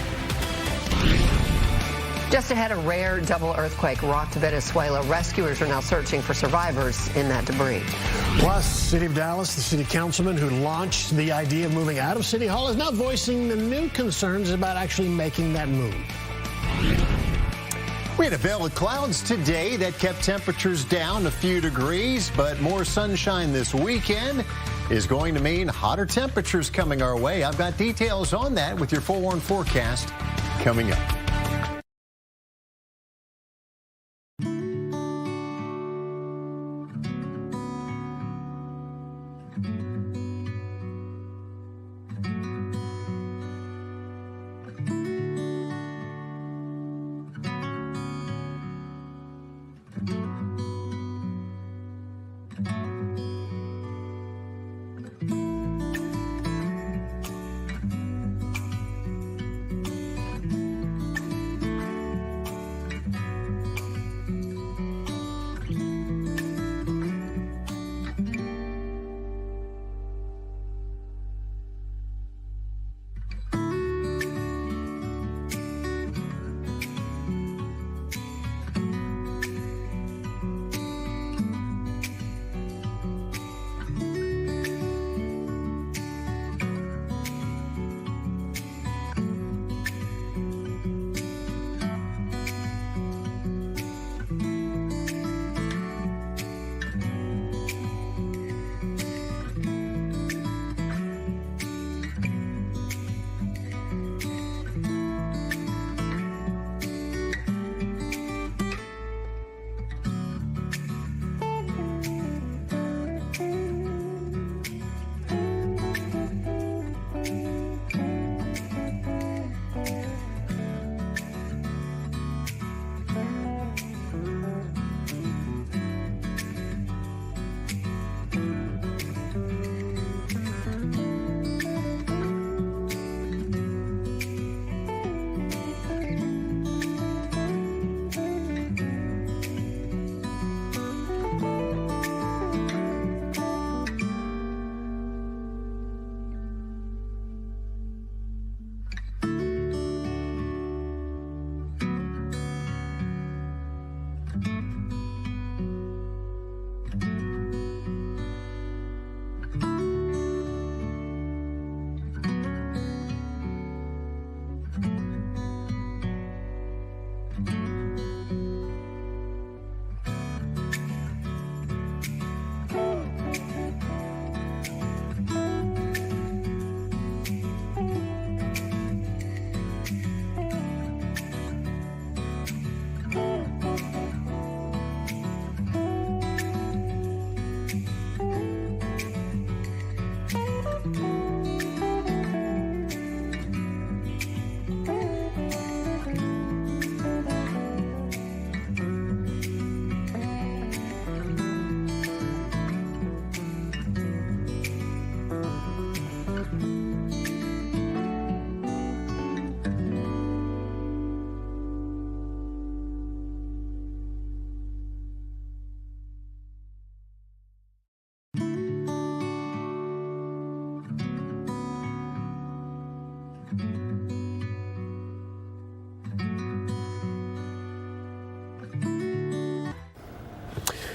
Just ahead, a rare double earthquake rocked Venezuela. Rescuers are now searching for survivors in that debris. Plus, City of Dallas, the city councilman who launched the idea of moving out of City Hall, is now voicing the new concerns about actually making that move. We had a veil of clouds today that kept temperatures down a few degrees, but more sunshine this weekend is going to mean hotter temperatures coming our way. I've got details on that with your forewarned forecast coming up.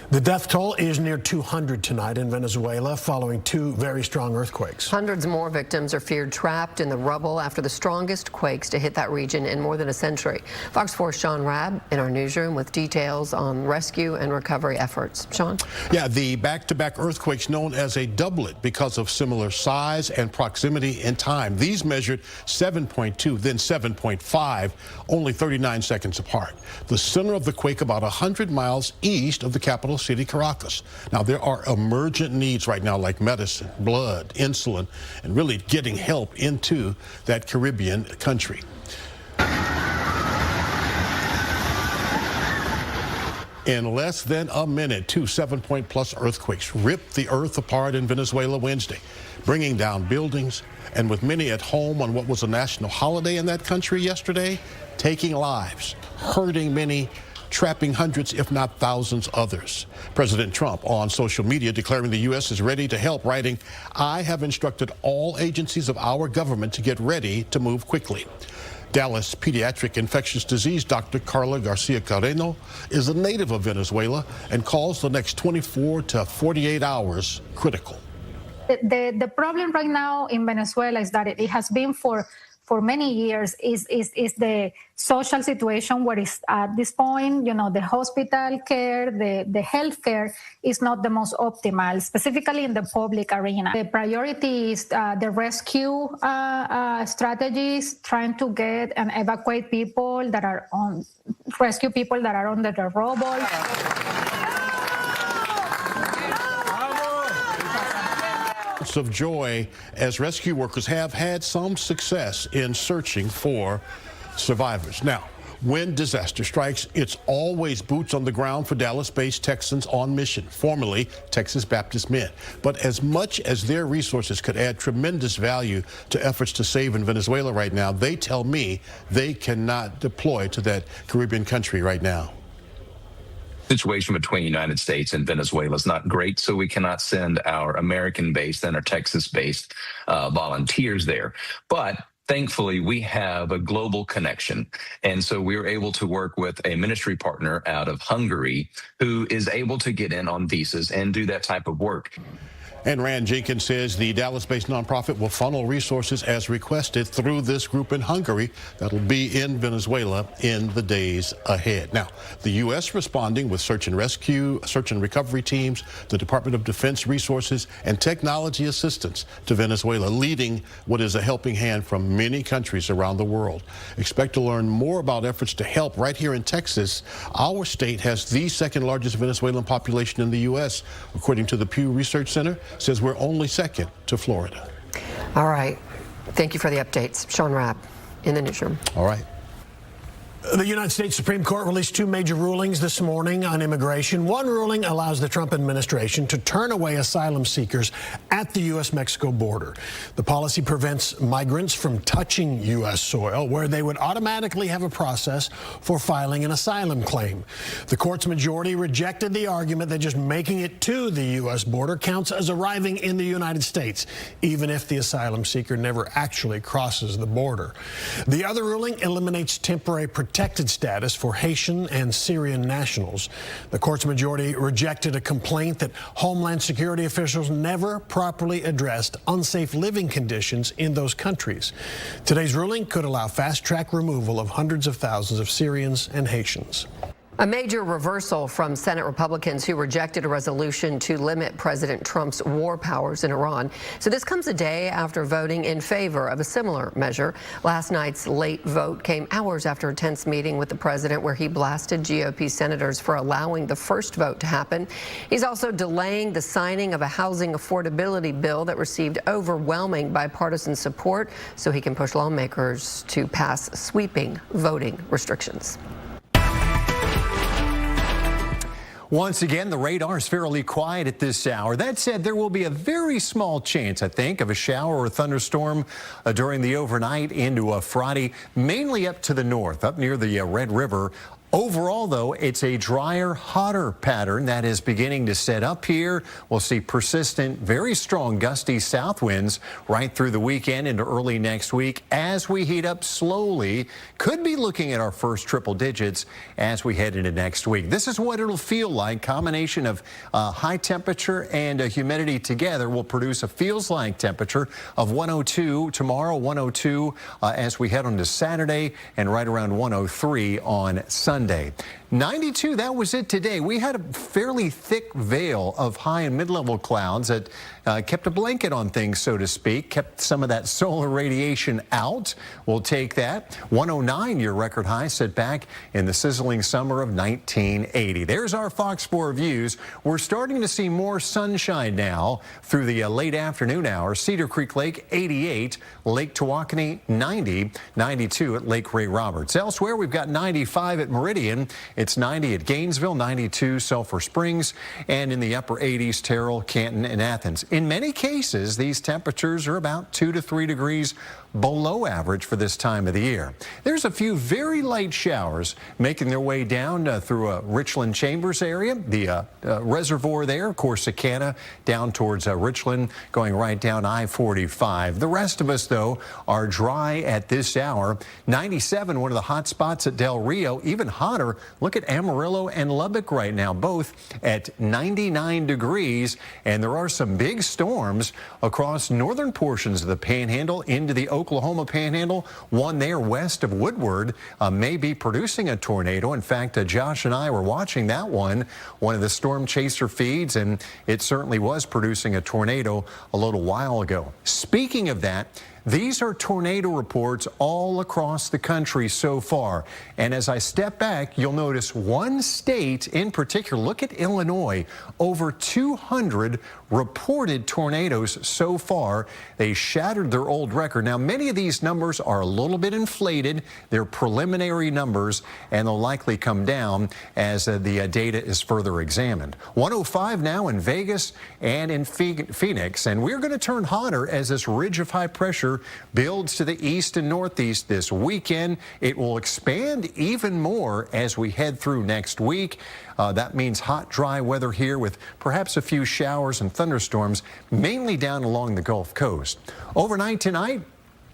The death toll is near 200 tonight in Venezuela following 2 very strong earthquakes. Hundreds more victims are feared trapped in the rubble after the strongest quakes to hit that region in more than a century. Fox 4's Sean Rabb in our newsroom with details on rescue and recovery efforts. Sean? Yeah, the back-to-back earthquakes known as a doublet because of similar size and proximity in time. These measured 7.2, then 7.5, only 39 seconds apart. The center of the quake about 100 miles east of the capital city, Caracas. Now, there are emergent needs right now like medicine, blood, insulin, and really getting help into that Caribbean country. In less than a minute, 2 7-point-plus earthquakes ripped the earth apart in Venezuela Wednesday, bringing down buildings, and with many at home on what was a national holiday in that country yesterday, taking lives, hurting many, trapping hundreds, if not thousands, others. President Trump on social media declaring the U.S. is ready to help, writing, "I have instructed all agencies of our government to get ready to move quickly." Dallas pediatric infectious disease Dr. Carla Garcia Carreno is a native of Venezuela and calls the next 24 to 48 hours critical. The problem right now in Venezuela is that it has been for many years is the social situation where it's at this point, you know, the hospital care, the health care is not the most optimal, specifically in the public arena. The priority is the rescue strategies, trying to get and evacuate people that are rescue people that are under the rubble. Of joy as rescue workers have had some success in searching for survivors. Now, when disaster strikes, it's always boots on the ground for Dallas-based Texans on mission, formerly Texas Baptist Men. But as much as their resources could add tremendous value to efforts to save in Venezuela right now, they tell me they cannot deploy to that Caribbean country right now. Situation between the United States and Venezuela is not great, so we cannot send our American-based and our Texas-based volunteers there. But thankfully, we have a global connection. And so we were able to work with a ministry partner out of Hungary who is able to get in on visas and do that type of work. And Rand Jenkins says the Dallas-based nonprofit will funnel resources as requested through this group in Hungary that'll be in Venezuela in the days ahead. Now, the U.S. responding with search and rescue, search and recovery teams, the Department of Defense resources, and technology assistance to Venezuela, leading what is a helping hand from many countries around the world. Expect to learn more about efforts to help right here in Texas. Our state has the second largest Venezuelan population in the U.S., according to the Pew Research Center. Says we're only second to Florida. All right. Thank you for the updates. Sean Rabb in the newsroom. All right. The United States Supreme Court released 2 major rulings this morning on immigration. One ruling allows the Trump administration to turn away asylum seekers at the U.S.-Mexico border. The policy prevents migrants from touching U.S. soil, where they would automatically have a process for filing an asylum claim. The court's majority rejected the argument that just making it to the U.S. border counts as arriving in the United States, even if the asylum seeker never actually crosses the border. The other ruling eliminates temporary protected status for Haitian and Syrian nationals. The court's majority rejected a complaint that Homeland Security officials never properly addressed unsafe living conditions in those countries. Today's ruling could allow fast-track removal of hundreds of thousands of Syrians and Haitians. A major reversal from Senate Republicans who rejected a resolution to limit President Trump's war powers in Iran. So this comes a day after voting in favor of a similar measure. Last night's late vote came hours after a tense meeting with the president where he blasted GOP senators for allowing the first vote to happen. He's also delaying the signing of a housing affordability bill that received overwhelming bipartisan support so he can push lawmakers to pass sweeping voting restrictions. Once again, the radar is fairly quiet at this hour. That said, there will be a very small chance, I think, of a shower or thunderstorm during the overnight into Friday, mainly up to the north, up near the Red River. Overall, though, it's a drier, hotter pattern that is beginning to set up here. We'll see persistent, very strong gusty south winds right through the weekend into early next week as we heat up slowly. Could be looking at our first triple digits as we head into next week. This is what it'll feel like. Combination of high temperature and humidity together will produce a feels-like temperature of 102 tomorrow, 102 as we head on to Saturday, and right around 103 on Sunday. 92, that was it today. We had a fairly thick veil of high and mid-level clouds that kept a blanket on things, so to speak, kept some of that solar radiation out. We'll take that. 109, your record high, set back in the sizzling summer of 1980. There's our Fox 4 views. We're starting to see more sunshine now through the late afternoon hours. Cedar Creek Lake, 88. Lake Tawakoni, 90. 92 at Lake Ray Roberts. Elsewhere, we've got 95 at Meridian. It's 90 at Gainesville, 92 Sulphur Springs, and in the upper 80s, Terrell, Canton, and Athens. In many cases, these temperatures are about 2 to 3 degrees below average for this time of the year. There's a few very light showers making their way down through Richland Chambers area, the reservoir there, Corsicana, down towards Richland, going right down I-45. The rest of us, though, are dry at this hour. 97, one of the hot spots at Del Rio, even hotter. Look at Amarillo and Lubbock right now, both at 99 degrees, and there are some big storms across northern portions of the Panhandle into the Oklahoma Panhandle. One there west of Woodward may be producing a tornado. In fact, Josh and I were watching that one of the storm chaser feeds, and it certainly was producing a tornado a little while ago. Speaking of that, these are tornado reports all across the country so far. And as I step back, you'll notice one state in particular. Look at Illinois. Over 200 reported tornadoes so far. They shattered their old record. Now, many of these numbers are a little bit inflated. They're preliminary numbers, and they'll likely come down as the data is further examined. 105 now in Vegas and in Phoenix. And we're going to turn hotter as this ridge of high pressure builds to the east and northeast this weekend. It will expand even more as we head through next week. That means hot, dry weather here with perhaps a few showers and thunderstorms, mainly down along the Gulf Coast. Overnight tonight,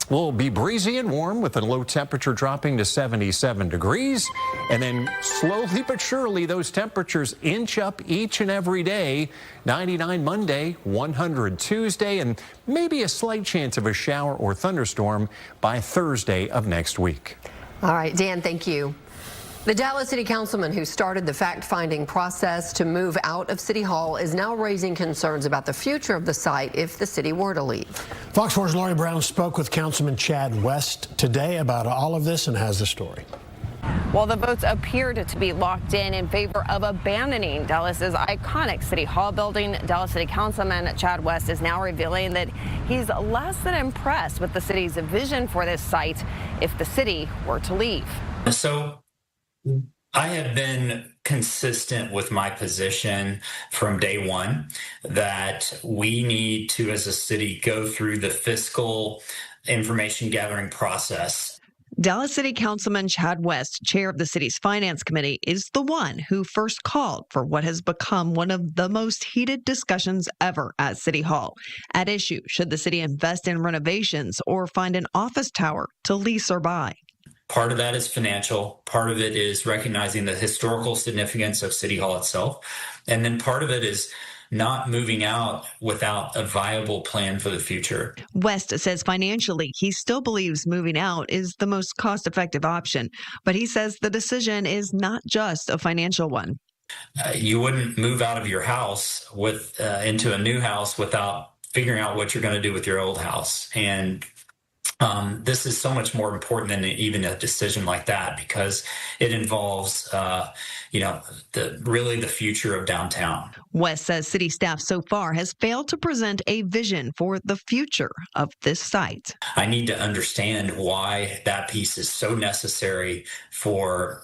will be breezy and warm with a low temperature dropping to 77 degrees. And then slowly but surely, those temperatures inch up each and every day. 99 Monday, 100 Tuesday, and maybe a slight chance of a shower or thunderstorm by Thursday of next week. All right, Dan, thank you. The Dallas City Councilman who started the fact-finding process to move out of City Hall is now raising concerns about the future of the site if the city were to leave. Fox 4's Lori Brown spoke with Councilman Chad West today about all of this and has the story. Well, the votes appeared to be locked in favor of abandoning Dallas's iconic City Hall building. Dallas City Councilman Chad West is now revealing that he's less than impressed with the city's vision for this site if the city were to leave. So I have been consistent with my position from day one that we need to, as a city, go through the fiscal information gathering process. Dallas City Councilman Chad West, chair of the city's finance committee, is the one who first called for what has become one of the most heated discussions ever at City Hall. At issue, should the city invest in renovations or find an office tower to lease or buy? Part of that is financial. Part of it is recognizing the historical significance of City Hall itself. And then part of it is not moving out without a viable plan for the future. West says financially, he still believes moving out is the most cost-effective option, but he says the decision is not just a financial one. You wouldn't move out of your house into a new house without figuring out what you're going to do with your old house. And this is so much more important than even a decision like that because it involves, really the future of downtown. West says city staff so far has failed to present a vision for the future of this site. I need to understand why that piece is so necessary for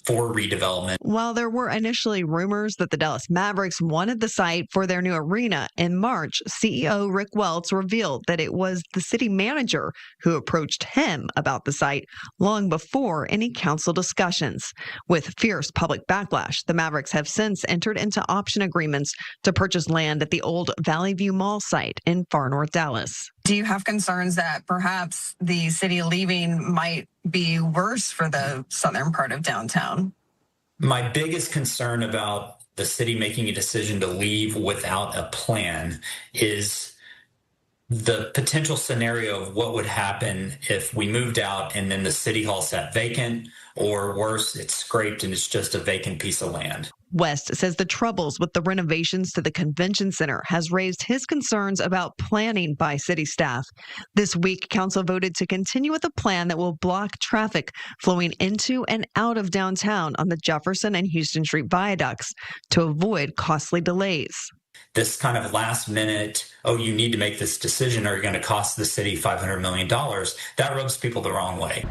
for redevelopment. While there were initially rumors that the Dallas Mavericks wanted the site for their new arena, in March, CEO Rick Welts revealed that it was the city manager who approached him about the site long before any council discussions. With fierce public backlash, the Mavericks have since entered into option agreements to purchase land at the old Valley View Mall site in far north Dallas. Do you have concerns that perhaps the city leaving might be worse for the southern part of downtown? My biggest concern about the city making a decision to leave without a plan is the potential scenario of what would happen if we moved out and then the city hall sat vacant, or worse, it's scraped and it's just a vacant piece of land. West says the troubles with the renovations to the convention center has raised his concerns about planning by city staff. This week, council voted to continue with a plan that will block traffic flowing into and out of downtown on the Jefferson and Houston Street viaducts to avoid costly delays. This kind of last minute, oh, you need to make this decision or you're going to cost the city $500 million, that rubs people the wrong way.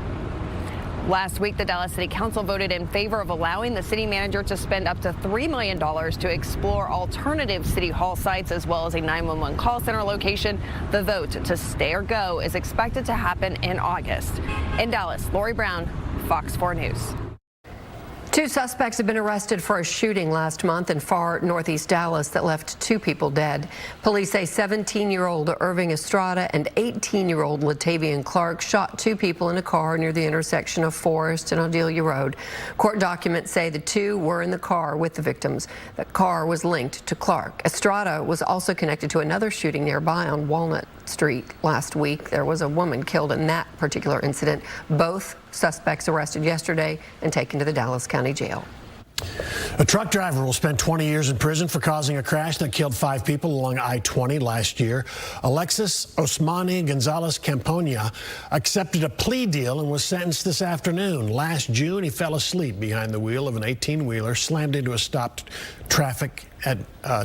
Last week, the Dallas City Council voted in favor of allowing the city manager to spend up to $3 million to explore alternative city hall sites as well as a 911 call center location. The vote to stay or go is expected to happen in August. In Dallas, Lori Brown, Fox 4 News. 2 suspects have been arrested for a shooting last month in far northeast Dallas that left 2 people dead. Police say 17-year-old Irving Estrada and 18-year-old Latavian Clark shot 2 people in a car near the intersection of Forest and Odelia Road. Court documents say the 2 were in the car with the victims. The car was linked to Clark. Estrada was also connected to another shooting nearby on Walnut Street last week. There was a woman killed in that particular incident. Both suspects arrested yesterday and taken to the Dallas County Jail. A truck driver will spend 20 years in prison for causing a crash that killed 5 people along I-20 last year. Alexis Osmani Gonzalez Camponia accepted a plea deal and was sentenced this afternoon. Last June, he fell asleep behind the wheel of an 18-wheeler, slammed into a stopped traffic at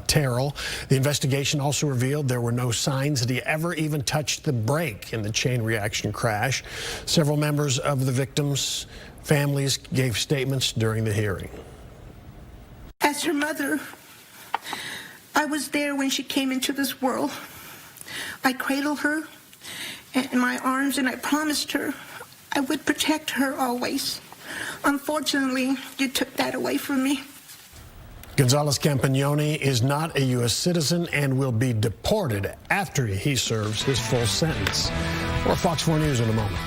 Terrell. The investigation also revealed there were no signs that he ever even touched the brake in the chain reaction crash. Several members of the victims' families gave statements during the hearing. As her mother, I was there when she came into this world. I cradled her in my arms and I promised her I would protect her always. Unfortunately, you took that away from me. Gonzalez Campagnoni is not a U.S. citizen and will be deported after he serves his full sentence. More Fox 4 News in a moment.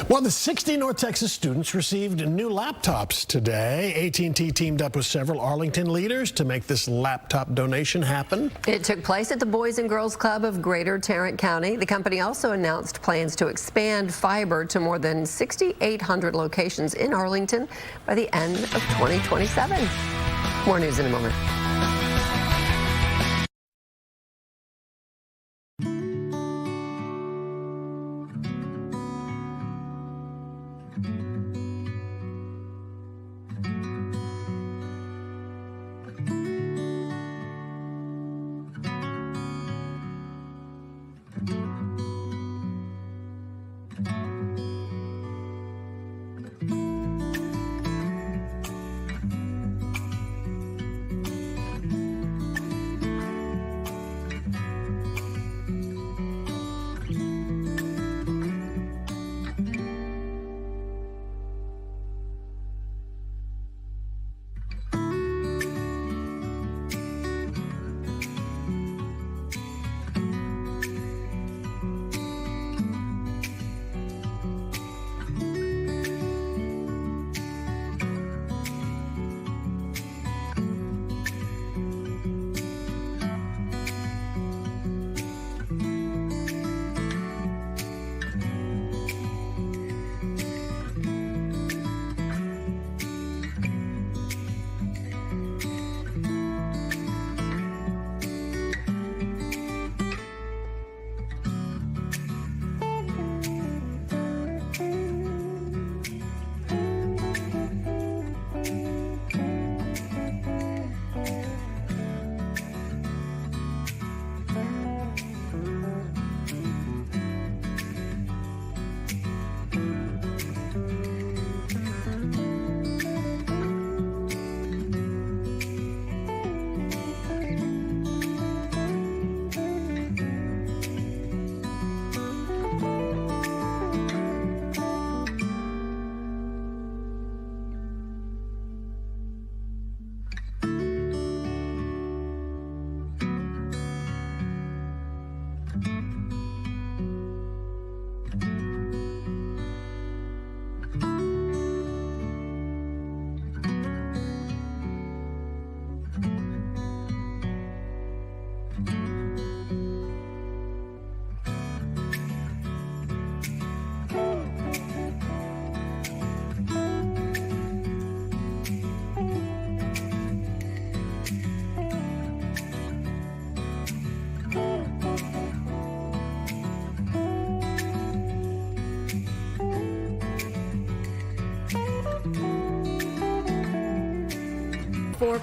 Well, the 60 North Texas students received new laptops today. AT&T teamed up with several Arlington leaders to make this laptop donation happen. It took place at the Boys and Girls Club of Greater Tarrant County. The company also announced plans to expand fiber to more than 6,800 locations in Arlington by the end of 2027. More news in a moment.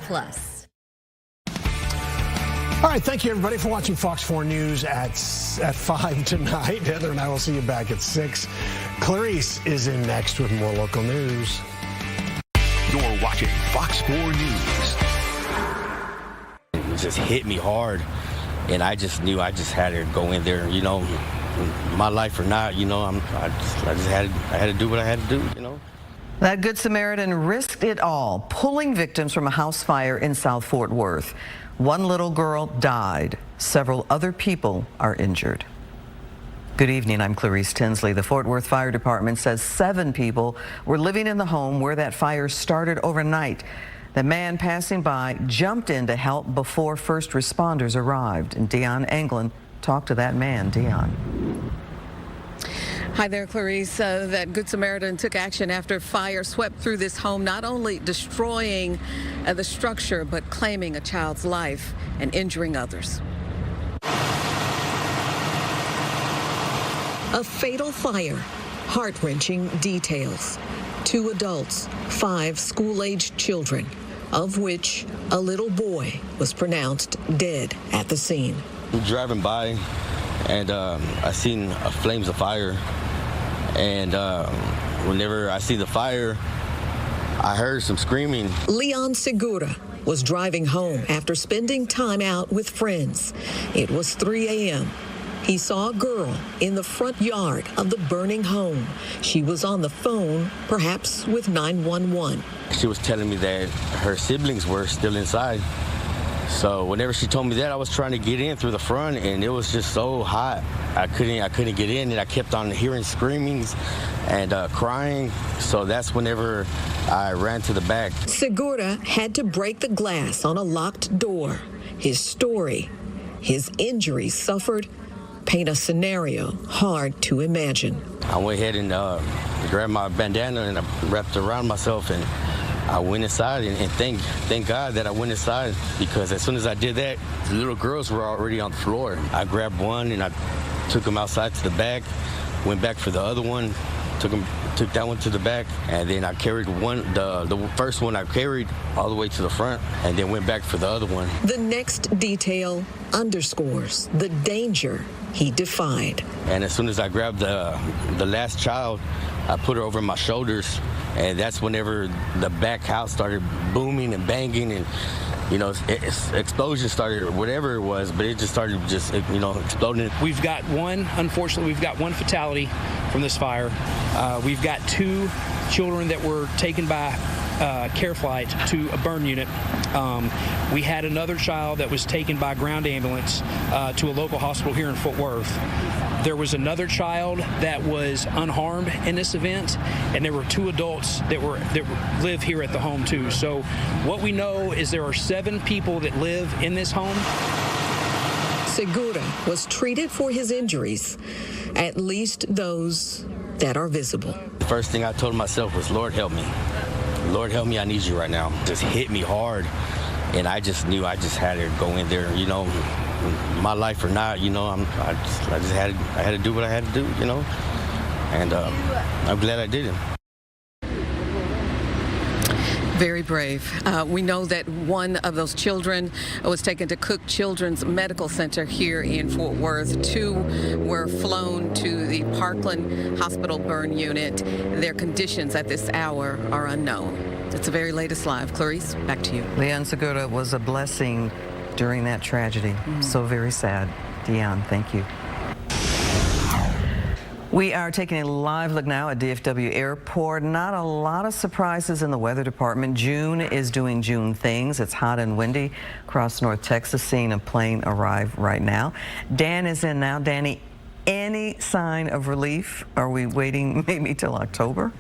Plus. All right, thank you everybody for watching Fox 4 News at 5 tonight. Heather and I will see you back at 6. Clarice is in next with more local news. You're watching Fox 4 News. It just hit me hard, and I just knew I just had to go in there. You know, my life or not, you know, I just had to do what I had to do. You know. That Good Samaritan risked it all, pulling victims from a house fire in South Fort Worth. One little girl died. Several other people are injured. Good evening, I'm Clarice Tinsley. The Fort Worth Fire Department says 7 people were living in the home where that fire started overnight. The man passing by jumped in to help before first responders arrived. And Dion Anglin talked to that man. Dion. Hi there, Clarice. That Good Samaritan took action after fire swept through this home, not only destroying the structure, but claiming a child's life and injuring others. A fatal fire, heart-wrenching details. 2 adults, 5 school-aged children, of which a little boy was pronounced dead at the scene. Driving by, and I seen flames of fire. And whenever I see the fire, I heard some screaming. Leon Segura was driving home after spending time out with friends. It was 3 a.m. He saw a girl in the front yard of the burning home. She was on the phone, perhaps with 911. She was telling me that her siblings were still inside. So whenever she told me that, I was trying to get in through the front, and it was just so hot. I couldn't get in, and I kept on hearing screamings and crying. So that's whenever I ran to the back. Segura had to break the glass on a locked door. His story, his injuries suffered, paint a scenario hard to imagine. I went ahead and grabbed my bandana and I wrapped it around myself, and I went inside, and thank God that I went inside, because as soon as I did that, the little girls were already on the floor. I grabbed one and I took them outside to the back, went back for the other one, took that one to the back, and then I carried the first one I carried all the way to the front, and then went back for the other one. The next detail underscores the danger he defied. And as soon as I grabbed the last child, I put her over my shoulders, and that's whenever the back house started booming and banging, and explosion started, or whatever it was, but it just started exploding. Unfortunately, we've got one fatality from this fire. We've got 2 children that were taken by care flight to a burn unit. We had another child that was taken by ground ambulance to a local hospital here in Fort Worth. There was another child that was unharmed in this event, and there were 2 adults that live here at the home too. So what we know is there are 7 people that live in this home. Segura was treated for his injuries, at least those that are visible. The first thing I told myself was, Lord, help me. Lord, help me, I need you right now. Just hit me hard, and I just knew I just had to go in there, my life or not, I had to do what I had to do, and I'm glad I did it. Very brave. We know that one of those children was taken to Cook Children's Medical Center here in Fort Worth. 2 were flown to the Parkland Hospital burn unit. Their conditions at this hour are unknown. It's the very latest live. Clarice, back to you. Leon Segura was a blessing during that tragedy. So very sad. Dion, thank you. We are taking a live look now at DFW Airport. Not a lot of surprises in the weather department. June is doing June things. It's hot and windy across North Texas, seeing a plane arrive right now. Dan is in now. Danny, any sign of relief? Are we waiting maybe till October?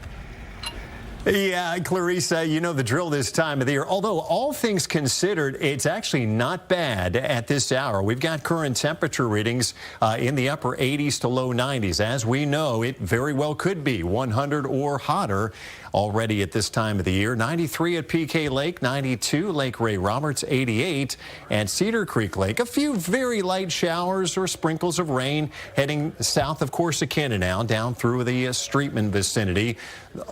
Yeah, Clarissa, you know the drill this time of the year. Although all things considered, it's actually not bad at this hour. We've got current temperature readings in the upper 80s to low 90s. As we know, it very well could be 100 or hotter already at this time of the year. 93 at PK Lake, 92 Lake Ray Roberts, 88 at Cedar Creek Lake. A few very light showers or sprinkles of rain heading south of Corsicana now down through the Streetman vicinity.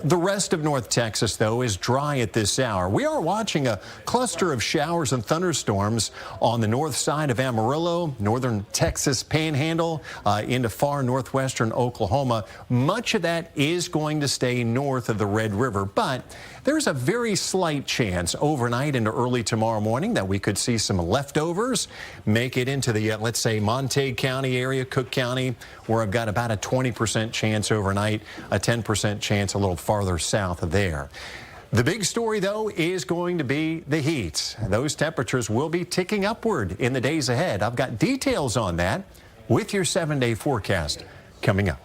The rest of North Texas, though, is dry at this hour. We are watching a cluster of showers and thunderstorms on the north side of Amarillo, northern Texas Panhandle, into far northwestern Oklahoma. Much of that is going to stay north of the Red River, but there's a very slight chance overnight into early tomorrow morning that we could see some leftovers make it into the, let's say, Montague County area, Cook County, where I've got about a 20% chance overnight, a 10% chance a little farther south of there. The big story, though, is going to be the heat. Those temperatures will be ticking upward in the days ahead. I've got details on that with your 7-day forecast coming up.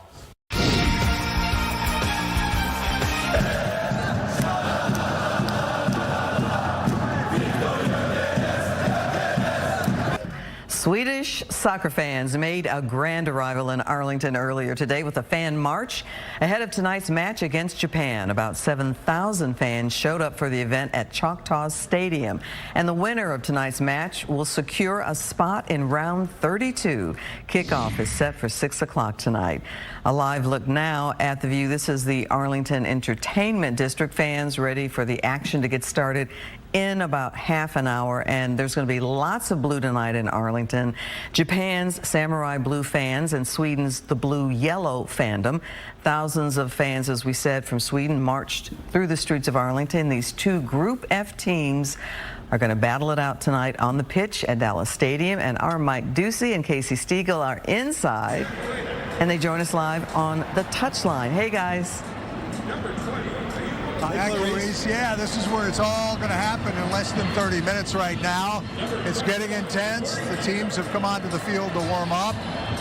Swedish soccer fans made a grand arrival in Arlington earlier today with a fan march ahead of tonight's match against Japan. About 7,000 fans showed up for the event at Choctaw Stadium, and the winner of tonight's match will secure a spot in round 32. Kickoff is set for 6 o'clock tonight. A live look now at the view. This is the Arlington Entertainment District. Fans ready for the action to get started in about half an hour, and there's going to be lots of blue tonight in Arlington. Japan's Samurai Blue fans and Sweden's the Blue Yellow fandom. Thousands of fans, as we said, from Sweden marched through the streets of Arlington. These 2 Group F teams are going to battle it out tonight on the pitch at Dallas Stadium, and our Mike Ducey and Casey Stiegel are inside, and they join us live on the touchline. Hey, guys. Yeah, this is where it's all going to happen in less than 30 minutes right now. It's getting intense. The teams have come onto the field to warm up.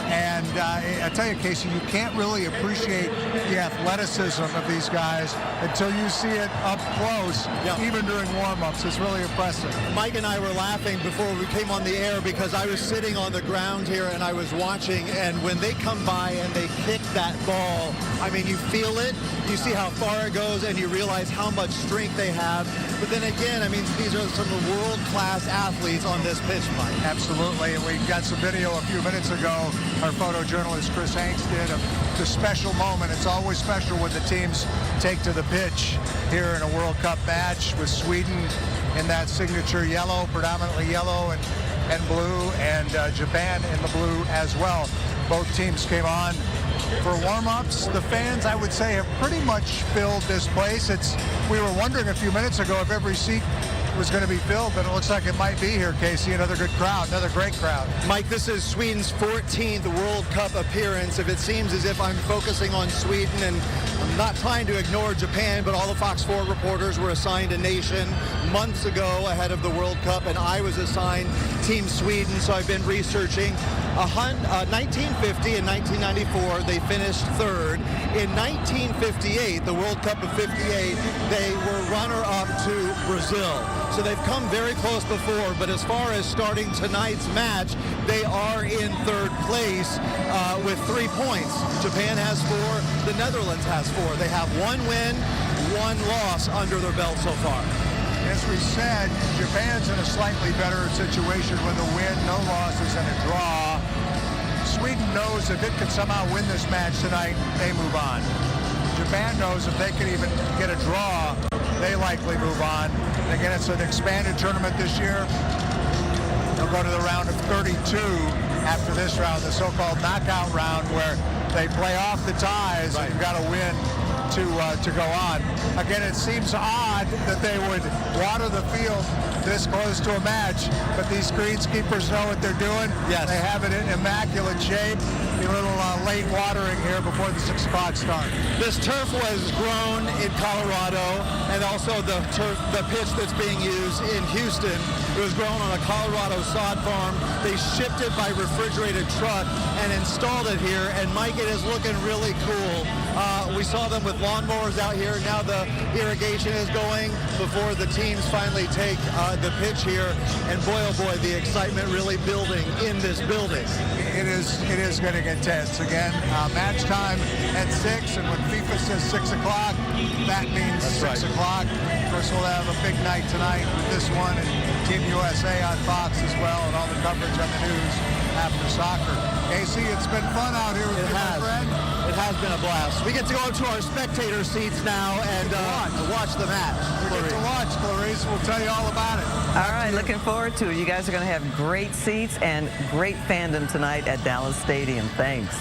And I tell you, Casey, you can't really appreciate the athleticism of these guys until you see it up close, even during warm-ups. It's really impressive. Mike and I were laughing before we came on the air because I was sitting on the ground here and I was watching, and when they come by and they kick that ball, I mean, you feel it, you see how far it goes, and you realize how much strength they have. But then again, I mean, these are some of the world-class athletes on this pitch, Mike. Absolutely, and we got some video a few minutes ago. Our photojournalist Chris Hanks did of the special moment. It's always special when the teams take to the pitch here in a World Cup match with Sweden in that signature yellow, predominantly yellow and blue, and Japan in the blue as well. Both teams came on for warm-ups. The fans, I would say, have pretty much filled this place. We were wondering a few minutes ago if every seat was going to be filled, but it looks like it might be here, Casey. Another good crowd, another great crowd. Mike, this is Sweden's 14th World Cup appearance. If it seems as if I'm focusing on Sweden, and I'm not trying to ignore Japan, but all the Fox 4 reporters were assigned a nation months ago ahead of the World Cup, and I was assigned Team Sweden, so I've been researching. 1950 and 1994, they finished third. In 1958, the World Cup of 58, they were runner-up to Brazil. So they've come very close before, but as far as starting tonight's match, they are in third place with 3 points. Japan has 4, the Netherlands has 4. They have 1 win, 1 loss under their belt so far. As we said, Japan's in a slightly better situation with a win, no losses, and a draw. Sweden knows if it could somehow win this match tonight, they move on. Japan knows if they can even get a draw, they likely move on. And again, it's an expanded tournament this year. They'll go to the round of 32 after this round, the so-called knockout round, where they play off the ties, and you've got to win to go on. Again, it seems odd that they would water the field this close to a match, but these greenskeepers know what they're doing. Yes. They have it in immaculate shape. A little late watering here before the 6 o'clock start. This turf was grown in Colorado, and also the pitch that's being used in Houston, it was grown on a Colorado sod farm. They shipped it by refrigerated truck and installed it here, and Mike, it is looking really cool. We saw them with lawnmowers out here. Now the irrigation is going before the teams finally take the pitch here, and boy, oh boy, the excitement really building in this building. It is getting intense. Again, match time at 6, and when FIFA says 6 o'clock, that means That's 6 right. o'clock. Of course, we'll have a big night tonight with this one, and Team USA on Fox as well, and all the coverage on the news after soccer. Casey, it's been fun out here with you, my friend. It has been a blast. We get to go to our spectator seats now and watch the match. We get to watch, Clarice. We'll tell you all about it. All right, looking forward to it. You guys are going to have great seats and great fandom tonight at Dallas Stadium. Thanks.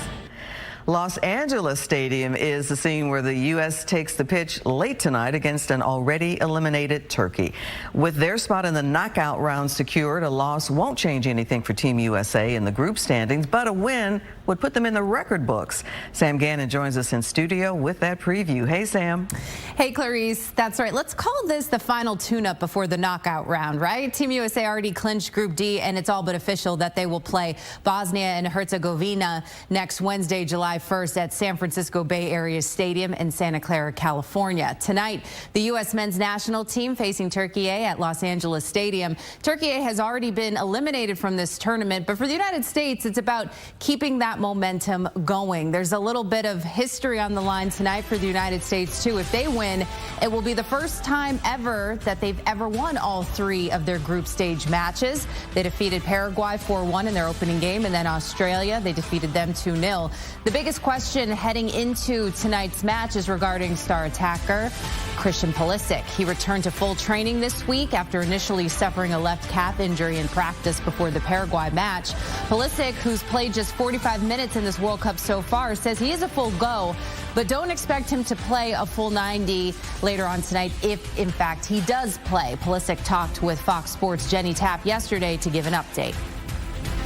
Los Angeles Stadium is the scene where the U.S. takes the pitch late tonight against an already eliminated Turkey. With their spot in the knockout round secured, a loss won't change anything for Team USA in the group standings, but a win would put them in the record books. Sam Gannon joins us in studio with that preview. Hey, Sam. Hey, Clarice. That's right. Let's call this the final tune-up before the knockout round, right? Team USA already clinched Group D, and it's all but official that they will play Bosnia and Herzegovina next Wednesday, July 1st at San Francisco Bay Area Stadium in Santa Clara, California. Tonight, the U.S. men's national team facing Turkey A at Los Angeles Stadium. Turkey A has already been eliminated from this tournament, but for the United States, it's about keeping that momentum going. There's a little bit of history on the line tonight for the United States, too. If they win, it will be the first time ever that they've ever won all 3 of their group stage matches. They defeated Paraguay 4-1 in their opening game, and then Australia, they defeated them 2-0. The biggest question heading into tonight's match is regarding star attacker Christian Pulisic. He returned to full training this week after initially suffering a left calf injury in practice before the Paraguay match. Pulisic, who's played just 45 minutes in this World Cup so far, says he is a full go, but don't expect him to play a full 90 later on tonight if, in fact, he does play. Pulisic talked with Fox Sports' Jenny Tapp yesterday to give an update.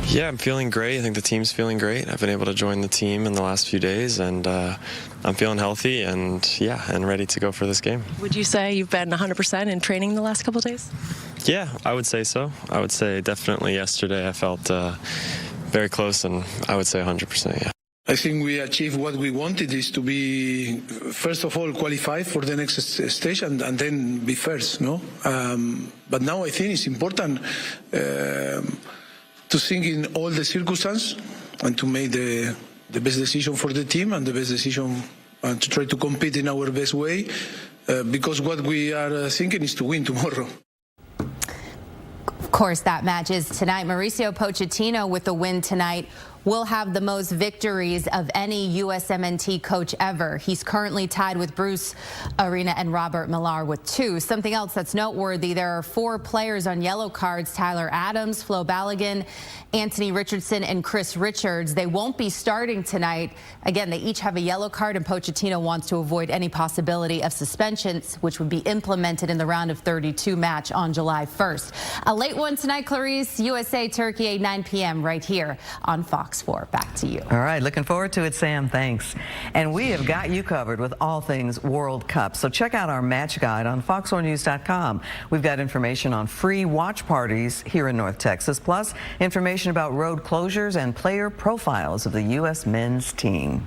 Yeah, I'm feeling great. I think the team's feeling great. I've been able to join the team in the last few days, and I'm feeling healthy and ready to go for this game. Would you say you've been 100% in training the last couple of days? Yeah, I would say so. I would say definitely yesterday I felt very close, and I would say 100%, yeah. I think we achieved what we wanted, is to be, first of all, qualified for the next stage and then be first, no? But now I think it's important to think in all the circumstances and to make the best decision for the team and the best decision and to try to compete in our best way, because what we are thinking is to win tomorrow. Of course, that match is tonight. Mauricio Pochettino, with the win tonight, will have the most victories of any USMNT coach ever. He's currently tied with Bruce Arena and Robert Millar with 2. Something else that's noteworthy, there are 4 players on yellow cards: Tyler Adams, Flo Balogun, Anthony Richardson, and Chris Richards. They won't be starting tonight. Again, they each have a yellow card, and Pochettino wants to avoid any possibility of suspensions, which would be implemented in the round of 32 match on July 1st. A late one tonight, Clarice. USA Turkey at 9 p.m. right here on Fox 4. Back to you. All right, looking forward to it, Sam. Thanks. And we have got you covered with all things World Cup. So check out our match guide on fox4news.com. We've got information on free watch parties here in North Texas, plus information about road closures and player profiles of the U.S. men's team.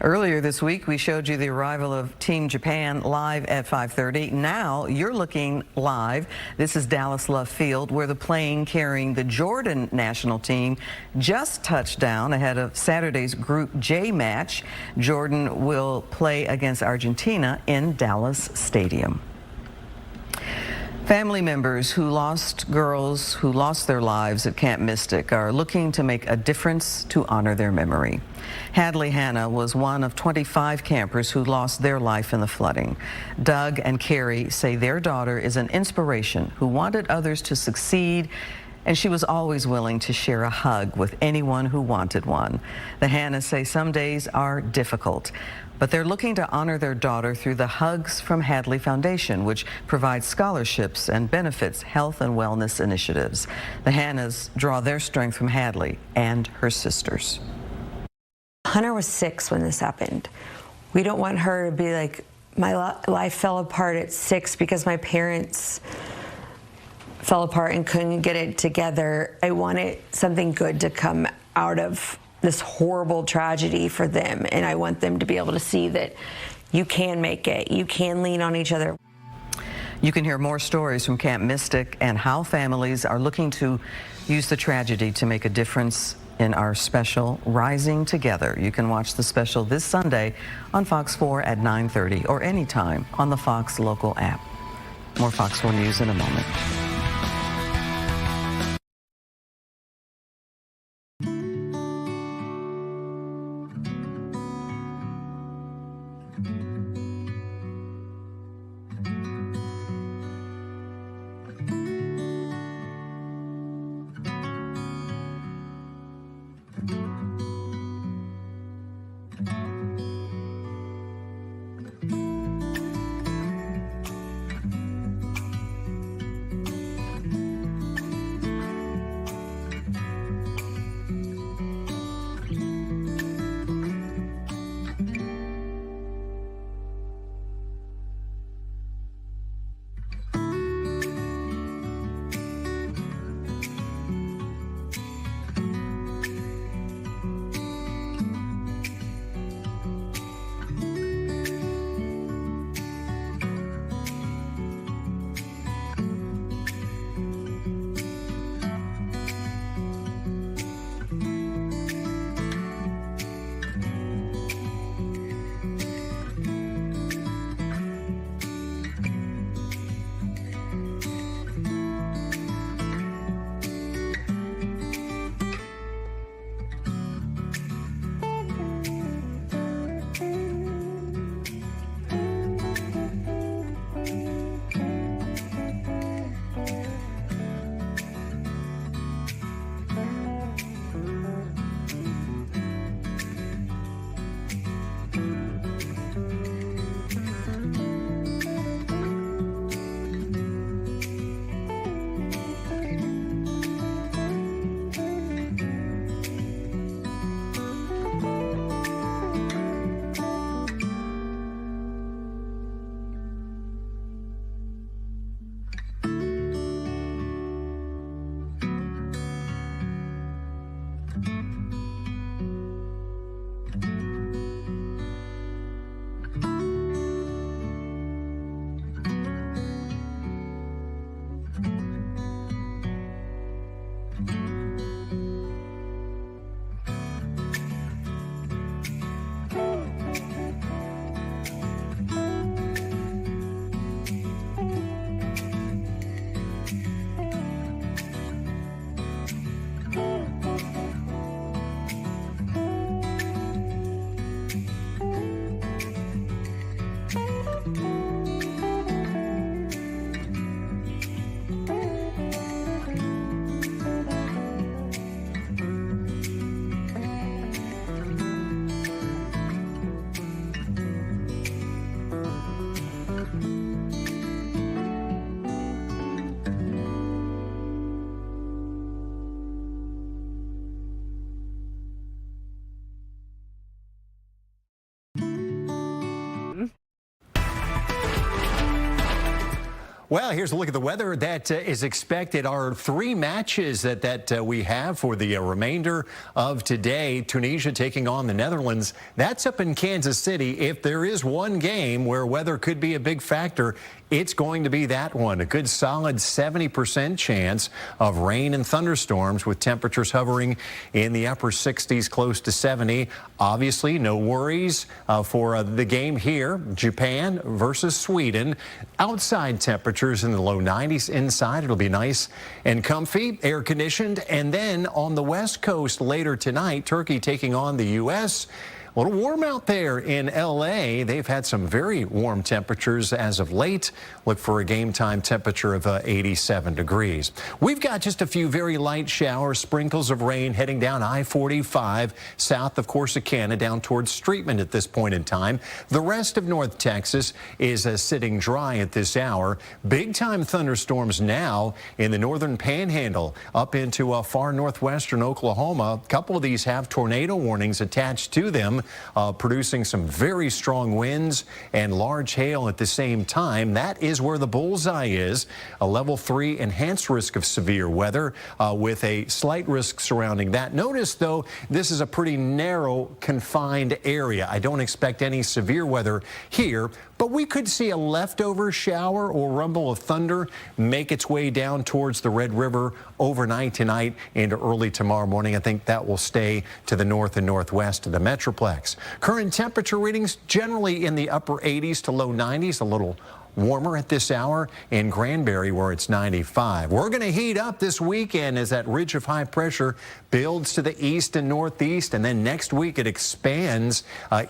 Earlier this week, we showed you the arrival of Team Japan live at 5:30. Now you're looking live. This is Dallas Love Field, where the plane carrying the Jordan national team just touched down ahead of Saturday's Group J match. Jordan will play against Argentina in Dallas Stadium. Family members who lost girls who lost their lives at Camp Mystic are looking to make a difference to honor their memory. Hadley Hanna was one of 25 campers who lost their life in the flooding. Doug and Carrie say their daughter is an inspiration who wanted others to succeed, and she was always willing to share a hug with anyone who wanted one. The Hannas say some days are difficult, but they're looking to honor their daughter through the Hugs from Hadley Foundation, which provides scholarships and benefits health and wellness initiatives. The Hannas draw their strength from Hadley and her sisters. Hunter was 6 when this happened. We don't want her to be like, my life fell apart at 6 because my parents fell apart and couldn't get it together. I wanted something good to come out of this horrible tragedy for them, and I want them to be able to see that you can make it. You can lean on each other. You can hear more stories from Camp Mystic and how families are looking to use the tragedy to make a difference in our special Rising Together. You can watch the special this Sunday on Fox 4 at 9:30 or anytime on the Fox local app. More Fox 4 News in a moment. Well, here's a look at the weather that is expected. Our three matches that we have for the remainder of today. Tunisia taking on the Netherlands. That's up in Kansas City. If there is one game where weather could be a big factor, it's going to be that one. A good solid 70% chance of rain and thunderstorms with temperatures hovering in the upper 60s, close to 70. Obviously, no worries for the game here. Japan versus Sweden. Outside temperatures in the low 90s. Inside, it'll be nice and comfy, air conditioned. And then on the West Coast later tonight, Turkey taking on the U.S. A little warm out there in L.A. They've had some very warm temperatures as of late. Look for a game time temperature of 87 degrees. We've got just a few very light showers, sprinkles of rain heading down I-45 south of Corsicana down towards Streetman at this point in time. The rest of North Texas is sitting dry at this hour. Big time thunderstorms now in the northern panhandle up into far northwestern Oklahoma. A couple of these have tornado warnings attached to them. storm, producing some very strong winds and large hail at the same time. That is where the bullseye is, a level 3 enhanced risk of severe weather with a slight risk surrounding that. Notice, though, this is a pretty narrow, confined area. I don't expect any severe weather here, but we could see a leftover shower or rumble of thunder make its way down towards the Red River overnight tonight into early tomorrow morning. I think that will stay to the north and northwest of the Metroplex. Current temperature readings generally in the upper 80s to low 90s, a little warmer at this hour in Granbury where it's 95. We're going to heat up this weekend as that ridge of high pressure builds to the east and northeast, and then next week it expands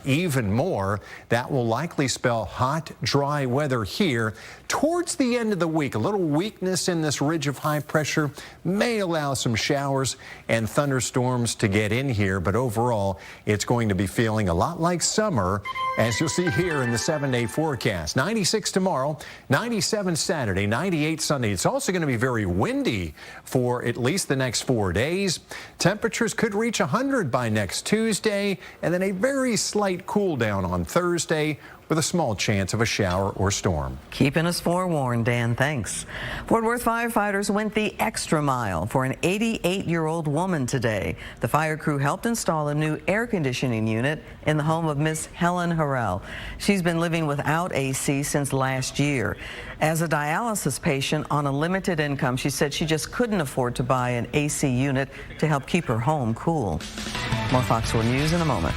even more. That will likely spell hot, dry weather here towards the end of the week. A little weakness in this ridge of high pressure may allow some showers and thunderstorms to get in here, but overall it's going to be feeling a lot like summer, as you'll see here in the 7-day forecast. 96 tomorrow, 97 Saturday, 98 Sunday. It's also going to be very windy for at least the next 4 days. Temperatures could reach 100 by next Tuesday, and then a very slight cool down on Thursday with a small chance of a shower or storm. Keeping us forewarned, Dan, thanks. Fort Worth firefighters went the extra mile for an 88-year-old woman today. The fire crew helped install a new air conditioning unit in the home of Miss Helen Harrell. She's been living without AC since last year. As a dialysis patient on a limited income, she said she just couldn't afford to buy an AC unit to help keep her home cool. More Fox 4 News in a moment.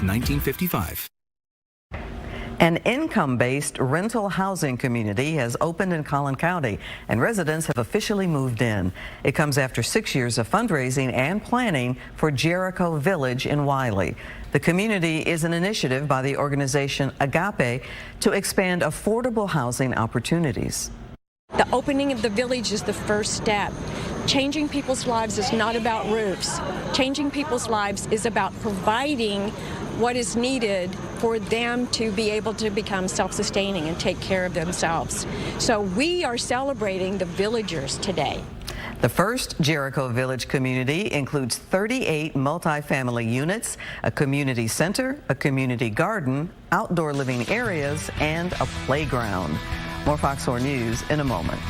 $19.55. An income-based rental housing community has opened in Collin County, and residents have officially moved in. It comes after 6 years of fundraising and planning for Jericho Village in Wiley. The community is an initiative by the organization Agape to expand affordable housing opportunities. The opening of the village is the first step. Changing people's lives is not about roofs. Changing people's lives is about providing what is needed for them to be able to become self-sustaining and take care of themselves. So we are celebrating the villagers today. The first Jericho Village community includes 38 multifamily units, a community center, a community garden, outdoor living areas, and a playground. More Fox 4 News in a moment.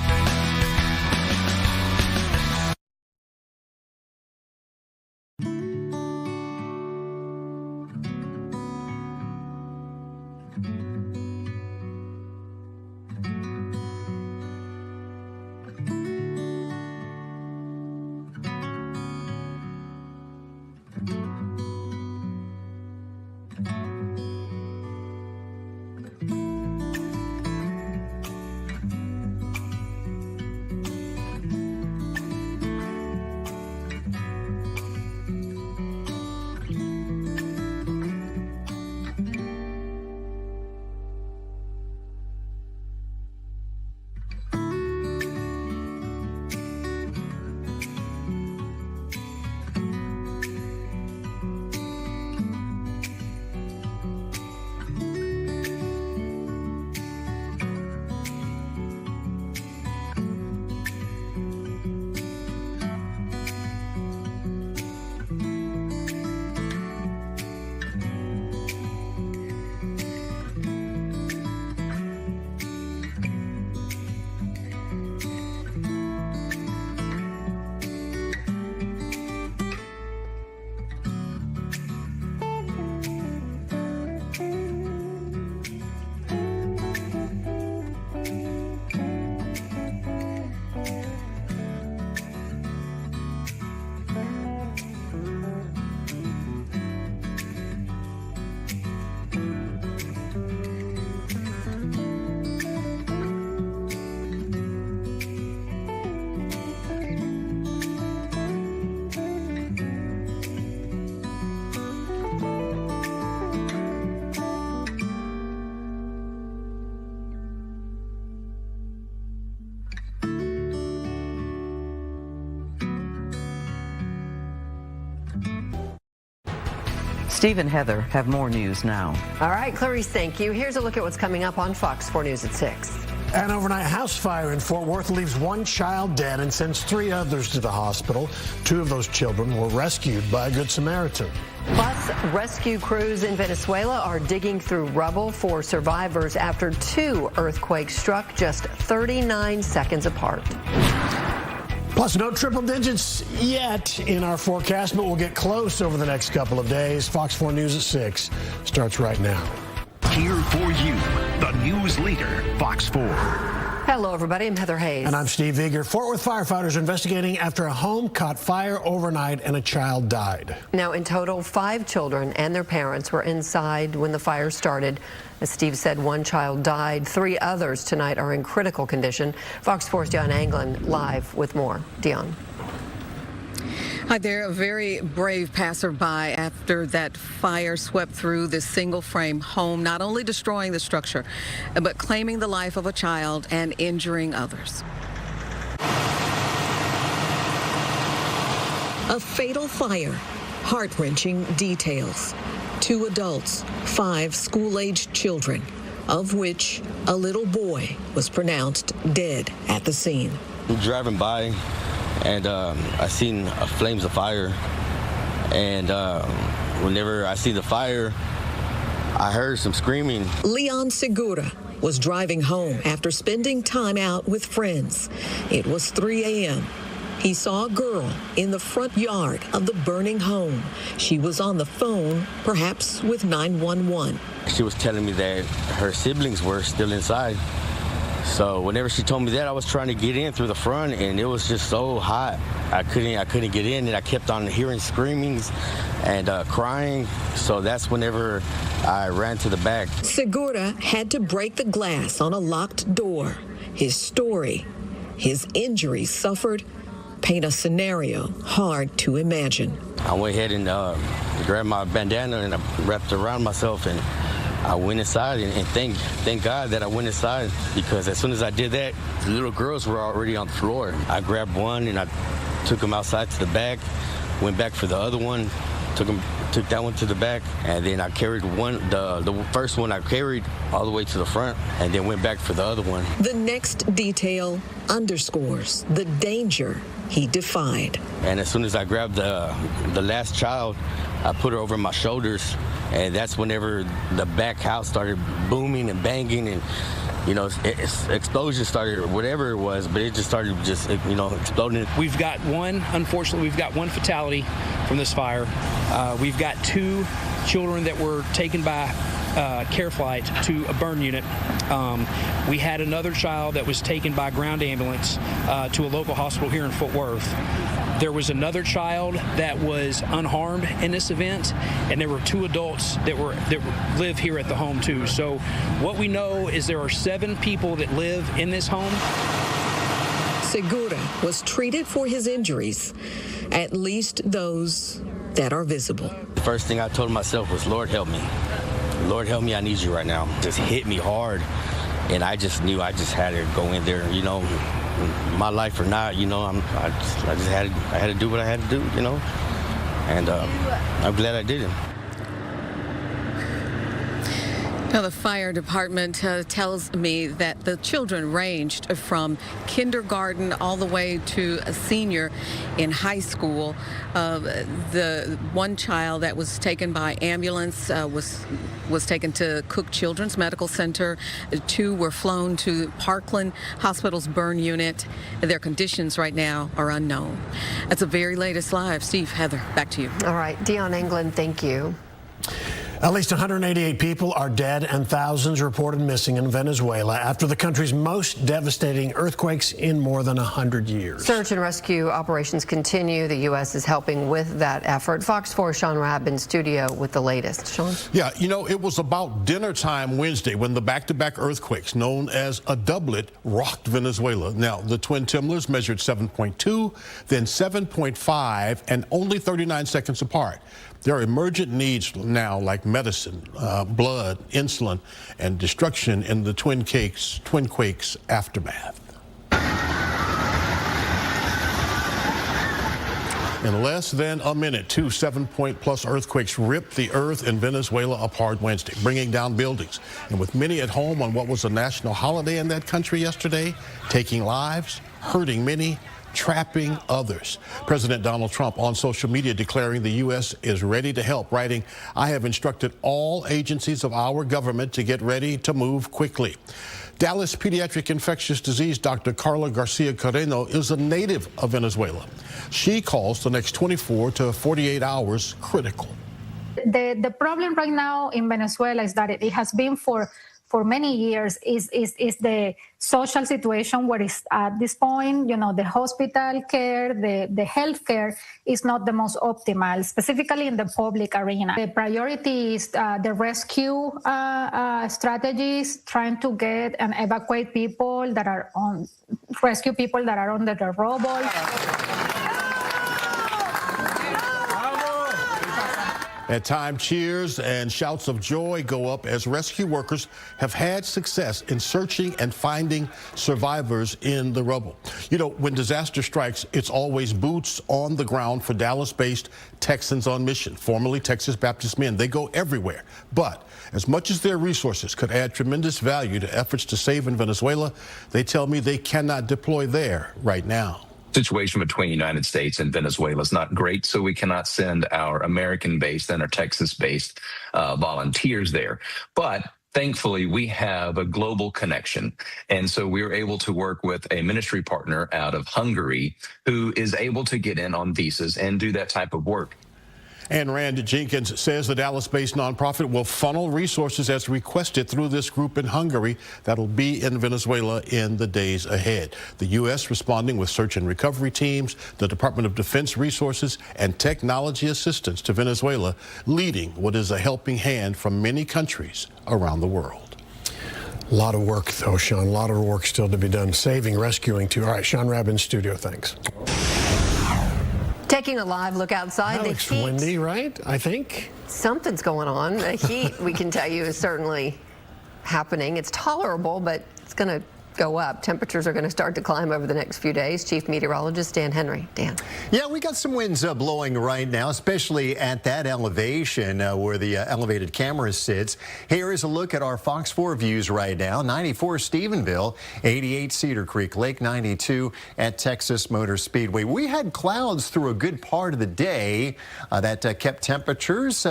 Steve and Heather have more news now. All right, Clarice, thank you. Here's a look at what's coming up on Fox 4 News at 6. An overnight house fire in Fort Worth leaves one child dead and sends 3 others to the hospital. 2 of those children were rescued by a Good Samaritan. Plus, rescue crews in Venezuela are digging through rubble for survivors after 2 earthquakes struck just 39 seconds apart. Plus, no triple digits yet in our forecast, but we'll get close over the next couple of days. Fox 4 News at 6 starts right now. Here for you, the news leader, Fox 4. Hello, everybody. I'm Heather Hayes. And I'm Steve Eager. Fort Worth firefighters are investigating after a home caught fire overnight and a child died. Now, in total, 5 children and their parents were inside when the fire started. As Steve said, 1 child died. 3 others tonight are in critical condition. Fox 4's Dion Anglin live with more. Dion. Hi there. A very brave passerby after that fire swept through this single-frame home, not only destroying the structure, but claiming the life of a child and injuring others. A fatal fire, heart-wrenching details. 2 adults, 5 school-aged children, of which a little boy was pronounced dead at the scene. Driving by, and I seen flames of fire, and whenever I see the fire, I heard some screaming. Leon Segura was driving home after spending time out with friends. It was 3 a.m. He saw a girl in the front yard of the burning home. She was on the phone, perhaps with 911. She was telling me that her siblings were still inside, So whenever she told me that, I was trying to get in through the front, and it was just so hot. I couldn't get in, and I kept on hearing screamings and crying. So that's whenever I ran to the back. Segura had to break the glass on a locked door. His story, his injuries suffered, paint a scenario hard to imagine. I went ahead and grabbed my bandana and I wrapped it around myself, and I went inside, and thank God that I went inside, because as soon as I did that, the little girls were already on the floor. I grabbed one and I took them outside to the back, went back for the other one, took that one to the back, and then I carried the first one I carried all the way to the front, and then went back for the other one. The next detail underscores the danger he defied. And as soon as I grabbed the last child, I put her over my shoulders, and that's whenever the back house started booming and banging, and explosion started, or whatever it was, but it just started exploding. Unfortunately, we've got one fatality from this fire. We've got 2 children that were taken by care flight to a burn unit. We had another child that was taken by ground ambulance to a local hospital here in Fort Worth. There was another child that was unharmed in this event, and there were 2 adults that live here at the home too. So what we know is there are 7 people that live in this home. Segura was treated for his injuries, at least those that are visible. The first thing I told myself was, Lord, help me. Lord, help me, I need you right now. Just hit me hard, and I just knew I just had to go in there, my life or not, I had to do what I had to do, and I'm glad I did it. Now, the fire department tells me that the children ranged from kindergarten all the way to a senior in high school. The one child that was taken by ambulance was taken to Cook Children's Medical Center. 2 were flown to Parkland Hospital's burn unit. Their conditions right now are unknown. That's the very latest live. Steve, Heather, back to you. All right, Dion England, thank you. At least 188 people are dead and thousands reported missing in Venezuela after the country's most devastating earthquakes in more than 100 years. Search and rescue operations continue. The U.S. is helping with that effort. Fox 4's Sean Rabb in studio with the latest. Sean? Yeah, it was about dinner time Wednesday when the back-to-back earthquakes, known as a doublet, rocked Venezuela. Now, the twin tremors measured 7.2, then 7.5, and only 39 seconds apart. There are emergent needs now like medicine, blood, insulin, and destruction in the twin quakes aftermath. In less than a minute, 2 7-point-plus earthquakes ripped the earth in Venezuela apart Wednesday, bringing down buildings. And with many at home on what was a national holiday in that country yesterday, taking lives, hurting many, trapping others. President Donald Trump on social media declaring the U.S. is ready to help, writing, "I have instructed all agencies of our government to get ready to move quickly." Dallas pediatric infectious disease Dr. Carla Garcia Carreno is a native of Venezuela. She calls the next 24 to 48 hours critical. The problem right now in Venezuela is that it has been for many years is the social situation where it's at this point, the hospital care, the health care is not the most optimal, specifically in the public arena. The priority is the rescue strategies, trying to get and evacuate people that are rescue people that are under the rubble. At times, cheers and shouts of joy go up as rescue workers have had success in searching and finding survivors in the rubble. When disaster strikes, it's always boots on the ground for Dallas-based Texans on Mission, formerly Texas Baptist Men. They go everywhere. But as much as their resources could add tremendous value to efforts to save in Venezuela, they tell me they cannot deploy there right now. Situation between the United States and Venezuela is not great, so we cannot send our American-based and our Texas-based volunteers there. But thankfully, we have a global connection, and so we were able to work with a ministry partner out of Hungary who is able to get in on visas and do that type of work. And Rand Jenkins says the Dallas-based nonprofit will funnel resources as requested through this group in Hungary that'll be in Venezuela in the days ahead. The U.S. responding with search and recovery teams, the Department of Defense resources, and technology assistance to Venezuela, leading what is a helping hand from many countries around the world. A lot of work, though, Sean. A lot of work still to be done. Saving, rescuing, too. All right, Sean Rabb in studio. Thanks. Taking a live look outside. That looks windy, right? I think. Something's going on. The heat, we can tell you, is certainly happening. It's tolerable, but it's going to go up. Temperatures are going to start to climb over the next few days. Chief Meteorologist Dan Henry. Dan. Yeah, we got some winds blowing right now, especially at that elevation where the elevated camera sits. Here is a look at our Fox 4 views right now. 94 Stephenville, 88 Cedar Creek Lake, 92 at Texas Motor Speedway. We had clouds through a good part of the day that kept temperatures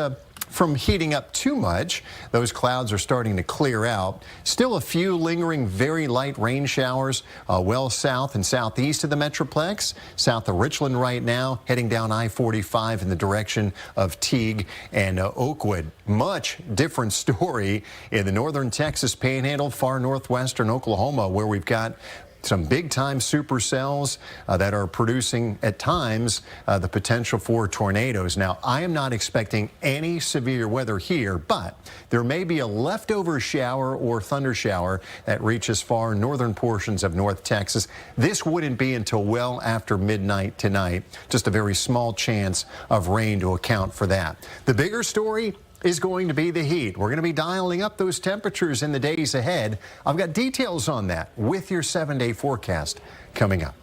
from heating up too much. Those clouds are starting to clear out. Still a few lingering very light rain showers well south and southeast of the Metroplex. South of Richland right now, heading down I-45 in the direction of Teague and Oakwood. Much different story in the northern Texas Panhandle, far northwestern Oklahoma, where we've got some big-time supercells that are producing, at times, the potential for tornadoes. Now, I am not expecting any severe weather here, but there may be a leftover shower or thunder shower that reaches far northern portions of North Texas. This wouldn't be until well after midnight tonight. Just a very small chance of rain to account for that. The bigger story is going to be the heat. We're going to be dialing up those temperatures in the days ahead. I've got details on that with your 7-day forecast coming up.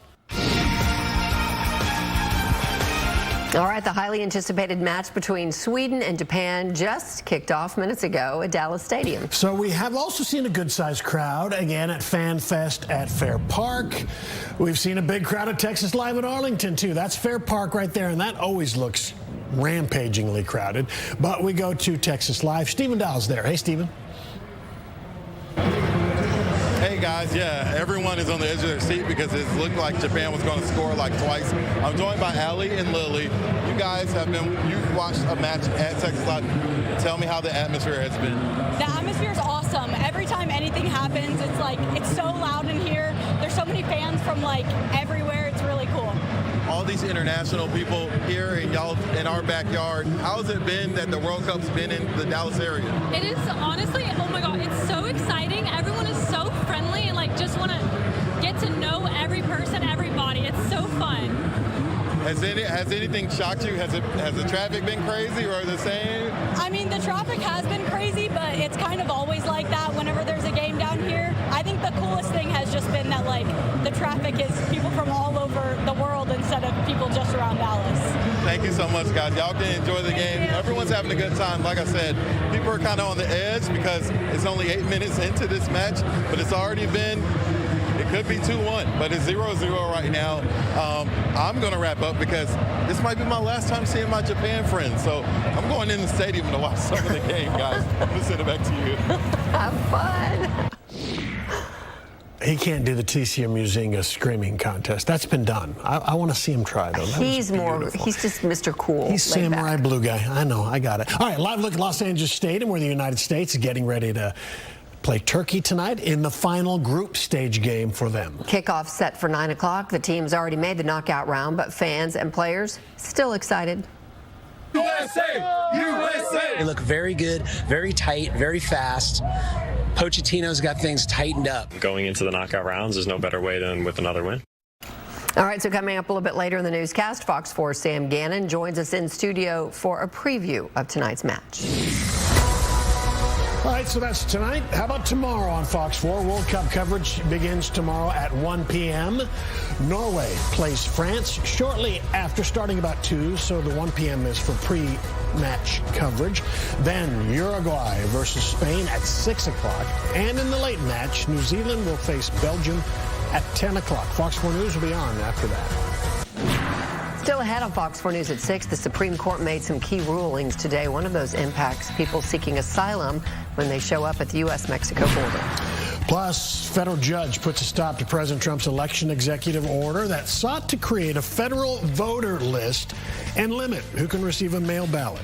All right, the highly anticipated match between Sweden and Japan just kicked off minutes ago at Dallas Stadium. So we have also seen a good-sized crowd again at Fan Fest at Fair Park. We've seen a big crowd at Texas Live at Arlington, too. That's Fair Park right there, and that always looks rampagingly crowded. But we go to Texas Live. Stephen Dowell's there. Hey, Stephen. Hey guys, yeah, everyone is on the edge of their seat because it looked like Japan was going to score like twice. I'm joined by Allie and Lily. You guys you've watched a match at Texas Live. Tell me how the atmosphere has been. The atmosphere is awesome. Every time anything happens, it's so loud in here. There's so many fans from like everywhere. It's really cool. All these international people here in our backyard. How has it been that the World Cup's been in the Dallas area? It is honestly, oh my God, it's so exciting. Everyone is so friendly and just want to get to know every person, everybody. It's so fun. Has anything shocked you? Has the traffic been crazy or the same? I mean, the traffic has been crazy, but it's kind of always like that whenever there's a game down here. I think the coolest thing has just been that the traffic is people from all over the world instead of people just around Dallas. Thank you so much, guys. Y'all can enjoy the game. Everyone's having a good time. Like I said, people are kind of on the edge because it's only 8 minutes into this match, but it's already been. It could be 2-1, but it's 0-0 right now. I'm going to wrap up because this might be my last time seeing my Japan friends. So I'm going in the stadium to watch some of the game, guys. I'm going to send it back to you. Have fun. He can't do the TCM Muzinga screaming contest. That's been done. I want to see him try, though. He's just Mr. Cool. He's Samurai Blue guy. I know, I got it. All right, live look at Los Angeles Stadium where the United States is getting ready to play Turkey tonight in the final group stage game for them. Kickoff set for 9 o'clock. The team's already made the knockout round, but fans and players still excited. USA! USA! They look very good, very tight, very fast. Pochettino's got things tightened up. Going into the knockout rounds, there's no better way than with another win. All right, so coming up a little bit later in the newscast, Fox 4's Sam Gannon joins us in studio for a preview of tonight's match. All right, so that's tonight. How about tomorrow on Fox 4? World Cup coverage begins tomorrow at 1 p.m. Norway plays France shortly after, starting about 2, so the 1 p.m. is for pre-match coverage. Then Uruguay versus Spain at 6 o'clock. And in the late match, New Zealand will face Belgium at 10 o'clock. Fox 4 News will be on after that. Still ahead on Fox 4 News at 6, the Supreme Court made some key rulings today. One of those impacts people seeking asylum when they show up at the U.S.-Mexico border. Plus, federal judge puts a stop to President Trump's election executive order that sought to create a federal voter list and limit who can receive a mail ballot.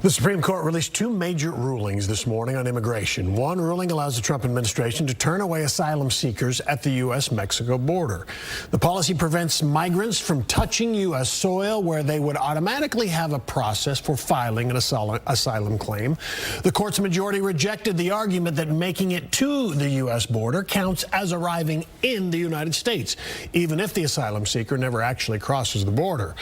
The Supreme Court released two major rulings this morning on immigration. One ruling allows the Trump administration to turn away asylum seekers at the U.S.-Mexico border. The policy prevents migrants from touching U.S. soil where they would automatically have a process for filing an asylum claim. The court's majority rejected the argument that making it to the U.S. border counts as arriving in the United States, even if the asylum seeker never actually crosses the border.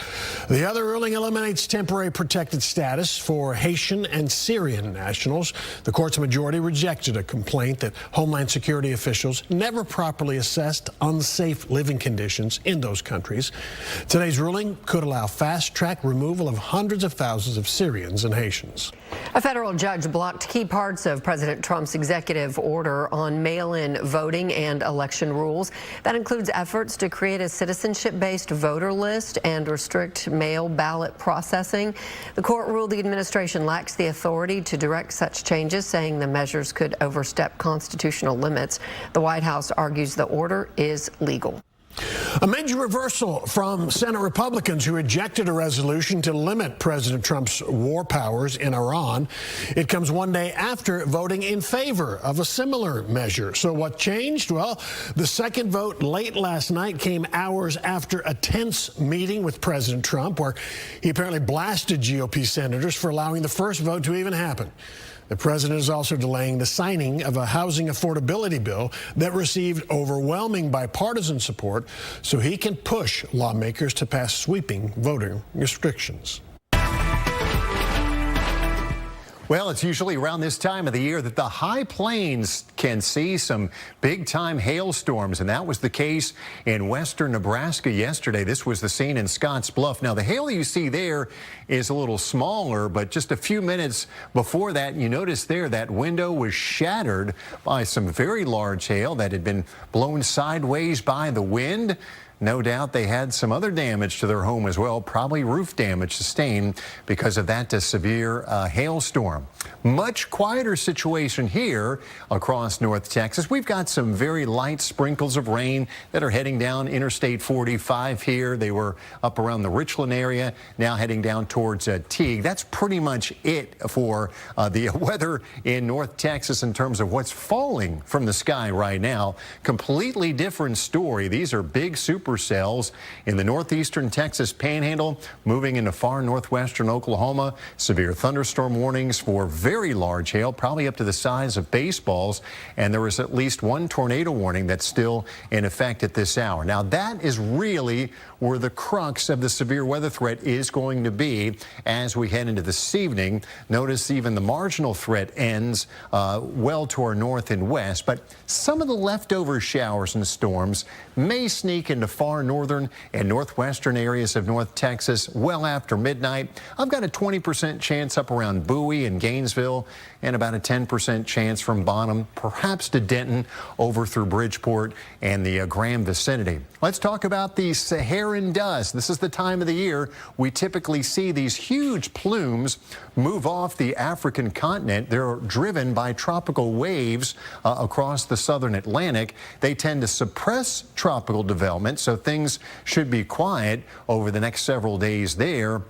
The other ruling eliminates temporary protected status for Haitian and Syrian nationals. The court's majority rejected a complaint that Homeland Security officials never properly assessed unsafe living conditions in those countries. Today's ruling could allow fast-track removal of hundreds of thousands of Syrians and Haitians. A federal judge blocked key parts of President Trump's executive order on mail-in voting and election rules. That includes efforts to create a citizenship-based voter list and restrict mail ballot processing. The court ruled the administration lacks the authority to direct such changes, saying the measures could overstep constitutional limits. The White House argues the order is legal. A major reversal from Senate Republicans who rejected a resolution to limit President Trump's war powers in Iran. It comes one day after voting in favor of a similar measure. So what changed? Well, the second vote late last night came hours after a tense meeting with President Trump, where he apparently blasted GOP senators for allowing the first vote to even happen. The president is also delaying the signing of a housing affordability bill that received overwhelming bipartisan support so he can push lawmakers to pass sweeping voter restrictions. Well, it's usually around this time of the year that the high plains can see some big-time hailstorms, and that was the case in western Nebraska yesterday. This was the scene in Scotts Bluff. Now, the hail you see there is a little smaller, but just a few minutes before that, you notice there that window was shattered by some very large hail that had been blown sideways by the wind. No doubt they had some other damage to their home as well, probably roof damage sustained because of that severe hailstorm. Much quieter situation here across North Texas. We've got some very light sprinkles of rain that are heading down Interstate 45 here. They were up around the Richland area, now heading down towards Teague. That's pretty much it for the weather in North Texas in terms of what's falling from the sky right now. Completely different story. These are big supercells in the northeastern Texas panhandle, moving into far northwestern Oklahoma. Severe thunderstorm warnings for very large hail, probably up to the size of baseballs, and there is at least one tornado warning that's still in effect at this hour. Now, that is really where the crux of the severe weather threat is going to be as we head into this evening. Notice even the marginal threat ends well to our north and west, but some of the leftover showers and storms may sneak into far northern and northwestern areas of North Texas well after midnight. I've got a 20% chance up around Bowie and Gainesville, and about a 10% chance from Bonham, perhaps to Denton, over through Bridgeport and the Graham vicinity. Let's talk about the Saharan dust. This is the time of the year we typically see these huge plumes move off the African continent. They're driven by tropical waves across the southern Atlantic. They tend to suppress tropical development, so things should be quiet over the next several days there.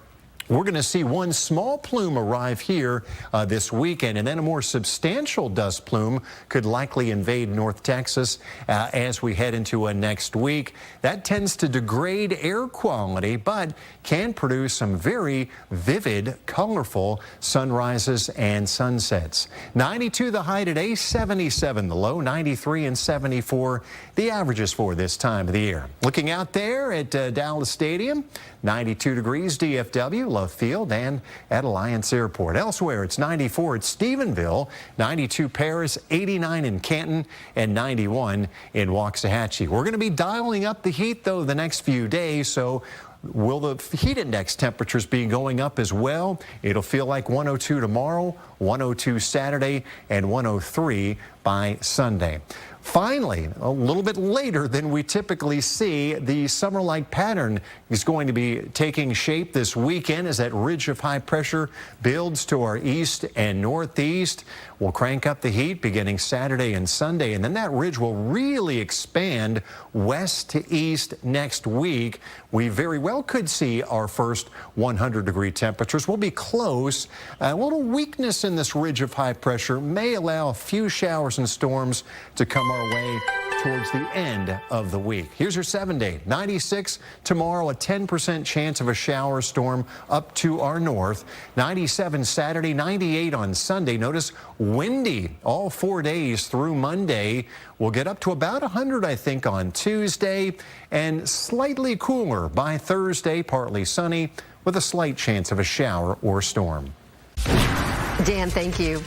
We're going to see one small plume arrive here this weekend, and then a more substantial dust plume could likely invade North Texas as we head into next week. That tends to degrade air quality, but can produce some very vivid, colorful sunrises and sunsets. 92 the high today, 77 the low, 93 and 74 the averages for this time of the year. Looking out there at Dallas Stadium, 92 degrees DFW, Love Field, and at Alliance Airport. Elsewhere, it's 94 at Stephenville, 92 Paris, 89 in Canton, and 91 in Waxahachie. We're going to be dialing up the heat, though, the next few days, so will the heat index temperatures be going up as well? It'll feel like 102 tomorrow, 102 Saturday, and 103 by Sunday. Finally, a little bit later than we typically see, the summer-like pattern is going to be taking shape this weekend as that ridge of high pressure builds to our east and northeast. We'll crank up the heat beginning Saturday and Sunday, and then that ridge will really expand west to east next week. We very well could see our first 100-degree temperatures. We'll be close. A little weakness in this ridge of high pressure may allow a few showers and storms to come our way towards the end of the week. Here's your 7-day. 96 tomorrow, a 10% chance of a shower storm up to our north. 97 Saturday, 98 on Sunday. Notice windy all 4 days through Monday. We'll get up to about 100, I think, on Tuesday, and slightly cooler by Thursday, partly sunny with a slight chance of a shower or storm. Dan, thank you.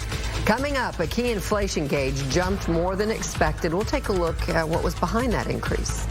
Coming up, a key inflation gauge jumped more than expected. We'll take a look at what was behind that increase.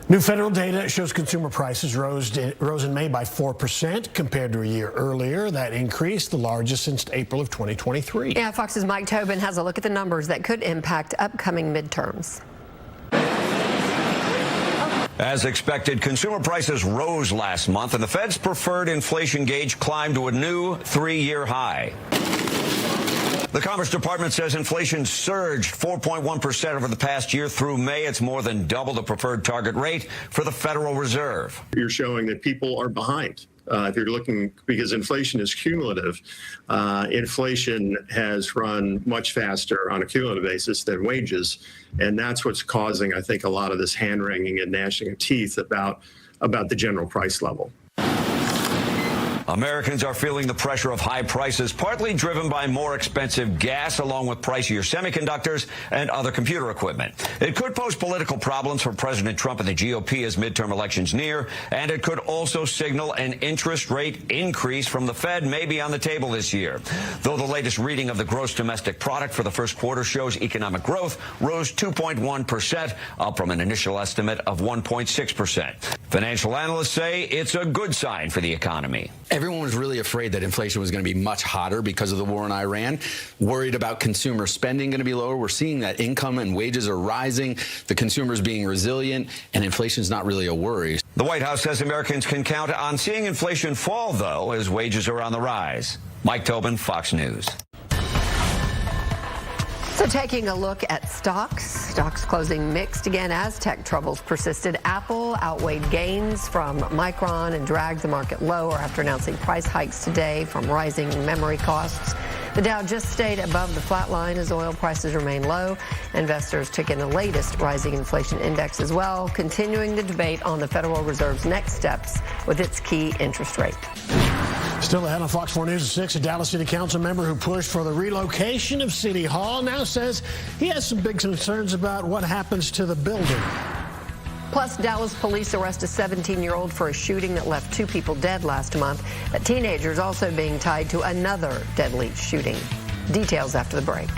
New federal data shows consumer prices rose in May by 4% compared to a year earlier. That increase, the largest since April of 2023. Yeah, Fox's Mike Tobin has a look at the numbers that could impact upcoming midterms. As expected, consumer prices rose last month, and the Fed's preferred inflation gauge climbed to a new 3-year high. The Commerce Department says inflation surged 4.1% over the past year through May. It's more than double the preferred target rate for the Federal Reserve. You're showing that people are behind. If you're looking, because inflation is cumulative, inflation has run much faster on a cumulative basis than wages. And that's what's causing, I think, a lot of this hand-wringing and gnashing of teeth about the general price level. Americans are feeling the pressure of high prices, partly driven by more expensive gas, along with pricier semiconductors and other computer equipment. It could pose political problems for President Trump and the GOP as midterm elections near, and it could also signal an interest rate increase from the Fed may be on the table this year. Though the latest reading of the gross domestic product for the first quarter shows economic growth rose 2.1%, up from an initial estimate of 1.6%. Financial analysts say it's a good sign for the economy. Everyone was really afraid that inflation was going to be much hotter because of the war in Iran, worried about consumer spending going to be lower. We're seeing that income and wages are rising, the consumer's being resilient, and inflation's not really a worry. The White House says Americans can count on seeing inflation fall, though, as wages are on the rise. Mike Tobin, Fox News. So taking a look at stocks closing mixed again as tech troubles persisted. Apple outweighed gains from Micron and dragged the market lower after announcing price hikes today from rising memory costs. The Dow just stayed above the flat line as oil prices remain low. Investors took in the latest rising inflation index as well, continuing the debate on the Federal Reserve's next steps with its key interest rate. Still ahead on Fox 4 News at 6, a Dallas City Council member who pushed for the relocation of City Hall now says he has some big concerns about what happens to the building. Plus, Dallas police arrest a 17-year-old for a shooting that left 2 people dead last month. A teenager is also being tied to another deadly shooting. Details after the break.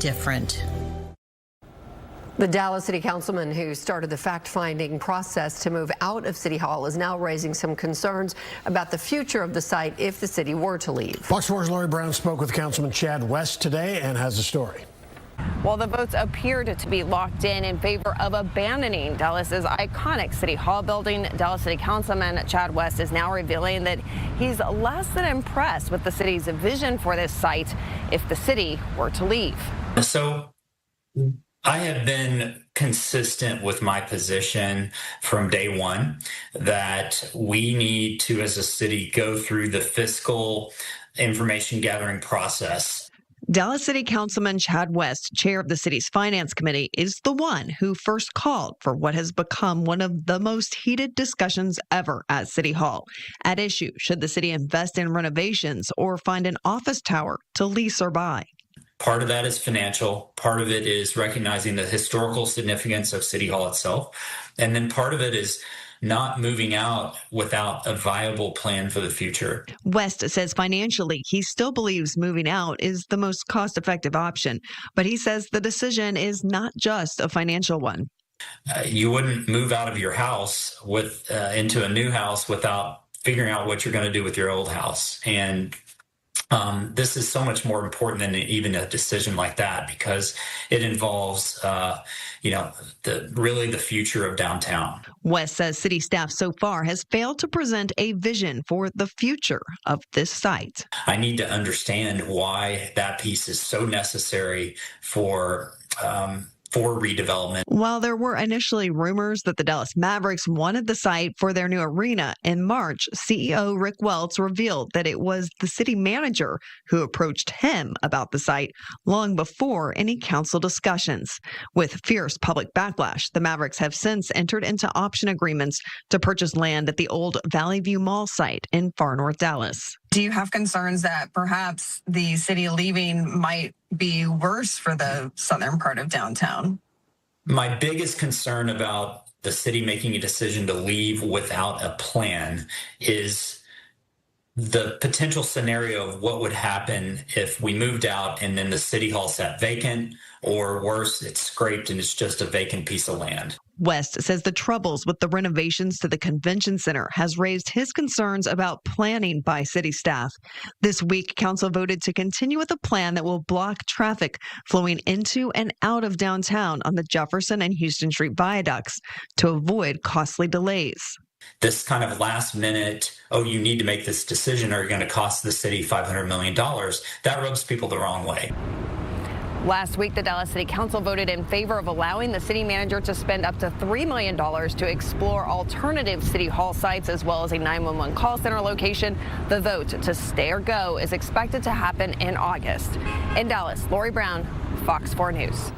different. The Dallas City Councilman who started the fact-finding process to move out of City Hall is now raising some concerns about the future of the site if the city were to leave. Fox 4's Lori Brown spoke with Councilman Chad West today and has a story. Well, the votes appeared to be locked in favor of abandoning Dallas's iconic City Hall building. Dallas City Councilman Chad West is now revealing that he's less than impressed with the city's vision for this site if the city were to leave. So I have been consistent with my position from day one that we need to, as a city, go through the fiscal information gathering process. Dallas City Councilman Chad West, chair of the city's finance committee, is the one who first called for what has become one of the most heated discussions ever at City Hall. At issue, should the city invest in renovations or find an office tower to lease or buy? Part of that is financial. Part of it is recognizing the historical significance of City Hall itself. And then part of it is not moving out without a viable plan for the future. West says financially, he still believes moving out is the most cost-effective option, but he says the decision is not just a financial one. You wouldn't move out of your house into a new house without figuring out what you're going to do with your old house. And this is so much more important than even a decision like that because it involves, really the future of downtown. West says city staff so far has failed to present a vision for the future of this site. I need to understand why that piece is so necessary for redevelopment. While there were initially rumors that the Dallas Mavericks wanted the site for their new arena, in March, CEO Rick Welts revealed that it was the city manager who approached him about the site long before any council discussions. With fierce public backlash, the Mavericks have since entered into option agreements to purchase land at the old Valley View Mall site in far north Dallas. Do you have concerns that perhaps the city leaving might be worse for the southern part of downtown? My biggest concern about the city making a decision to leave without a plan is the potential scenario of what would happen if we moved out and then the city hall sat vacant, or worse, it's scraped and it's just a vacant piece of land. West says the troubles with the renovations to the convention center has raised his concerns about planning by city staff. This week, council voted to continue with a plan that will block traffic flowing into and out of downtown on the Jefferson and Houston Street viaducts to avoid costly delays. This kind of last minute, you need to make this decision or you're going to cost the city $500 million, that rubs people the wrong way. Last week, the Dallas City Council voted in favor of allowing the city manager to spend up to $3 million to explore alternative City Hall sites as well as a 911 call center location. The vote to stay or go is expected to happen in August. In Dallas, Lori Brown, Fox 4 News.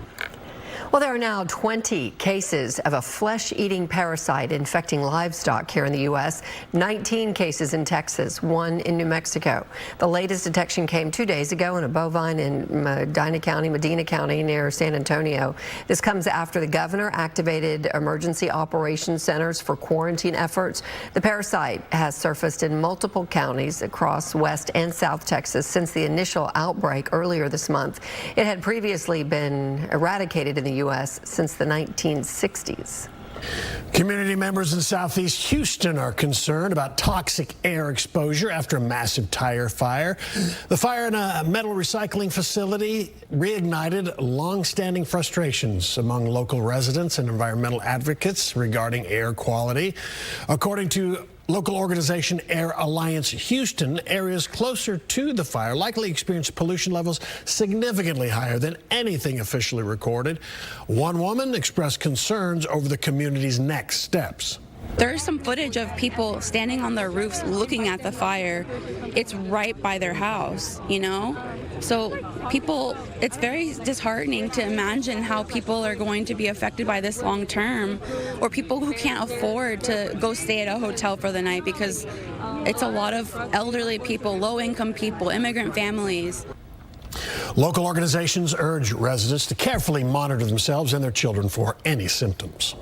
Well, there are now 20 cases of a flesh-eating parasite infecting livestock here in the U.S., 19 cases in Texas, 1 in New Mexico. The latest detection came 2 days ago in a bovine in Medina County near San Antonio. This comes after the governor activated emergency operations centers for quarantine efforts. The parasite has surfaced in multiple counties across West and South Texas since the initial outbreak earlier this month. It had previously been eradicated in the U.S. since the 1960s. Community members in southeast Houston are concerned about toxic air exposure after a massive tire fire. The fire in a metal recycling facility reignited long-standing frustrations among local residents and environmental advocates regarding air quality. According to local organization Air Alliance Houston, areas closer to the fire likely experienced pollution levels significantly higher than anything officially recorded. One woman expressed concerns over the community's next steps. There's some footage of people standing on their roofs looking at the fire. It's right by their house, you know? So people, it's very disheartening to imagine how people are going to be affected by this long term, or people who can't afford to go stay at a hotel for the night because it's a lot of elderly people, low-income people, immigrant families. Local organizations urge residents to carefully monitor themselves and their children for any symptoms.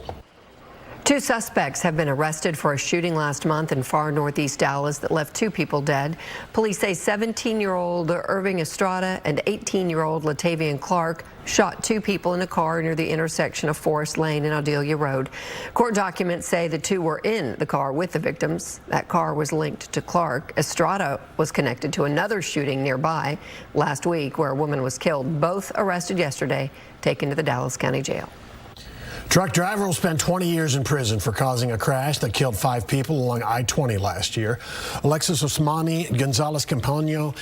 2 suspects have been arrested for a shooting last month in far northeast Dallas that left 2 people dead. Police say 17-year-old Irving Estrada and 18-year-old Latavian Clark shot 2 people in a car near the intersection of Forest Lane and Adelia Road. Court documents say the 2 were in the car with the victims. That car was linked to Clark. Estrada was connected to another shooting nearby last week where a woman was killed. Both arrested yesterday, taken to the Dallas County Jail. Truck driver will spend 20 years in prison for causing a crash that killed 5 people along I-20 last year. Alexis Osmani Gonzalez Campano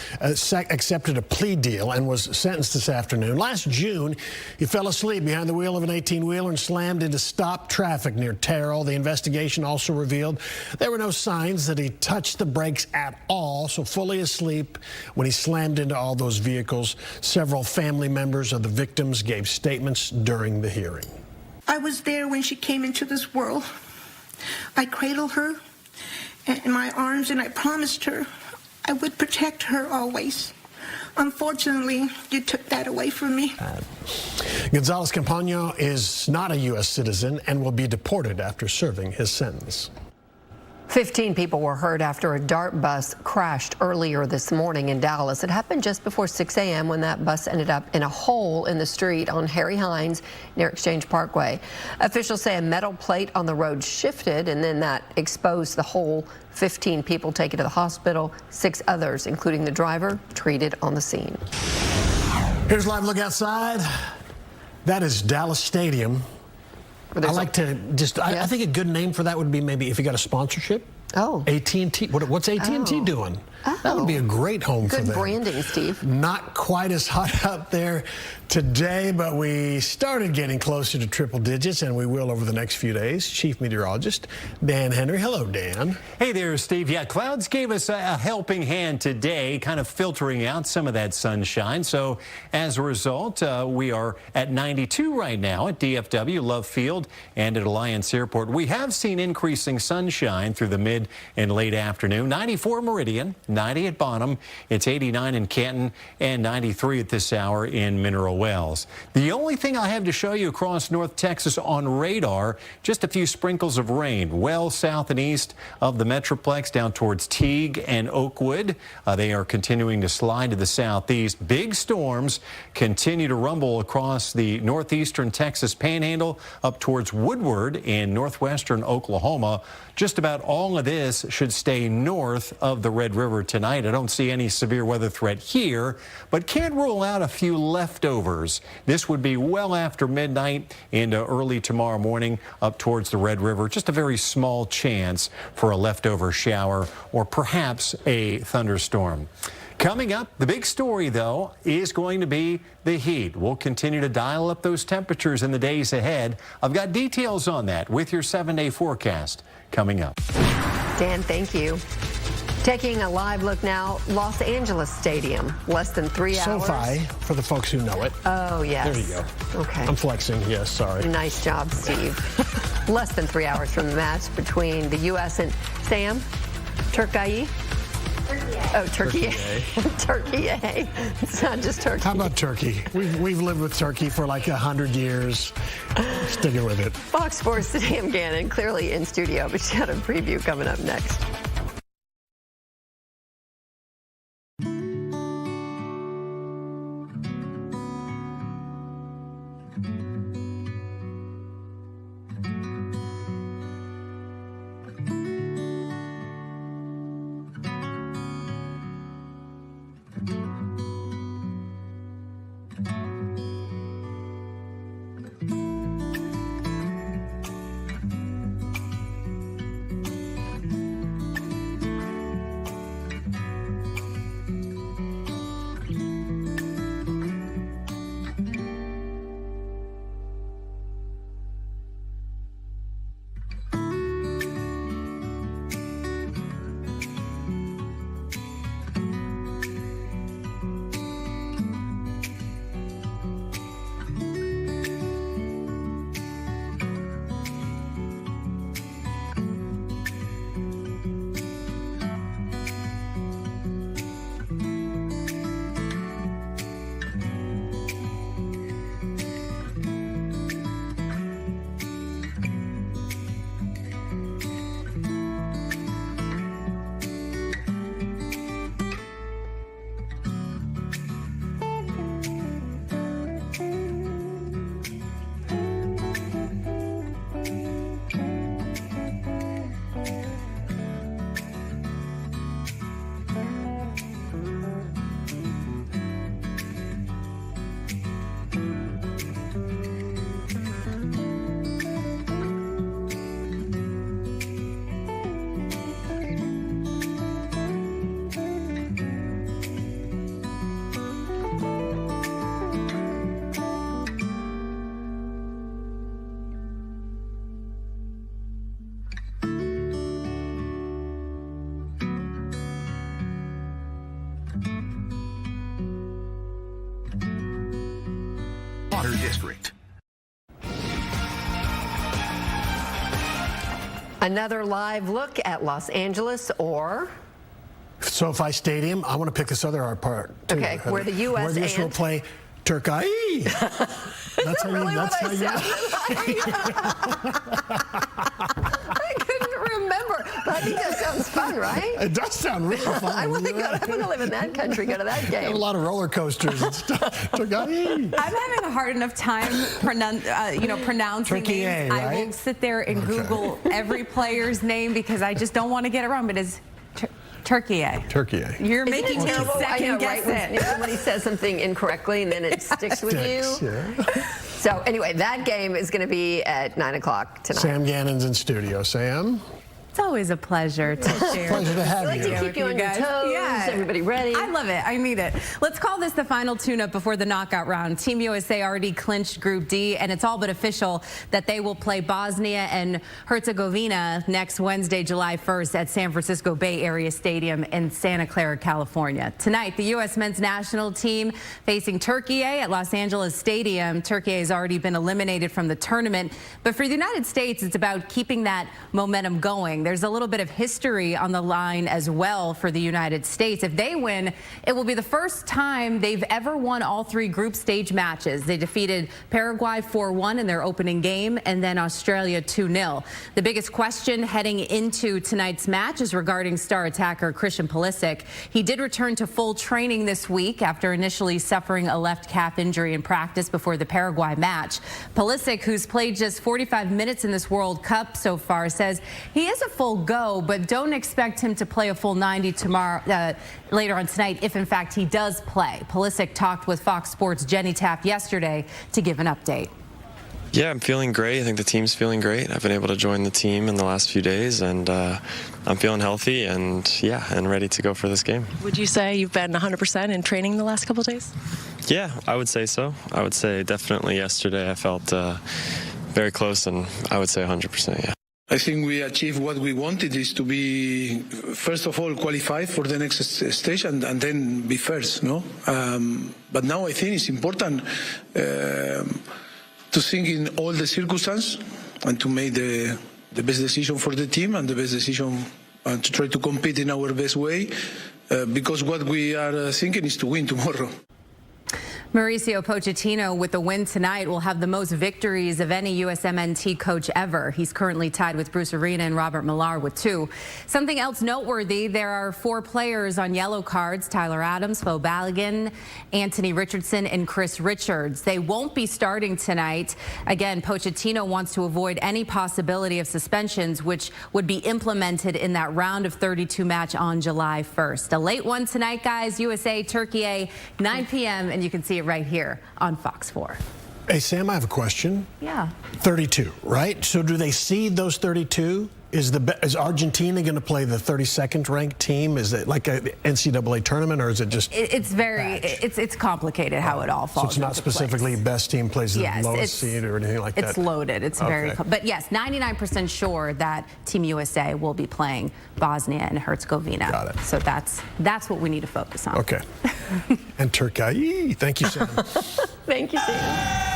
accepted a plea deal and was sentenced this afternoon. Last June, he fell asleep behind the wheel of an 18-wheeler and slammed into stopped traffic near Terrell. The investigation also revealed there were no signs that he touched the brakes at all, so fully asleep when he slammed into all those vehicles. Several family members of the victims gave statements during the hearing. I was there when she came into this world. I cradled her in my arms and I promised her I would protect her always. Unfortunately, you took that away from me. Gonzalez Campano is not a U.S. citizen and will be deported after serving his sentence. 15 people were hurt after a DART bus crashed earlier this morning in Dallas. It happened just before 6 a.m. when that bus ended up in a hole in the street on Harry Hines near Exchange Parkway. Officials say a metal plate on the road shifted and then that exposed the hole. 15 people taken to the hospital, 6 others, including the driver, treated on the scene. Here's a live look outside. That is Dallas Stadium. I like to just, I think a good name for that would be maybe if you got a sponsorship. Oh. AT&T. What's AT&T doing? That would be a great home for them. Good branding, Steve. Not quite as hot out there today, but we started getting closer to triple digits, and we will over the next few days. Chief Meteorologist Dan Henry. Hello, Dan. Hey there, Steve. Yeah, clouds gave us a helping hand today, kind of filtering out some of that sunshine. So as a result, we are at 92 right now at DFW, Love Field, and at Alliance Airport. We have seen increasing sunshine through the mid and late afternoon. 94 Meridian, 90 at Bonham. It's 89 in Canton and 93 at this hour in Mineral Wells. The only thing I have to show you across North Texas on radar, just a few sprinkles of rain well south and east of the Metroplex down towards Teague and Oakwood. They are continuing to slide to the southeast. Big storms continue to rumble across the northeastern Texas panhandle up towards Woodward in northwestern Oklahoma. Just about all of this should stay north of the Red River tonight. I don't see any severe weather threat here, but can't rule out a few leftovers. This would be well after midnight into early tomorrow morning up towards the Red River. Just a very small chance for a leftover shower or perhaps a thunderstorm. Coming up, the big story, though, is going to be the heat. We'll continue to dial up those temperatures in the days ahead. I've got details on that with your 7-day forecast coming up. Dan, thank you. Taking a live look now, Los Angeles Stadium, less than 3 hours. SoFi, for the folks who know it. Oh, yes. There you go. Okay. I'm flexing, yes, sorry. Nice job, Steve. Less than 3 hours from the match between the U.S. and Sam, Turkey. Oh, Turkey. Turkey. It's not just Turkey. How about Turkey? We've lived with Turkey for like 100 years. Sticking with it. Fox Sports' Sam Gannon, clearly in studio, but she's got a preview coming up next. Another live look at Los Angeles or SoFi Stadium. I want to pick this other part too. Okay, where the U.S. Where the U.S. will play Turkey. That's how really you. That's how you. I couldn't remember, but I think that sounds fun, right? It does sound real fun. I want to live in that country. Go to that game. Have a lot of roller coasters and stuff. Turkey. I'm having a hard enough time pronouncing Turkey, names. right? I will sit there and Google every player's name because I just don't want to get it wrong. But it's Turkey. Turkey. You're making me second guess it. When he says something incorrectly and then it sticks with you. Yeah. So anyway, that game is going to be at 9 o'clock tonight. Sam Gannon's in studio. Sam? It's always a pleasure to share. Pleasure to have I like you. to keep you on your toes, everybody ready. I love it. I need it. Let's call this the final tune-up before the knockout round. Team USA already clinched Group D, and it's all but official that they will play Bosnia and Herzegovina next Wednesday, July 1st at San Francisco Bay Area Stadium in Santa Clara, California. Tonight, the U.S. men's national team facing Turkey at Los Angeles Stadium. Turkey has already been eliminated from the tournament, but for the United States, it's about keeping that momentum going. There's a little bit of history on the line as well for the United States. If they win, it will be the first time they've ever won all three group stage matches. They defeated Paraguay 4-1 in their opening game and then Australia 2-0. The biggest question heading into tonight's match is regarding star attacker Christian Pulisic. He did return to full training this week after initially suffering a left calf injury in practice before the Paraguay match. Pulisic, who's played just 45 minutes in this World Cup so far, says he is a full go, but don't expect him to play a full 90 tomorrow, later on tonight, if in fact he does play. Pulisic talked with Fox Sports' Jenny Taft yesterday to give an update. Yeah, I'm feeling great. I think the team's feeling great. I've been able to join the team in the last few days, and I'm feeling healthy and ready to go for this game. Would you say you've been 100% in training the last couple of days? Yeah, I would say so. I would say definitely yesterday I felt very close, and I would say 100%, yeah. I think we achieved what we wanted, is to be, first of all, qualified for the next stage and then be first, no? But now I think it's important to think in all the circumstances and to make the best decision for the team and the best decision to try to compete in our best way, because what we are thinking is to win tomorrow. Mauricio Pochettino, with the win tonight, will have the most victories of any USMNT coach ever. He's currently tied with Bruce Arena and Robert Millar with 2. Something else noteworthy, there are 4 players on yellow cards: Tyler Adams, Bo Balogun, Anthony Richardson, and Chris Richards. They won't be starting tonight. Again, Pochettino wants to avoid any possibility of suspensions, which would be implemented in that round of 32 match on July 1st. A late one tonight, guys. USA, Turkey, 9 p.m., and you can see it right here on Fox 4. Hey, Sam, I have a question. Yeah. 32, right? So do they seed those 32? Is Argentina going to play the 32nd ranked team? Is it like an NCAA tournament, or is it just? It's very it's complicated how it all falls. So it's not specifically best team plays the lowest seed or anything like that. It's loaded. It's very. But yes, 99% sure that Team USA will be playing Bosnia and Herzegovina. Got it. So that's what we need to focus on. Okay. And Turkey. Thank you, Sam. Thank you, Sam.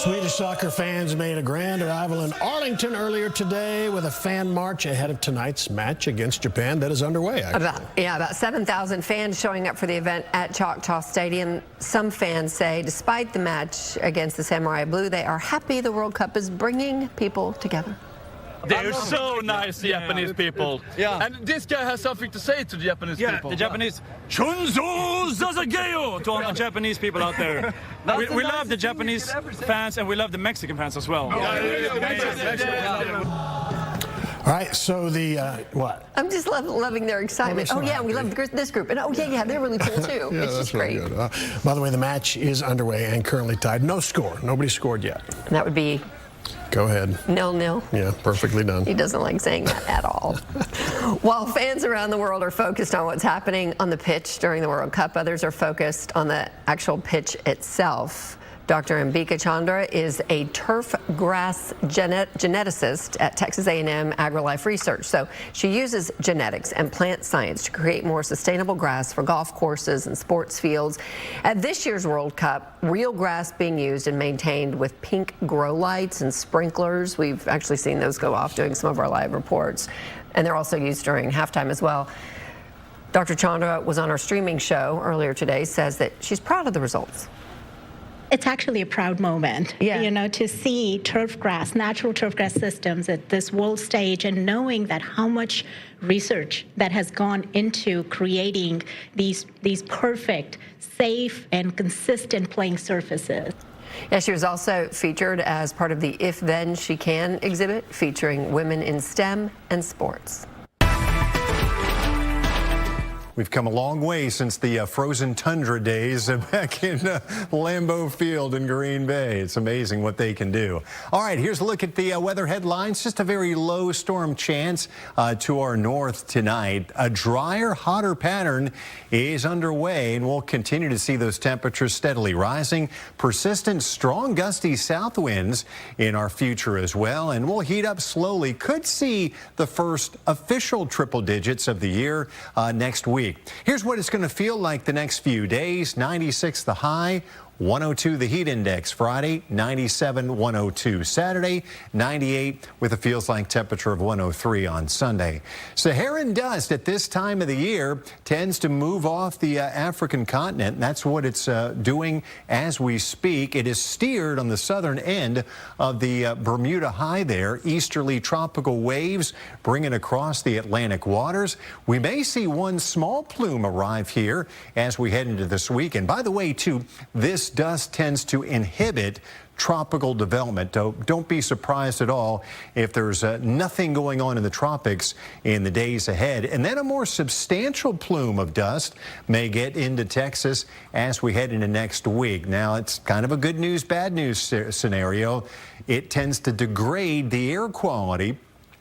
Swedish soccer fans made a grand arrival in Arlington earlier today with a fan march ahead of tonight's match against Japan that is underway. About 7,000 fans showing up for the event at Choctaw Stadium. Some fans say, despite the match against the Samurai Blue, they are happy the World Cup is bringing people together. They're so nice, the Japanese people. Yeah. And this guy has something to say to the Japanese people. The Japanese, Shunzo Sasageo, to all the Japanese people out there. we love the Japanese fans, and we love the Mexican fans as well. All right, so what? I'm just loving their excitement. Oh, yeah, we love this group. And they're really cool, too. Yeah, it's just great. Really good. By the way, the match is underway and currently tied. No score. Nobody scored yet. And that would be... Go ahead. 0-0. Yeah, perfectly done. He doesn't like saying that at all. While fans around the world are focused on what's happening on the pitch during the World Cup, others are focused on the actual pitch itself. Dr. Ambika Chandra is a turf grass geneticist at Texas A&M AgriLife Research. So she uses genetics and plant science to create more sustainable grass for golf courses and sports fields. At this year's World Cup, real grass being used and maintained with pink grow lights and sprinklers. We've actually seen those go off doing some of our live reports. And they're also used during halftime as well. Dr. Chandra was on our streaming show earlier today, says that she's proud of the results. It's actually a proud moment, you know, to see turf grass, natural turf grass systems at this world stage, and knowing that how much research that has gone into creating these perfect, safe, and consistent playing surfaces. Yeah, she was also featured as part of the If Then She Can exhibit featuring women in STEM and sports. We've come a long way since the frozen tundra days back in Lambeau Field in Green Bay. It's amazing what they can do. All right, here's a look at the weather headlines. Just a very low storm chance to our north tonight. A drier, hotter pattern is underway, and we'll continue to see those temperatures steadily rising. Persistent, strong, gusty south winds in our future as well, and we'll heat up slowly. Could see the first official triple digits of the year next week. Here's what it's going to feel like the next few days. 96 the high, 102 the heat index Friday, 97, 102 Saturday, 98 with a feels like temperature of 103 on Sunday. Saharan dust at this time of the year tends to move off the African continent. That's what it's doing as we speak. It is steered on the southern end of the Bermuda High there. Easterly tropical waves bringing across the Atlantic waters. We may see one small plume arrive here as we head into this week. And by the way, too, this dust tends to inhibit tropical development. Don't be surprised at all if there's nothing going on in the tropics in the days ahead. And then a more substantial plume of dust may get into Texas as we head into next week. Now, it's kind of a good news, bad news scenario. It tends to degrade the air quality.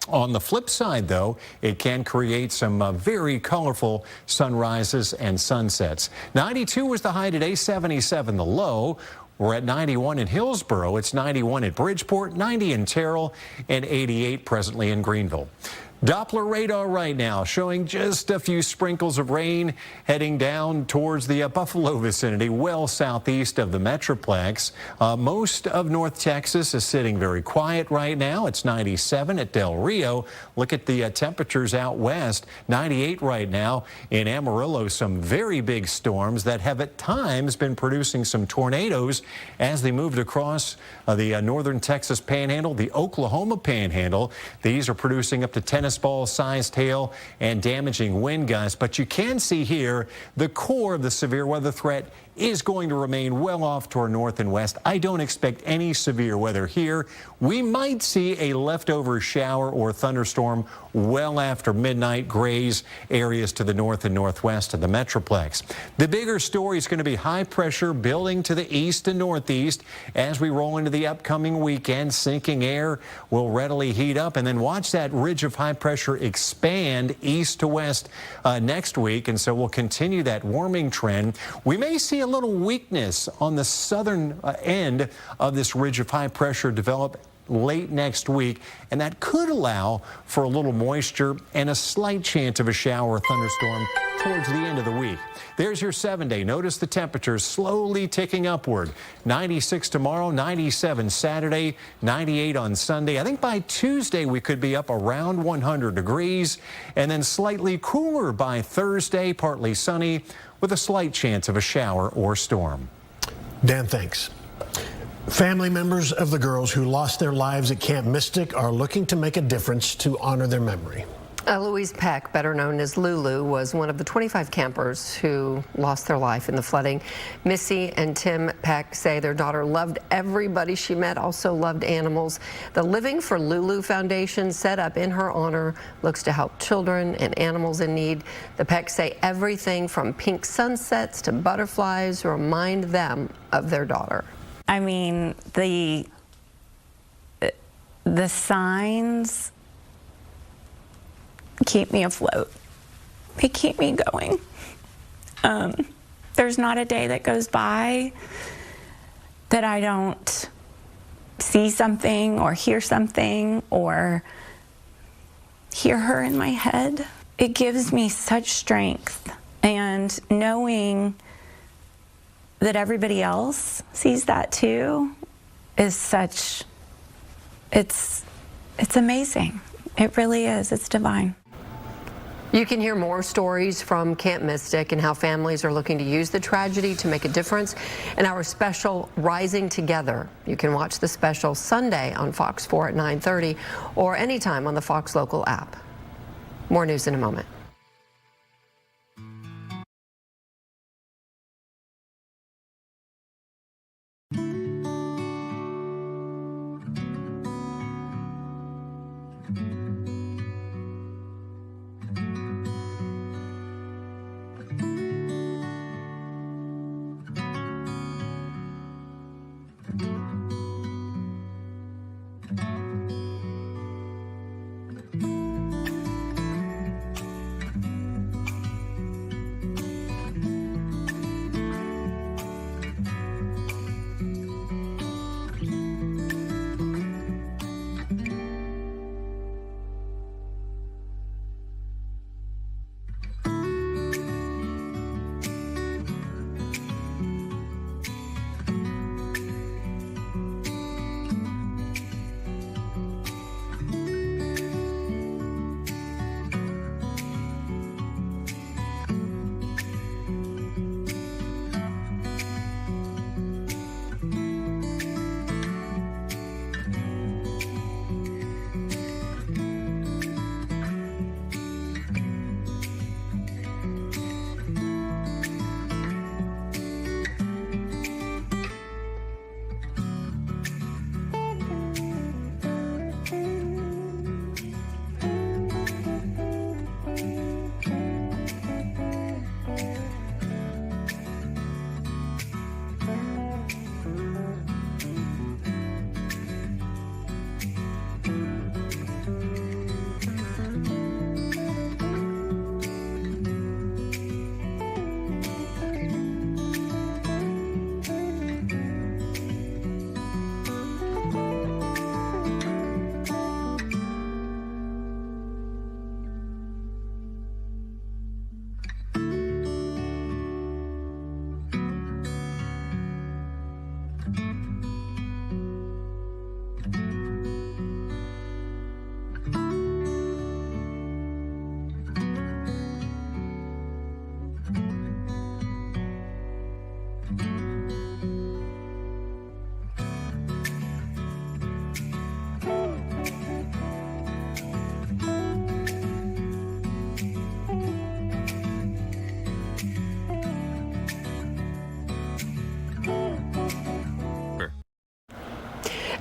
On the flip side, though, it can create some very colorful sunrises and sunsets. 92 was the high today, 77 the low. We're at 91 in Hillsborough. It's 91 at Bridgeport, 90 in Terrell, and 88 presently in Greenville. Doppler radar right now showing just a few sprinkles of rain heading down towards the Buffalo vicinity, well southeast of the Metroplex. Most of North Texas is sitting very quiet right now. It's 97 at Del Rio. Look at the temperatures out west, 98 right now in Amarillo. Some very big storms that have at times been producing some tornadoes as they moved across the northern Texas panhandle, the Oklahoma panhandle. These are producing up to tennis ball sized hail and damaging wind gusts. But you can see here the core of the severe weather threat is going to remain well off to our north and west. I don't expect any severe weather here. We might see a leftover shower or thunderstorm well after midnight, graze areas to the north and northwest of the Metroplex. The bigger story is going to be high pressure building to the east and northeast as we roll into the upcoming weekend. Sinking air will readily heat up, and then watch that ridge of high pressure expand east to west next week, and so we'll continue that warming trend. We may see a little weakness on the southern end of this ridge of high pressure develop late next week, and that could allow for a little moisture and a slight chance of a shower or thunderstorm towards the end of the week. There's your 7-day. Notice the temperatures slowly ticking upward. 96 tomorrow, 97 Saturday, 98 on Sunday. I think by Tuesday we could be up around 100 degrees, and then slightly cooler by Thursday, partly sunny with a slight chance of a shower or storm. Dan, thanks. Family members of the girls who lost their lives at Camp Mystic are looking to make a difference to honor their memory. Louise Peck, better known as Lulu, was one of the 25 campers who lost their life in the flooding. Missy and Tim Peck say their daughter loved everybody she met, also loved animals. The Living for Lulu Foundation, set up in her honor, looks to help children and animals in need. The Pecks say everything from pink sunsets to butterflies remind them of their daughter. I mean, the signs keep me afloat. They keep me going. There's not a day that goes by that I don't see something or hear something or hear her in my head. It gives me such strength, and knowing that everybody else sees that too is such, it's amazing. It really is. It's divine. You can hear more stories from Camp Mystic and how families are looking to use the tragedy to make a difference in our special Rising Together. You can watch the special Sunday on Fox 4 at 9:30 or anytime on the Fox Local app. More news in a moment.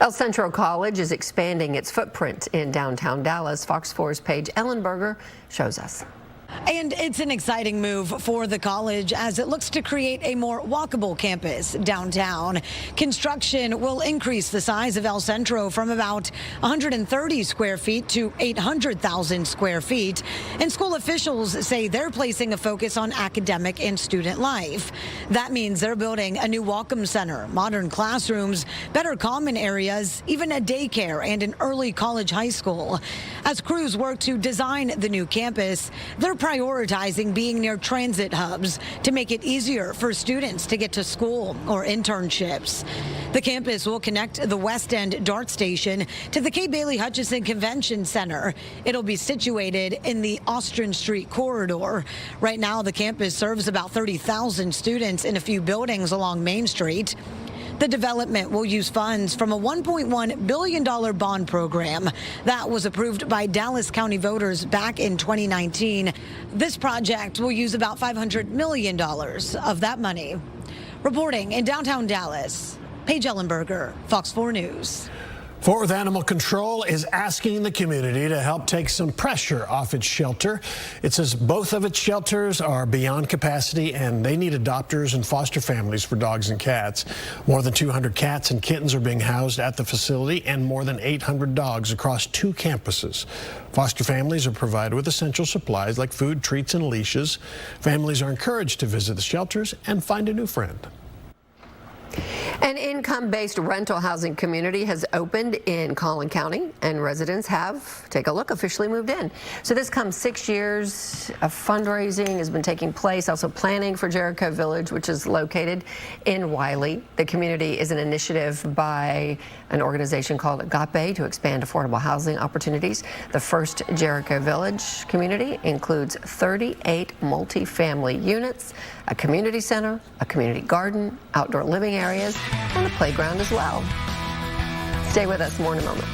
El Centro College is expanding its footprint in downtown Dallas. Fox 4's Paige Ellenberger shows us. And it's an exciting move for the college as it looks to create a more walkable campus downtown. Construction will increase the size of El Centro from about 130 square feet to 800,000 square feet. And school officials say they're placing a focus on academic and student life. That means they're building a new welcome center, modern classrooms, better common areas, even a daycare and an early college high school. As crews work to design the new campus, they're prioritizing being near transit hubs to make it easier for students to get to school or internships. The campus will connect the West End DART station to the Kay Bailey Hutchison Convention Center. It'll be situated in the Austin Street corridor. Right now, the campus serves about 30,000 students in a few buildings along Main Street. The development will use funds from a $1.1 billion bond program that was approved by Dallas County voters back in 2019. This project will use about $500 million of that money. Reporting in downtown Dallas, Paige Ellenberger, Fox 4 News. Fort Worth Animal Control is asking the community to help take some pressure off its shelter. It says both of its shelters are beyond capacity and they need adopters and foster families for dogs and cats. More than 200 cats and kittens are being housed at the facility and more than 800 dogs across 2 campuses. Foster families are provided with essential supplies like food, treats, and leashes. Families are encouraged to visit the shelters and find a new friend. An income-based rental housing community has opened in Collin County, and residents have, take a look, officially moved in. So this comes 6 years of fundraising has been taking place, also planning for Jericho Village, which is located in Wiley. The community is an initiative by an organization called Agape to expand affordable housing opportunities. The first Jericho Village community includes 38 multi-family units, a community center, a community garden, outdoor living areas, and a playground as well. Stay with us, more in a moment.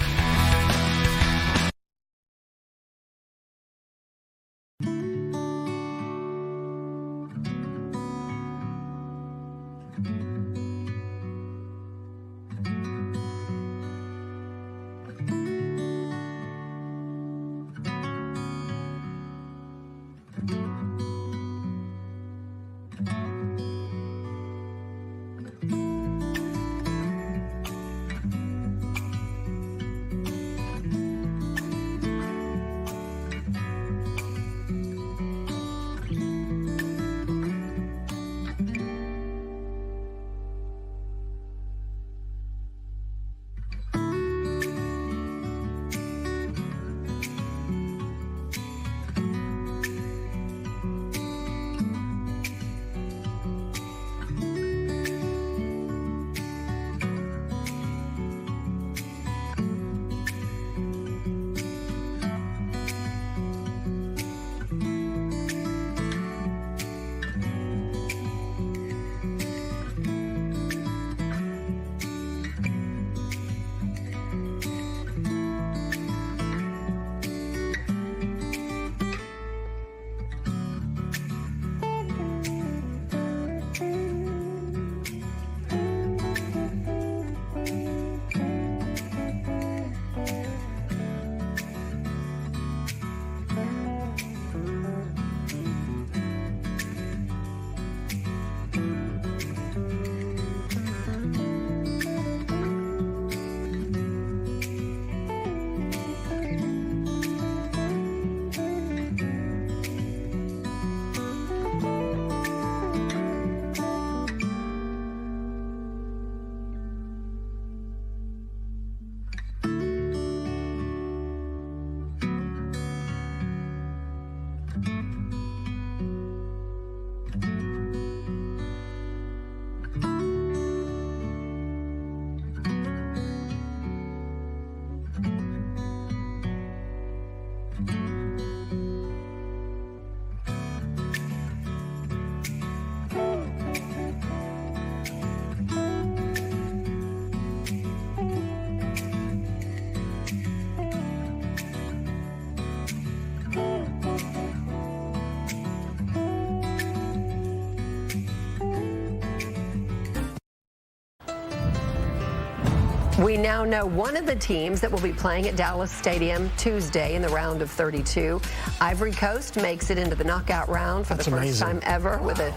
We now know one of the teams that will be playing at Dallas Stadium Tuesday in the round of 32. Ivory Coast makes it into the knockout round for the first time ever with a,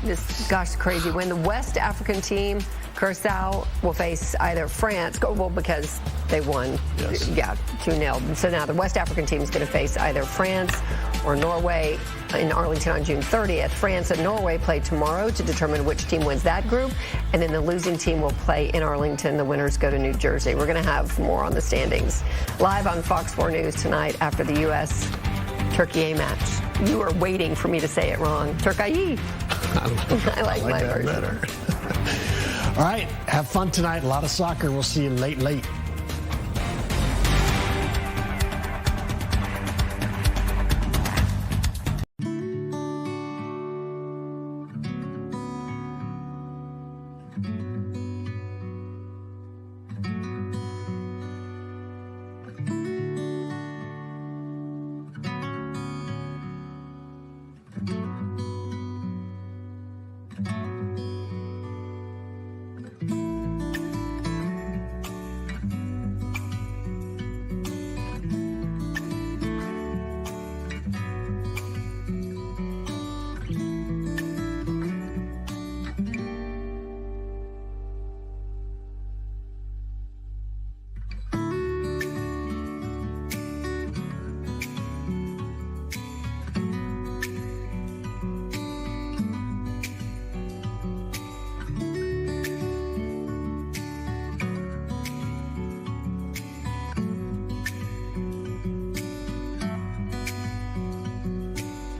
this crazy win. The West African team, Curacao, will face either France, well, because they won, 2-0. So now the West African team is going to face either France or Norway in Arlington on June 30th. France and Norway play tomorrow to determine which team wins that group, and then the losing team will play in Arlington. The winners go to New Jersey. We're going to have more on the standings live on Fox 4 News tonight after the U.S.-Turkey A match. You are waiting for me to say it wrong. Turkey. I like my version better. All right, have fun tonight. A lot of soccer. We'll see you late.